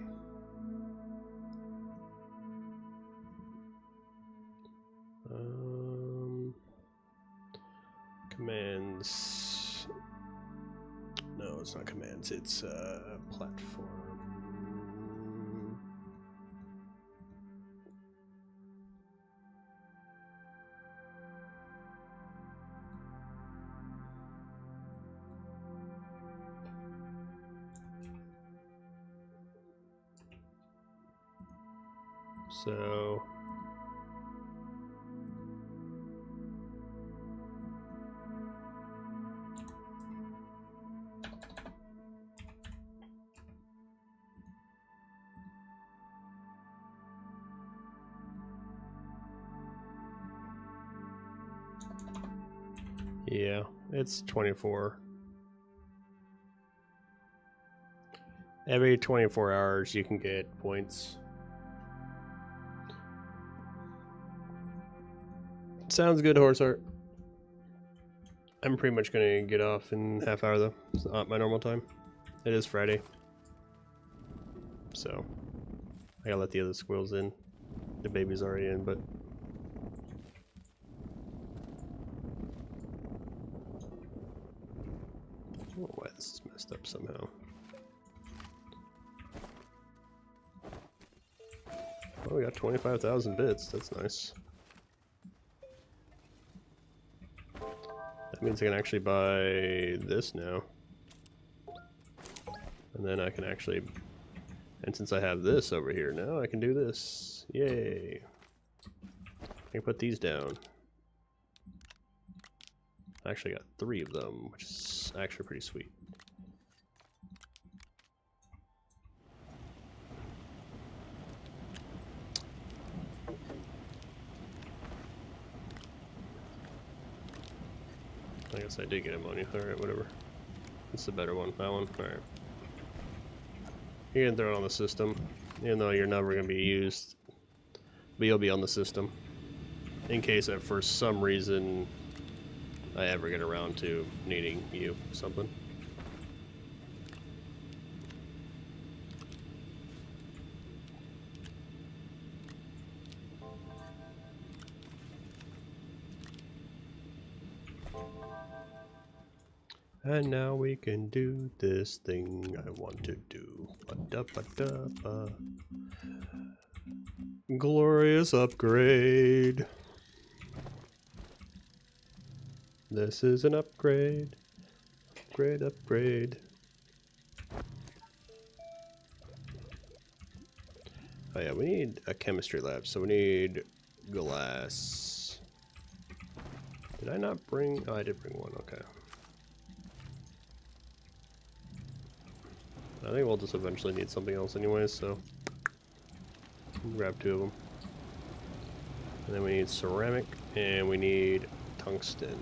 Commands. No, it's not commands, it's platform. So yeah, it's 24. Every 24 hours you can get points. Sounds good, Horseheart. I'm pretty much gonna get off in half hour though. It's not my normal time. It is Friday. So I gotta let the other squirrels in. The baby's already in, but I don't know why this is messed up somehow. Oh, we got 25,000 bits. That's nice. That means I can actually buy this now. And then I can actually... And since I have this over here now, I can do this. Yay! I can put these down. I actually got 3 of them, which is actually pretty sweet. I guess I did get ammonia. Alright, whatever. It's the better one. That one? Alright. You can throw it on the system, even though you're never going to be used. But you'll be on the system. In case that for some reason I ever get around to needing you something. And now we can do this thing I want to do. Ba-da-ba-da-ba. Glorious upgrade. This is an upgrade. Upgrade, upgrade. Oh yeah, we need a chemistry lab, so we need glass. Did I not bring... Oh, I did bring one, okay. I think we'll just eventually need something else anyways, so grab 2 of them. And then we need ceramic, and we need tungsten.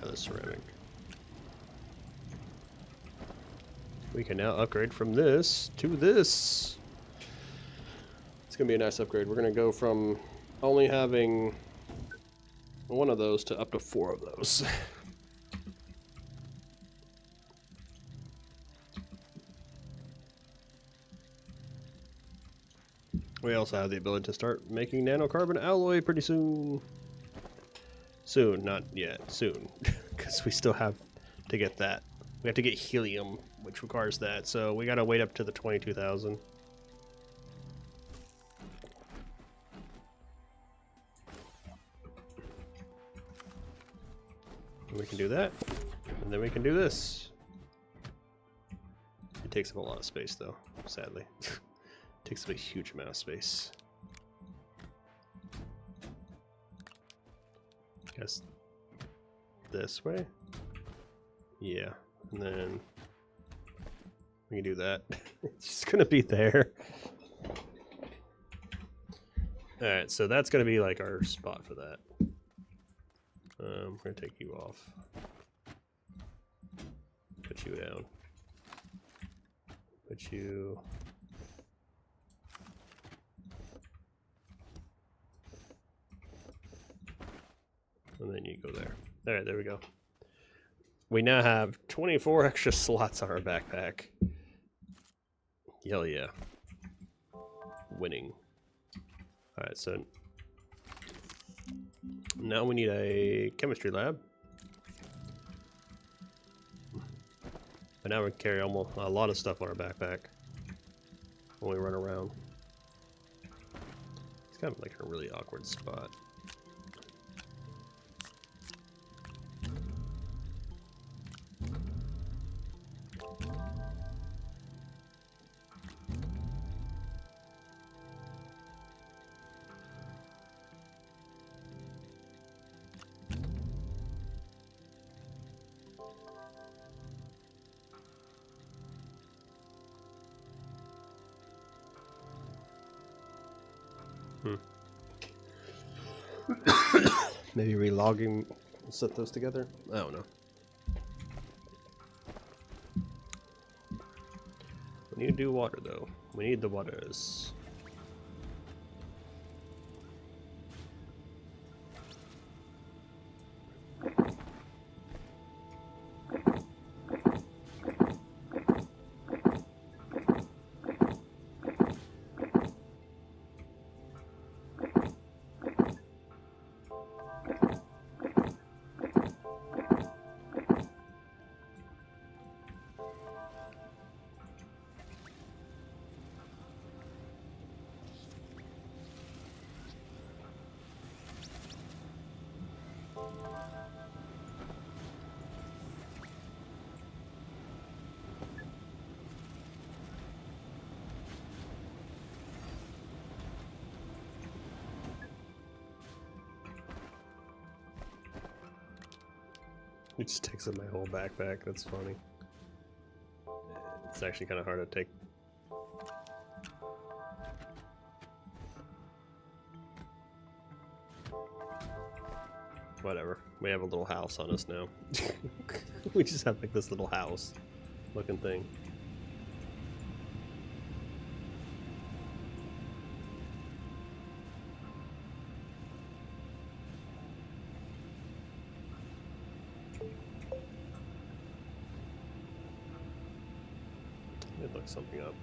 Another ceramic. We can now upgrade from this to this. It's gonna be a nice upgrade. We're gonna go from only having 1 of those to up to 4 of those. We also have the ability to start making nanocarbon alloy pretty soon. Soon, not yet, soon. Because we still have to get that. We have to get helium, which requires that, so we gotta wait up to the 22,000. We can do that, and then we can do this. It takes up a lot of space, though, sadly. It takes up a huge amount of space. Guess this way? Yeah, and then we can do that. It's just gonna be there. Alright, so that's gonna be like our spot for that. We're gonna take you off. Put you down. Put you... And then you go there. Alright, there we go. We now have 24 extra slots on our backpack. Hell yeah. Winning. Alright, so... Now we need a chemistry lab. But now we can carry almost a lot of stuff on our backpack when we run around. It's kind of like a really awkward spot. Maybe relogging, set those together? I don't know. We need to do water though. We need the waters. It just takes up my whole backpack. That's funny. It's actually kind of hard to take. Whatever. We have a little house on us now. We just have like this little house looking thing. It looks something up.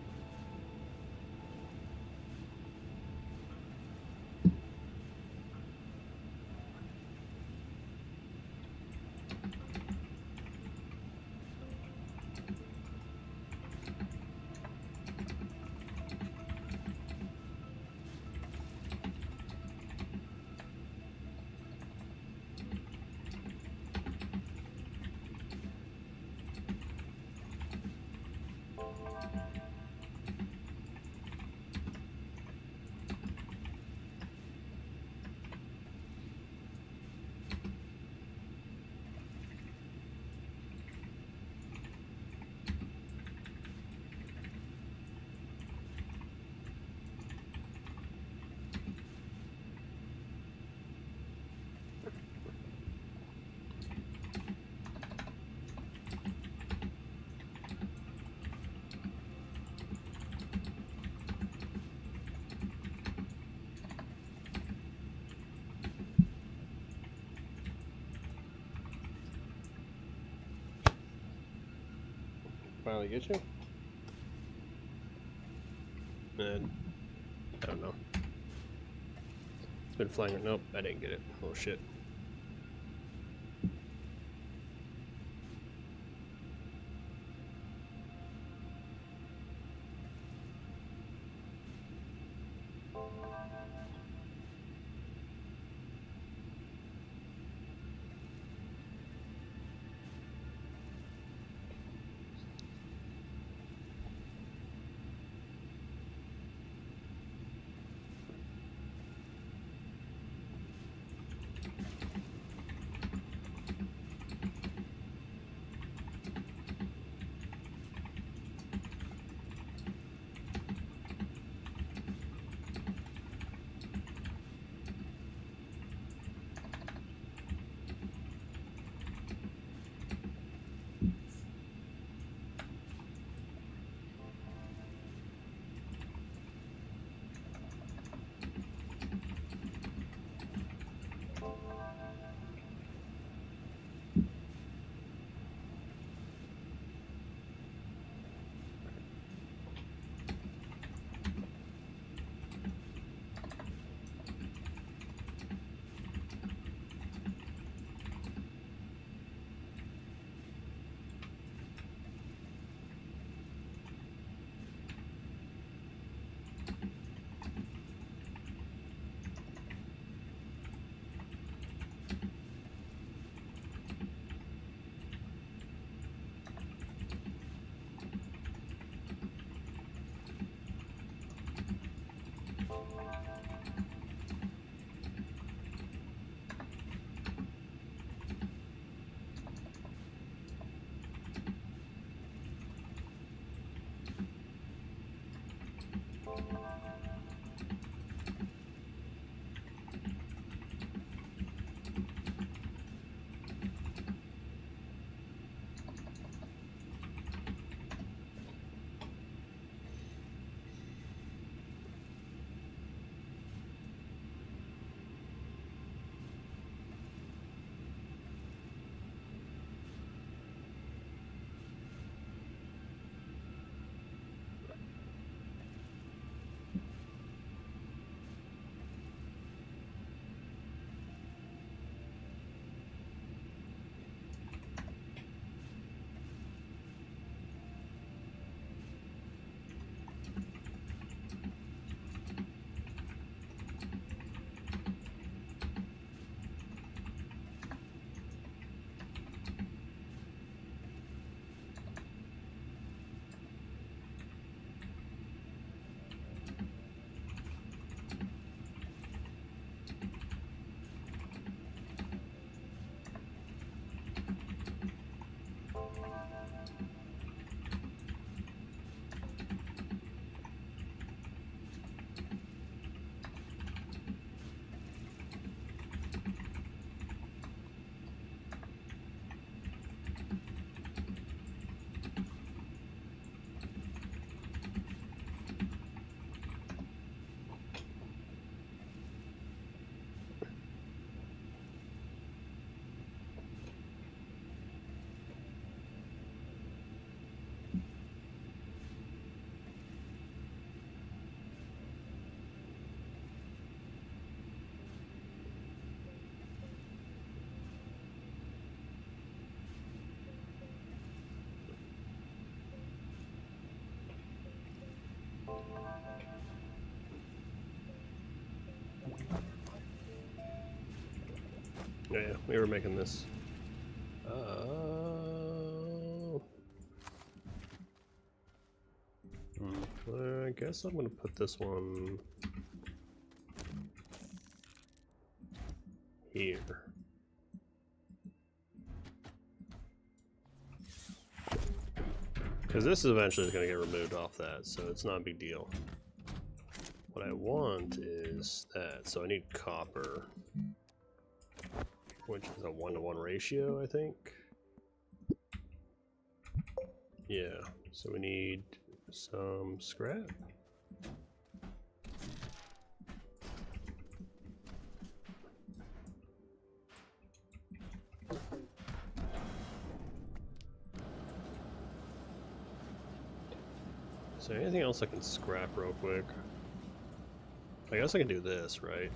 Finally get you? And I don't know. It's been flying. Nope, I didn't get it. Oh shit. Yeah, we were making this. I guess I'm gonna put this one here. Because this is eventually going to get removed off that, so it's not a big deal. What I want is that, so I need copper, which is a 1-to-1 ratio, I think. Yeah, so we need some scrap. Is there anything else I can scrap real quick? I guess I can do this, right?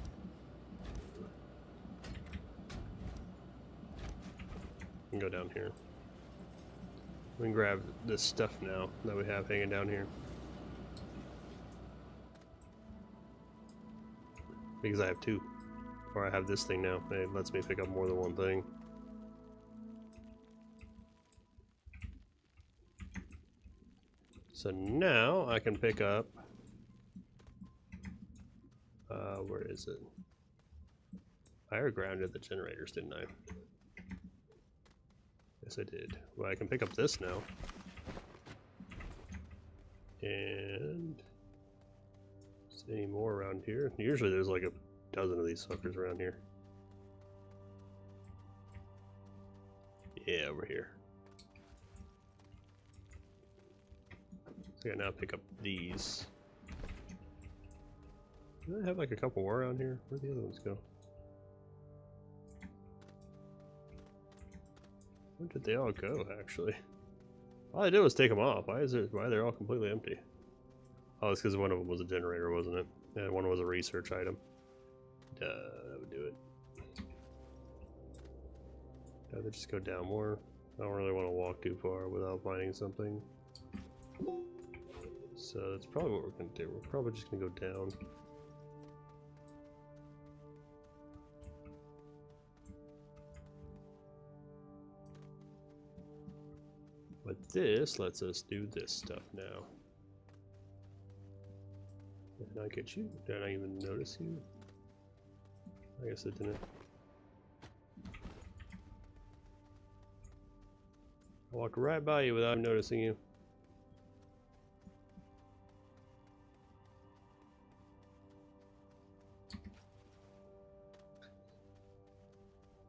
I can go down here. We can grab this stuff now that we have hanging down here. Because I have two. Or I have this thing now. It lets me pick up more than one thing. So now I can pick up, where is it? I grounded the generators, didn't I? Yes, I did. Well, I can pick up this now. And is there any more around here? Usually there's like a dozen of these suckers around here. Yeah, over here. So I can now pick up these. Do I have like a couple more around here? Where'd the other ones go? Where did they all go, actually? All I did was take them off. Why are they all completely empty? Oh, it's because one of them was a generator, wasn't it? And one was a research item. Duh, that would do it. They just go down more. I don't really want to walk too far without finding something. So that's probably what we're going to do. We're probably just going to go down. But this lets us do this stuff now. Did I get you? Did I even notice you? I guess I didn't. I walked right by you without noticing you.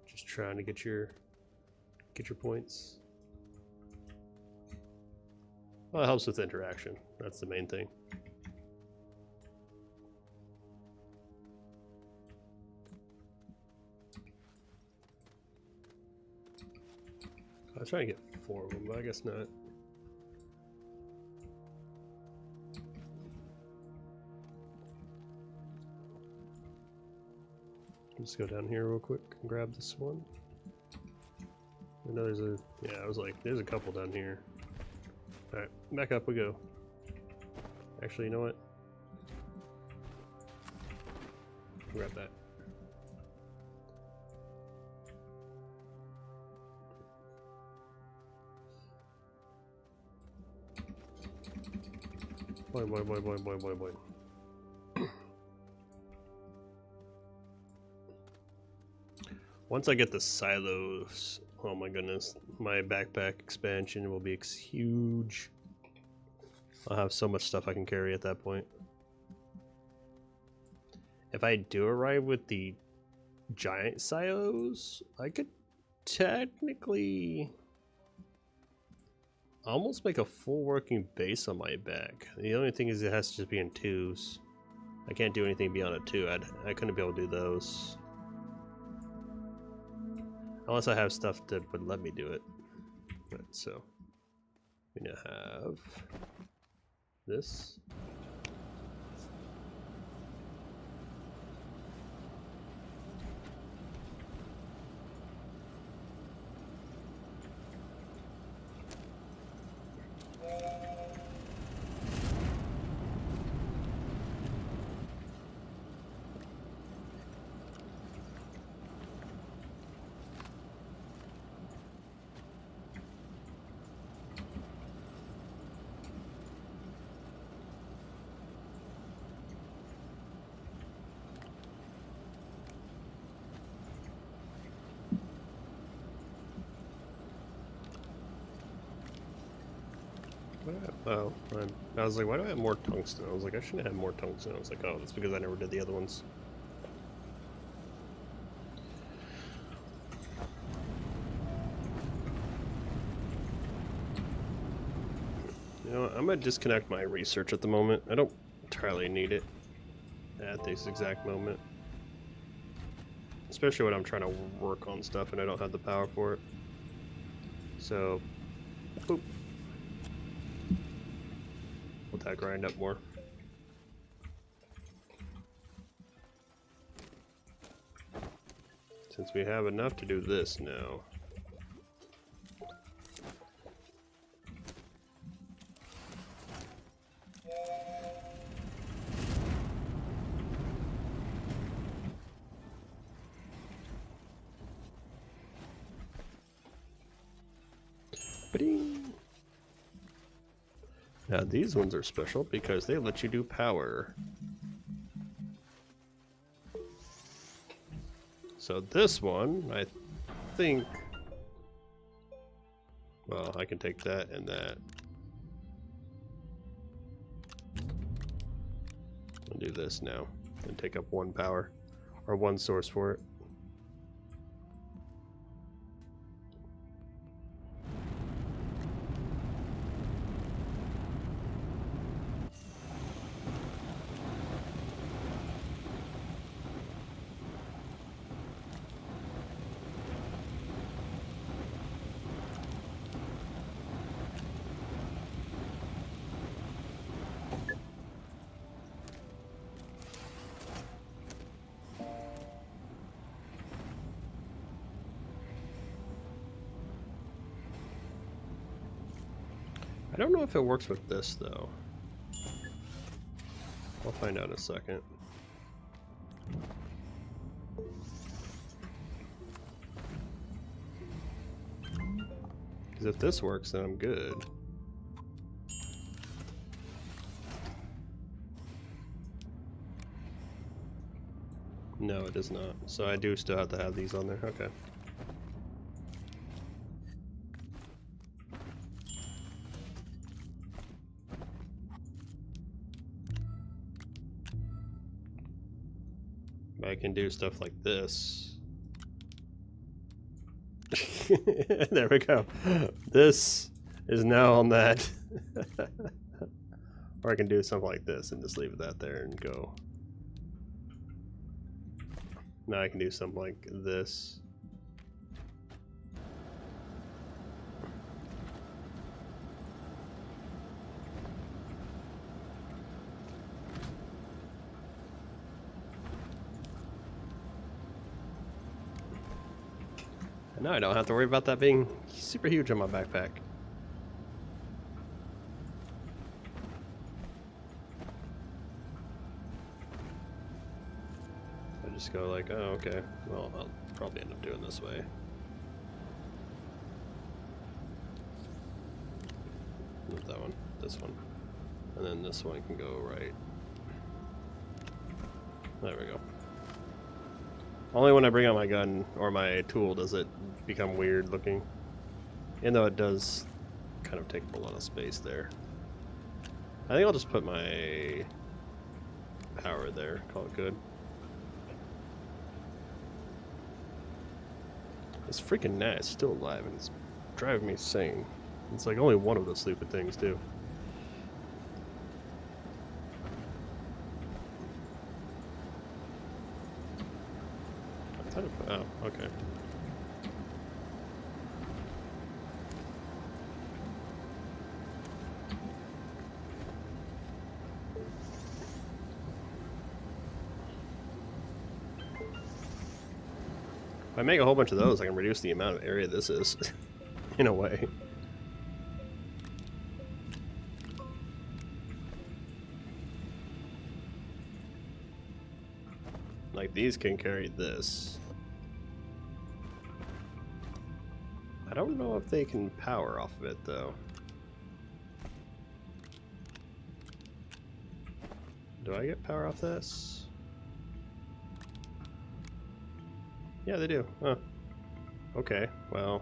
Just trying to get your points. Well, it helps with interaction. That's the main thing. I was trying to get 4 of them, but I guess not. Let's go down here real quick and grab this one. I know there's a, yeah, I was like, there's a couple down here. Alright, back up we go. Actually, you know what? Grab that. Boy. Once I get the silos, oh my goodness, my backpack expansion will be huge. I'll have so much stuff I can carry at that point. If I do arrive with the giant silos, I could technically almost make a full working base on my back. The only thing is it has to just be in 2s. I can't do anything beyond a 2. I couldn't be able to do those. Unless I have stuff that would let me do it. Right, so we now have this. Oh, I was like, why do I have more tungsten? I was like, I shouldn't have more tungsten. I was like, oh, that's because I never did the other ones. You know what, I'm gonna disconnect my research at the moment. I don't entirely need it at this exact moment. Especially when I'm trying to work on stuff and I don't have the power for it. So, boop. Let that grind up more. Since we have enough to do this now. Ba-ding. Now these ones are special because they let you do power. So this one, I think, well, I can take that and that. I'll do this now and take up one power, or one source for it. I don't know if it works with this though. I'll find out in a second. Because if this works, then I'm good. No, it does not. So I do still have to have these on there. Okay. I can do stuff like this. There we go. This is now on that. Or I can do something like this and just leave that there and go. Now I can do something like this. And now I don't have to worry about that being super huge on my backpack. I just go like, oh, okay. Well, I'll probably end up doing this way. Not that one, this one. And then this one can go right. There we go. Only when I bring out my gun or my tool does it become weird looking. Even though it does kind of take up a lot of space there. I think I'll just put my power there, call it good. This freaking gnat is still alive and it's driving me insane. It's like only one of those stupid things too. Oh, okay. If I make a whole bunch of those, I can reduce the amount of area this is, in a way. Like these can carry this. I don't know if they can power off of it though. Do I get power off this? Yeah, they do. Huh. Okay, well.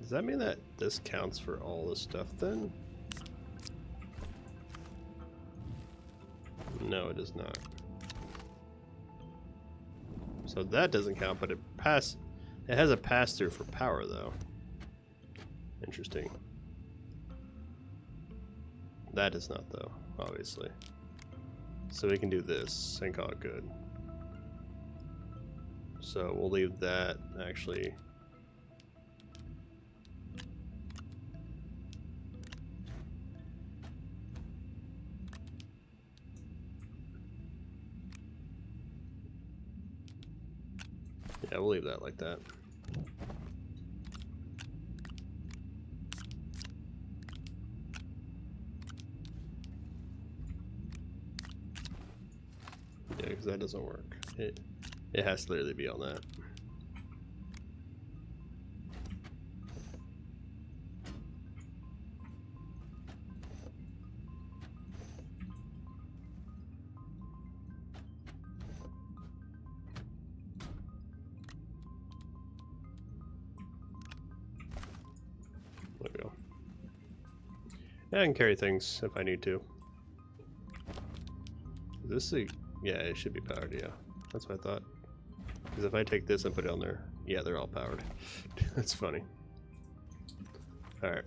Does that mean that this counts for all this stuff then? No, it does not. So that doesn't count, but it has a pass-through for power though. Interesting. That is not though, obviously. So we can do this and call it good. So we'll leave that actually. Yeah, we'll leave that like that. Yeah, because that doesn't work. It has to literally be on that. There we go. Yeah, I can carry things if I need to. Is this a... Yeah, it should be powered, yeah. That's what I thought. Because if I take this and put it on there, yeah, they're all powered. That's funny. Alright.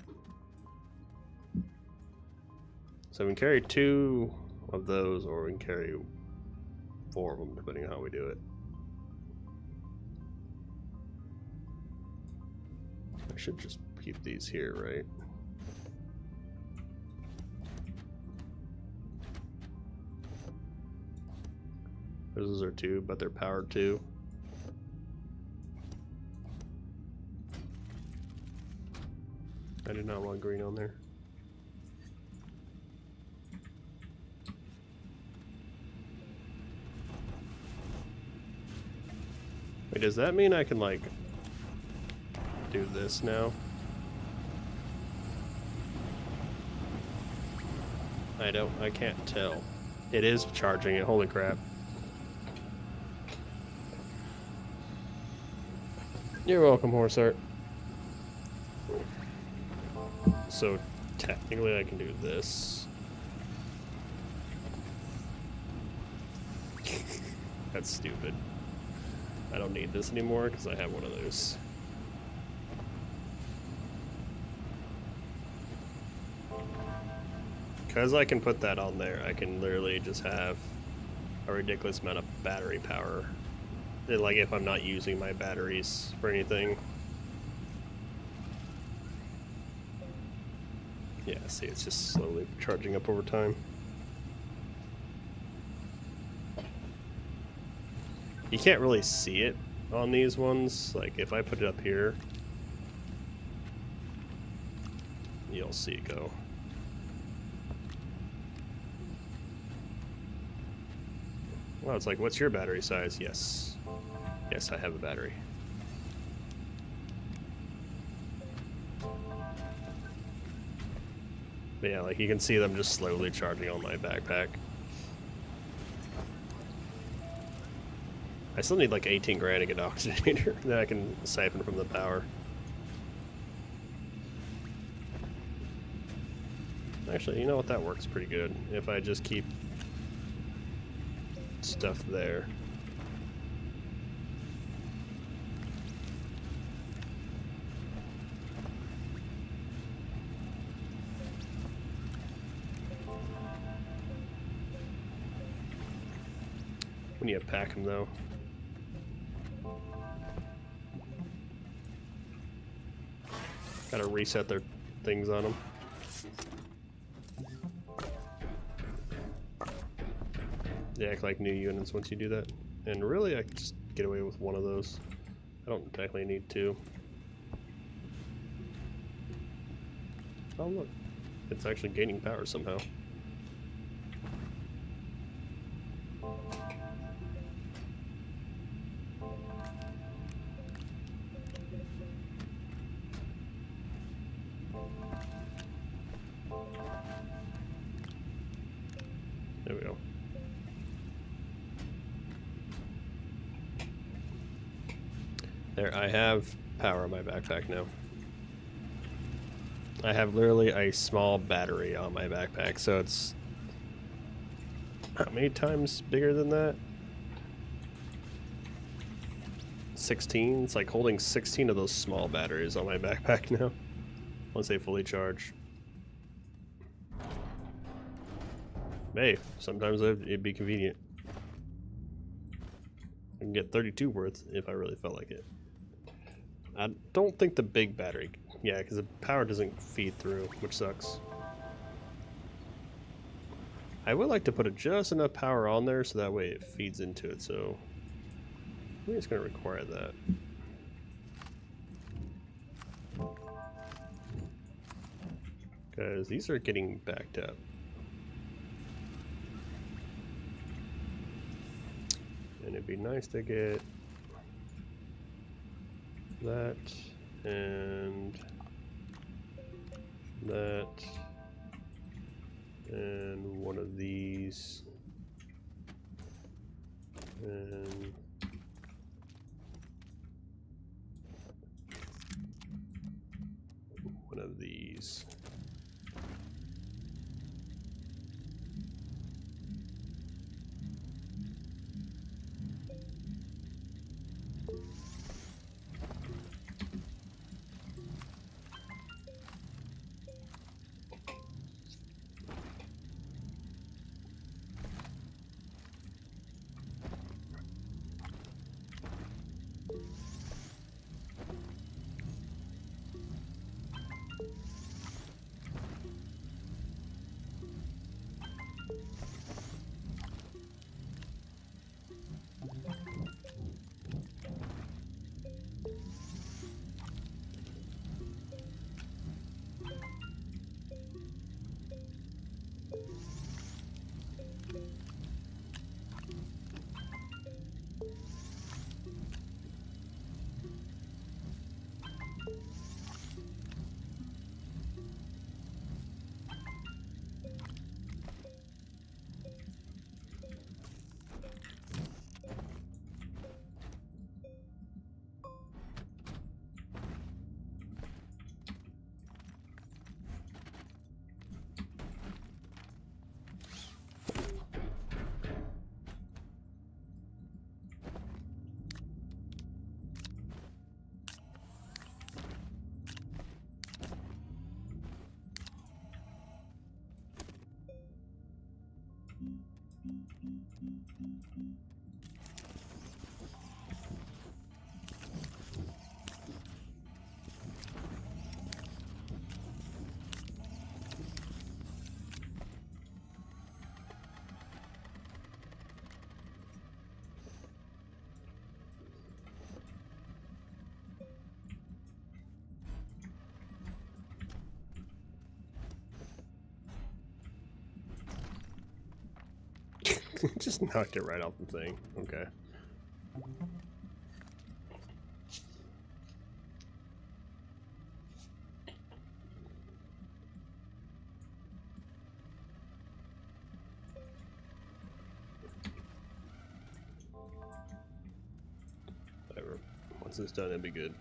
So we can carry 2 of those, or we can carry 4 of them, depending on how we do it. I should just keep these here, right? Those are 2, but they're powered too. I did not want green on there. Wait, does that mean I can like do this now? I can't tell. It is charging it, holy crap. You're welcome, horse art. So technically I can do this. That's stupid. I don't need this anymore because I have one of those. Because I can put that on there, I can literally just have a ridiculous amount of battery power. Like if I'm not using my batteries for anything. Yeah, see, it's just slowly charging up over time. You can't really see it on these ones. Like if I put it up here, you'll see it go. Well, it's like, what's your battery size? Yes. Yes, I have a battery. But yeah, like you can see them just slowly charging on my backpack. I still need like 18 grand to get an oxygenator that I can siphon from the power. Actually, you know what? That works pretty good. If I just keep stuff there. We need to pack them though. Gotta reset their things on them. They act like new units once you do that. And really, I can just get away with one of those. I don't technically need 2. Oh look, it's actually gaining power somehow. There we go. There, I have power on my backpack now. I have literally a small battery on my backpack, so it's how many times bigger than that? 16? It's like holding 16 of those small batteries on my backpack now. Once they fully charge. Hey, sometimes it'd be convenient. I can get 32 worth if I really felt like it. I don't think the big battery... Yeah, because the power doesn't feed through, which sucks. I would like to put just enough power on there so that way it feeds into it, so... I think it's going to require that. Because these are getting backed up. And it'd be nice to get that and that and one of these and one of these. Just knocked it right off the thing. Okay. Whatever. Once it's done, it'll be good.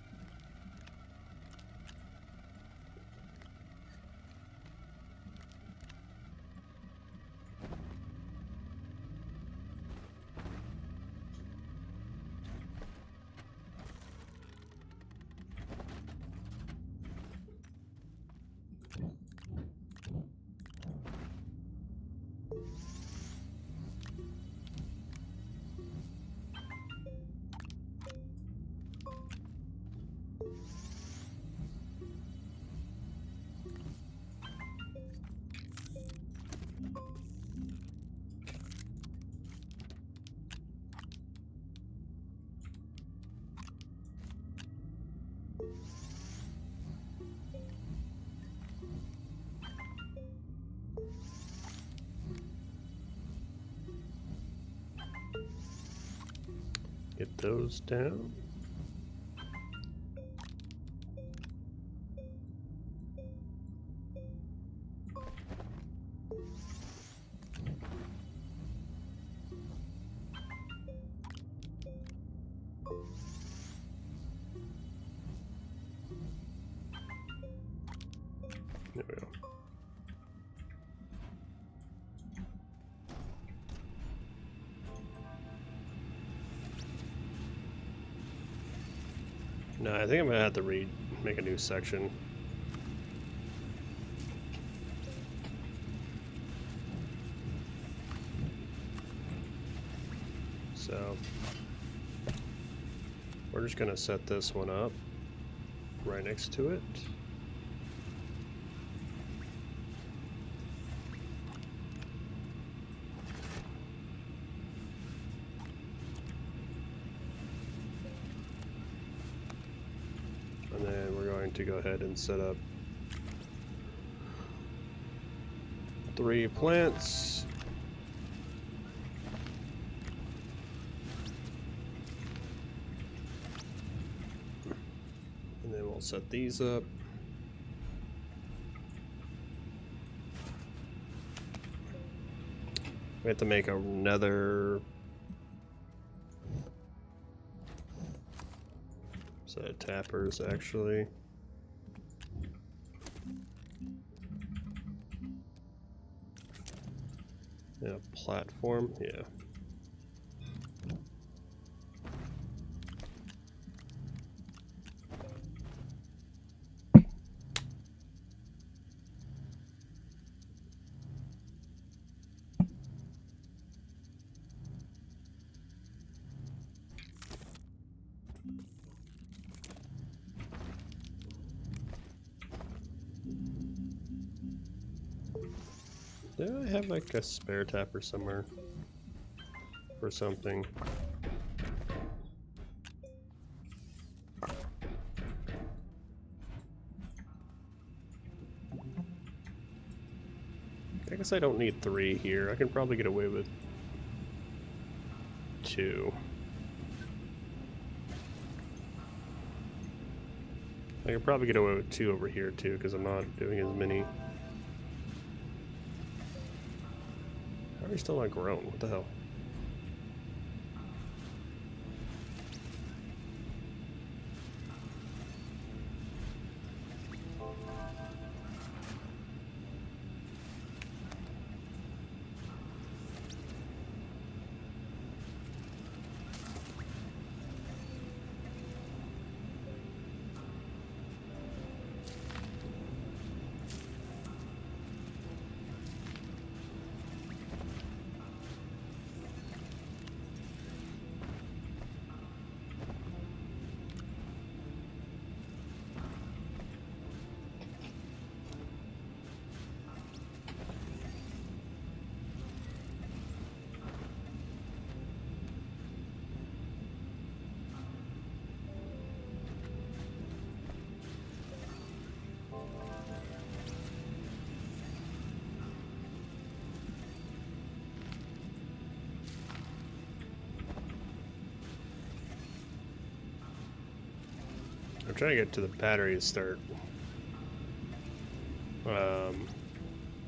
Get those down. There we go. No, I think I'm gonna have to make a new section. So we're just gonna set this one up right next to it. And then we're going to go ahead and set up 3 plants. And then we'll set these up. We have to make another set of tappers, actually. Yeah, platform, yeah. Do I have like a spare tapper somewhere for something? I guess I don't need 3 here. I can probably get away with 2. I could probably get away with 2 over here too, because I'm not doing as many. How are you still not grown? What the hell? I'm trying to get to the battery to start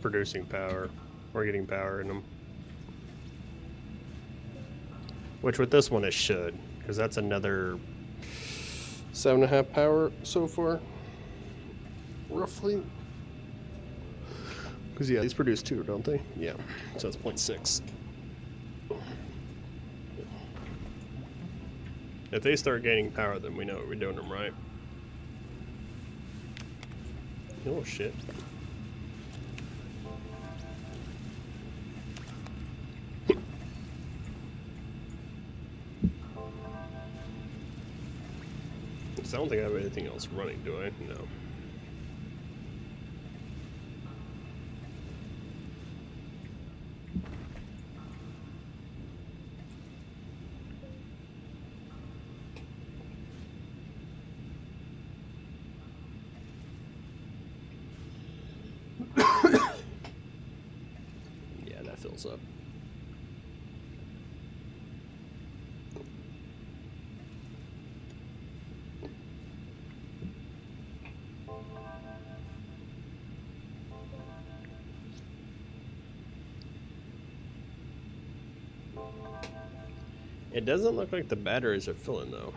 producing power, or getting power in them. Which with this one it should, because that's another 7.5 power so far, roughly. Because yeah, these produce 2, don't they? Yeah, so it's 0.6. If they start gaining power, then we know what we're doing them right. Oh shit. I don't think I have anything else running, do I? No. Yeah, that fills up. It doesn't look like the batteries are filling though.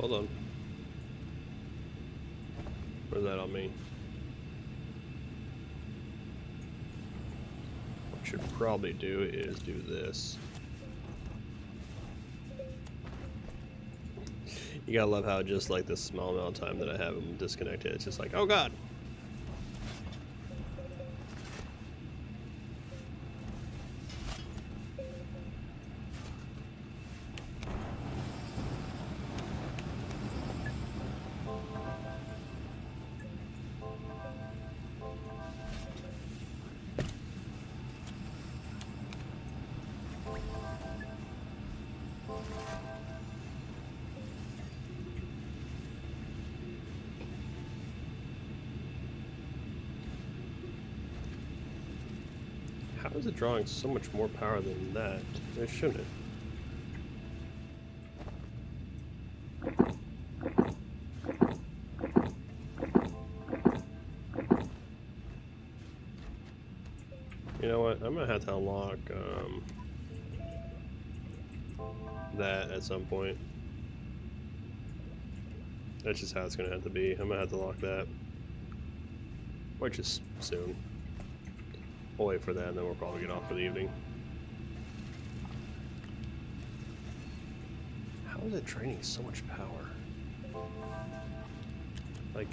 hold on. What does that all mean? What I should probably do is do this. You gotta love how just like this small amount of time that I have them disconnected, it's just like, oh god! How is it drawing so much more power than that? It shouldn't. You know what? I'm gonna have to unlock that at some point. That's just how it's gonna have to be. I'm gonna have to lock that, which is soon. We'll wait for that, and then we'll probably get off for the evening. How is it draining so much power? Like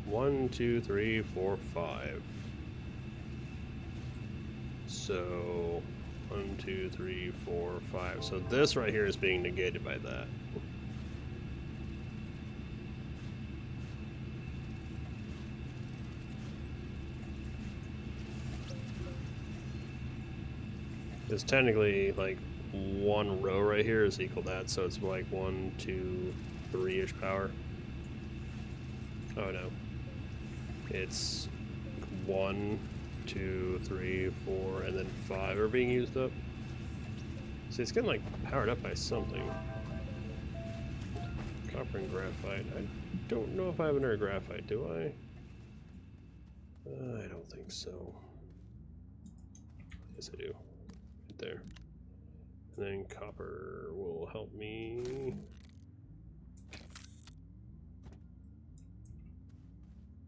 1, 2, 3, 4, 5. So 1, 2, 3, 4, 5. So this right here is being negated by that. Because technically, like, one row right here is equal to that, so it's like 1, 2, 3-ish power. Oh no. It's 1, 2, 3, 4, and then 5 are being used up. See, it's getting like powered up by something. Copper and graphite. I don't know if I have another graphite, do I? I don't think so. Yes, I do. Right there. And then copper will help me.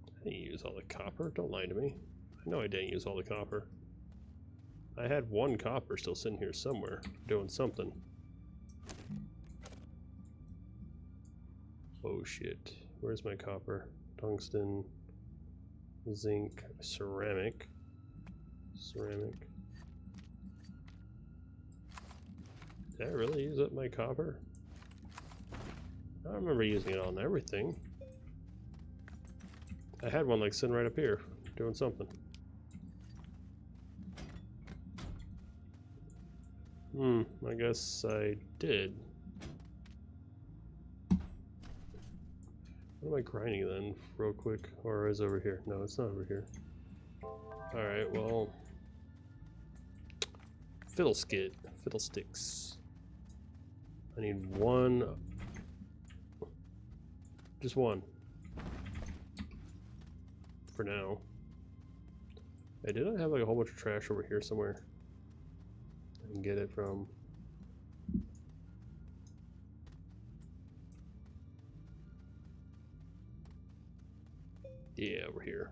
I didn't use all the copper. Don't lie to me. I know I didn't use all the copper. I had 1 copper still sitting here somewhere, doing something. Oh shit. Where's my copper? Tungsten, zinc, ceramic. Ceramic. Did I really use up my copper? I remember using it on everything. I had one like sitting right up here, doing something. I guess I did. What am I grinding then, real quick? Or is it over here? No, it's not over here. Alright, well. Fiddlesticks. I need 1. Just 1. For now. Hey, did I have like a whole bunch of trash over here somewhere? I can get it from. Yeah, over here.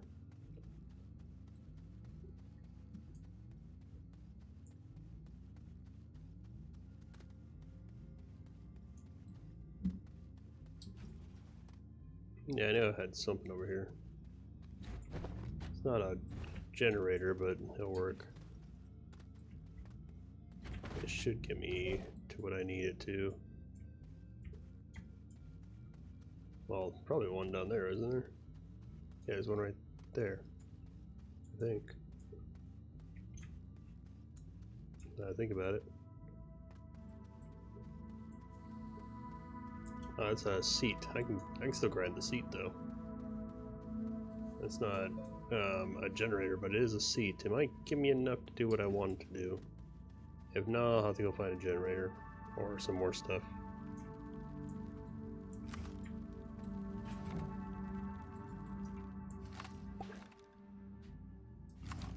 Yeah, I know I had something over here. It's not a generator, but it'll work. It should get me to what I need it to. Well, probably one down there, isn't there? Yeah, there's one right there, I think. Now I think about it. Oh, it's a seat. I can still grind the seat though. It's not a generator, but it is a seat. It might give me enough to do what I want to do. If not, I'll have to go find a generator or some more stuff.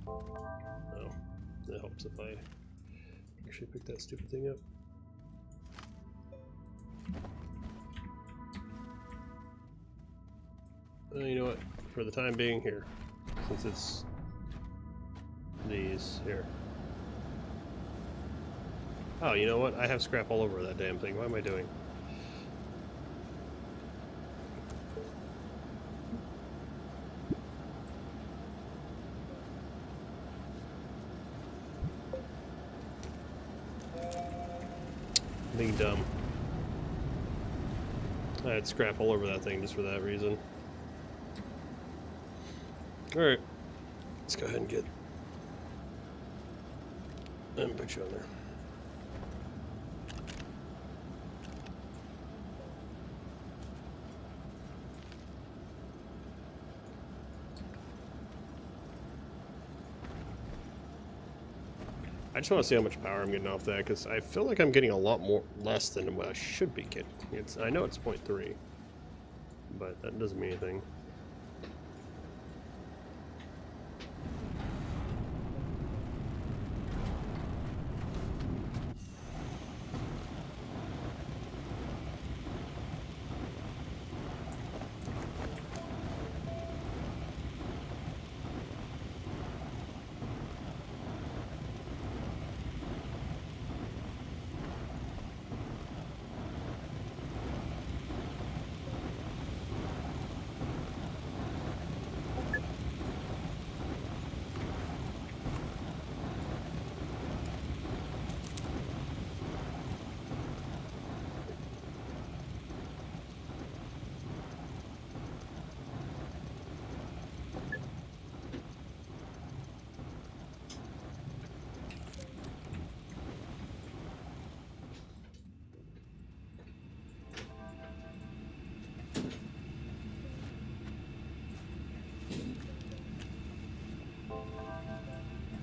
Oh, that helps if I actually pick that stupid thing up. You know what? For the time being, here, since it's these here. Oh, you know what? I have scrap all over that damn thing. What am I doing? Being dumb. I had scrap all over that thing just for that reason. Alright. Let's go ahead and get... and put you on there. I just want to see how much power I'm getting off that, because I feel like I'm getting a lot more less than what I should be getting. I know it's 0.3, but that doesn't mean anything.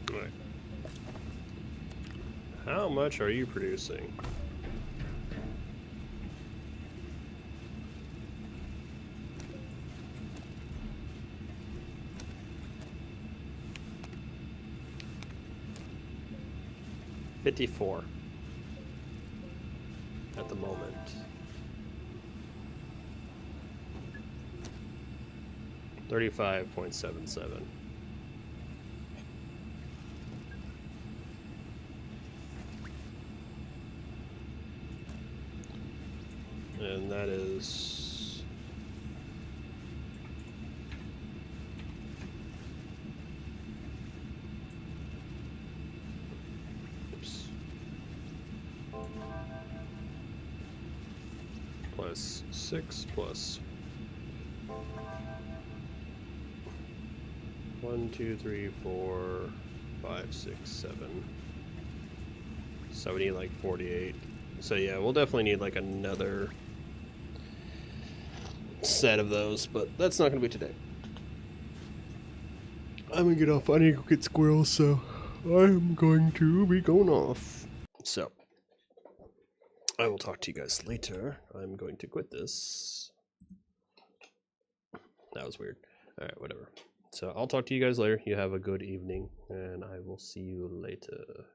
Alright. How much are you producing? $54 at the moment. $35.77. And that is plus 6 plus 1, 2, 3, 4, 5, 6, 7. So we need like 48. So yeah, we'll definitely need like another set of those, but that's not going to be today. I'm going to get off. I need to go get squirrels, so I'm going to be going off. So I will talk to you guys later. I'm going to quit this. That was weird. All right, whatever. So I'll talk to you guys later. You have a good evening, and I will see you later.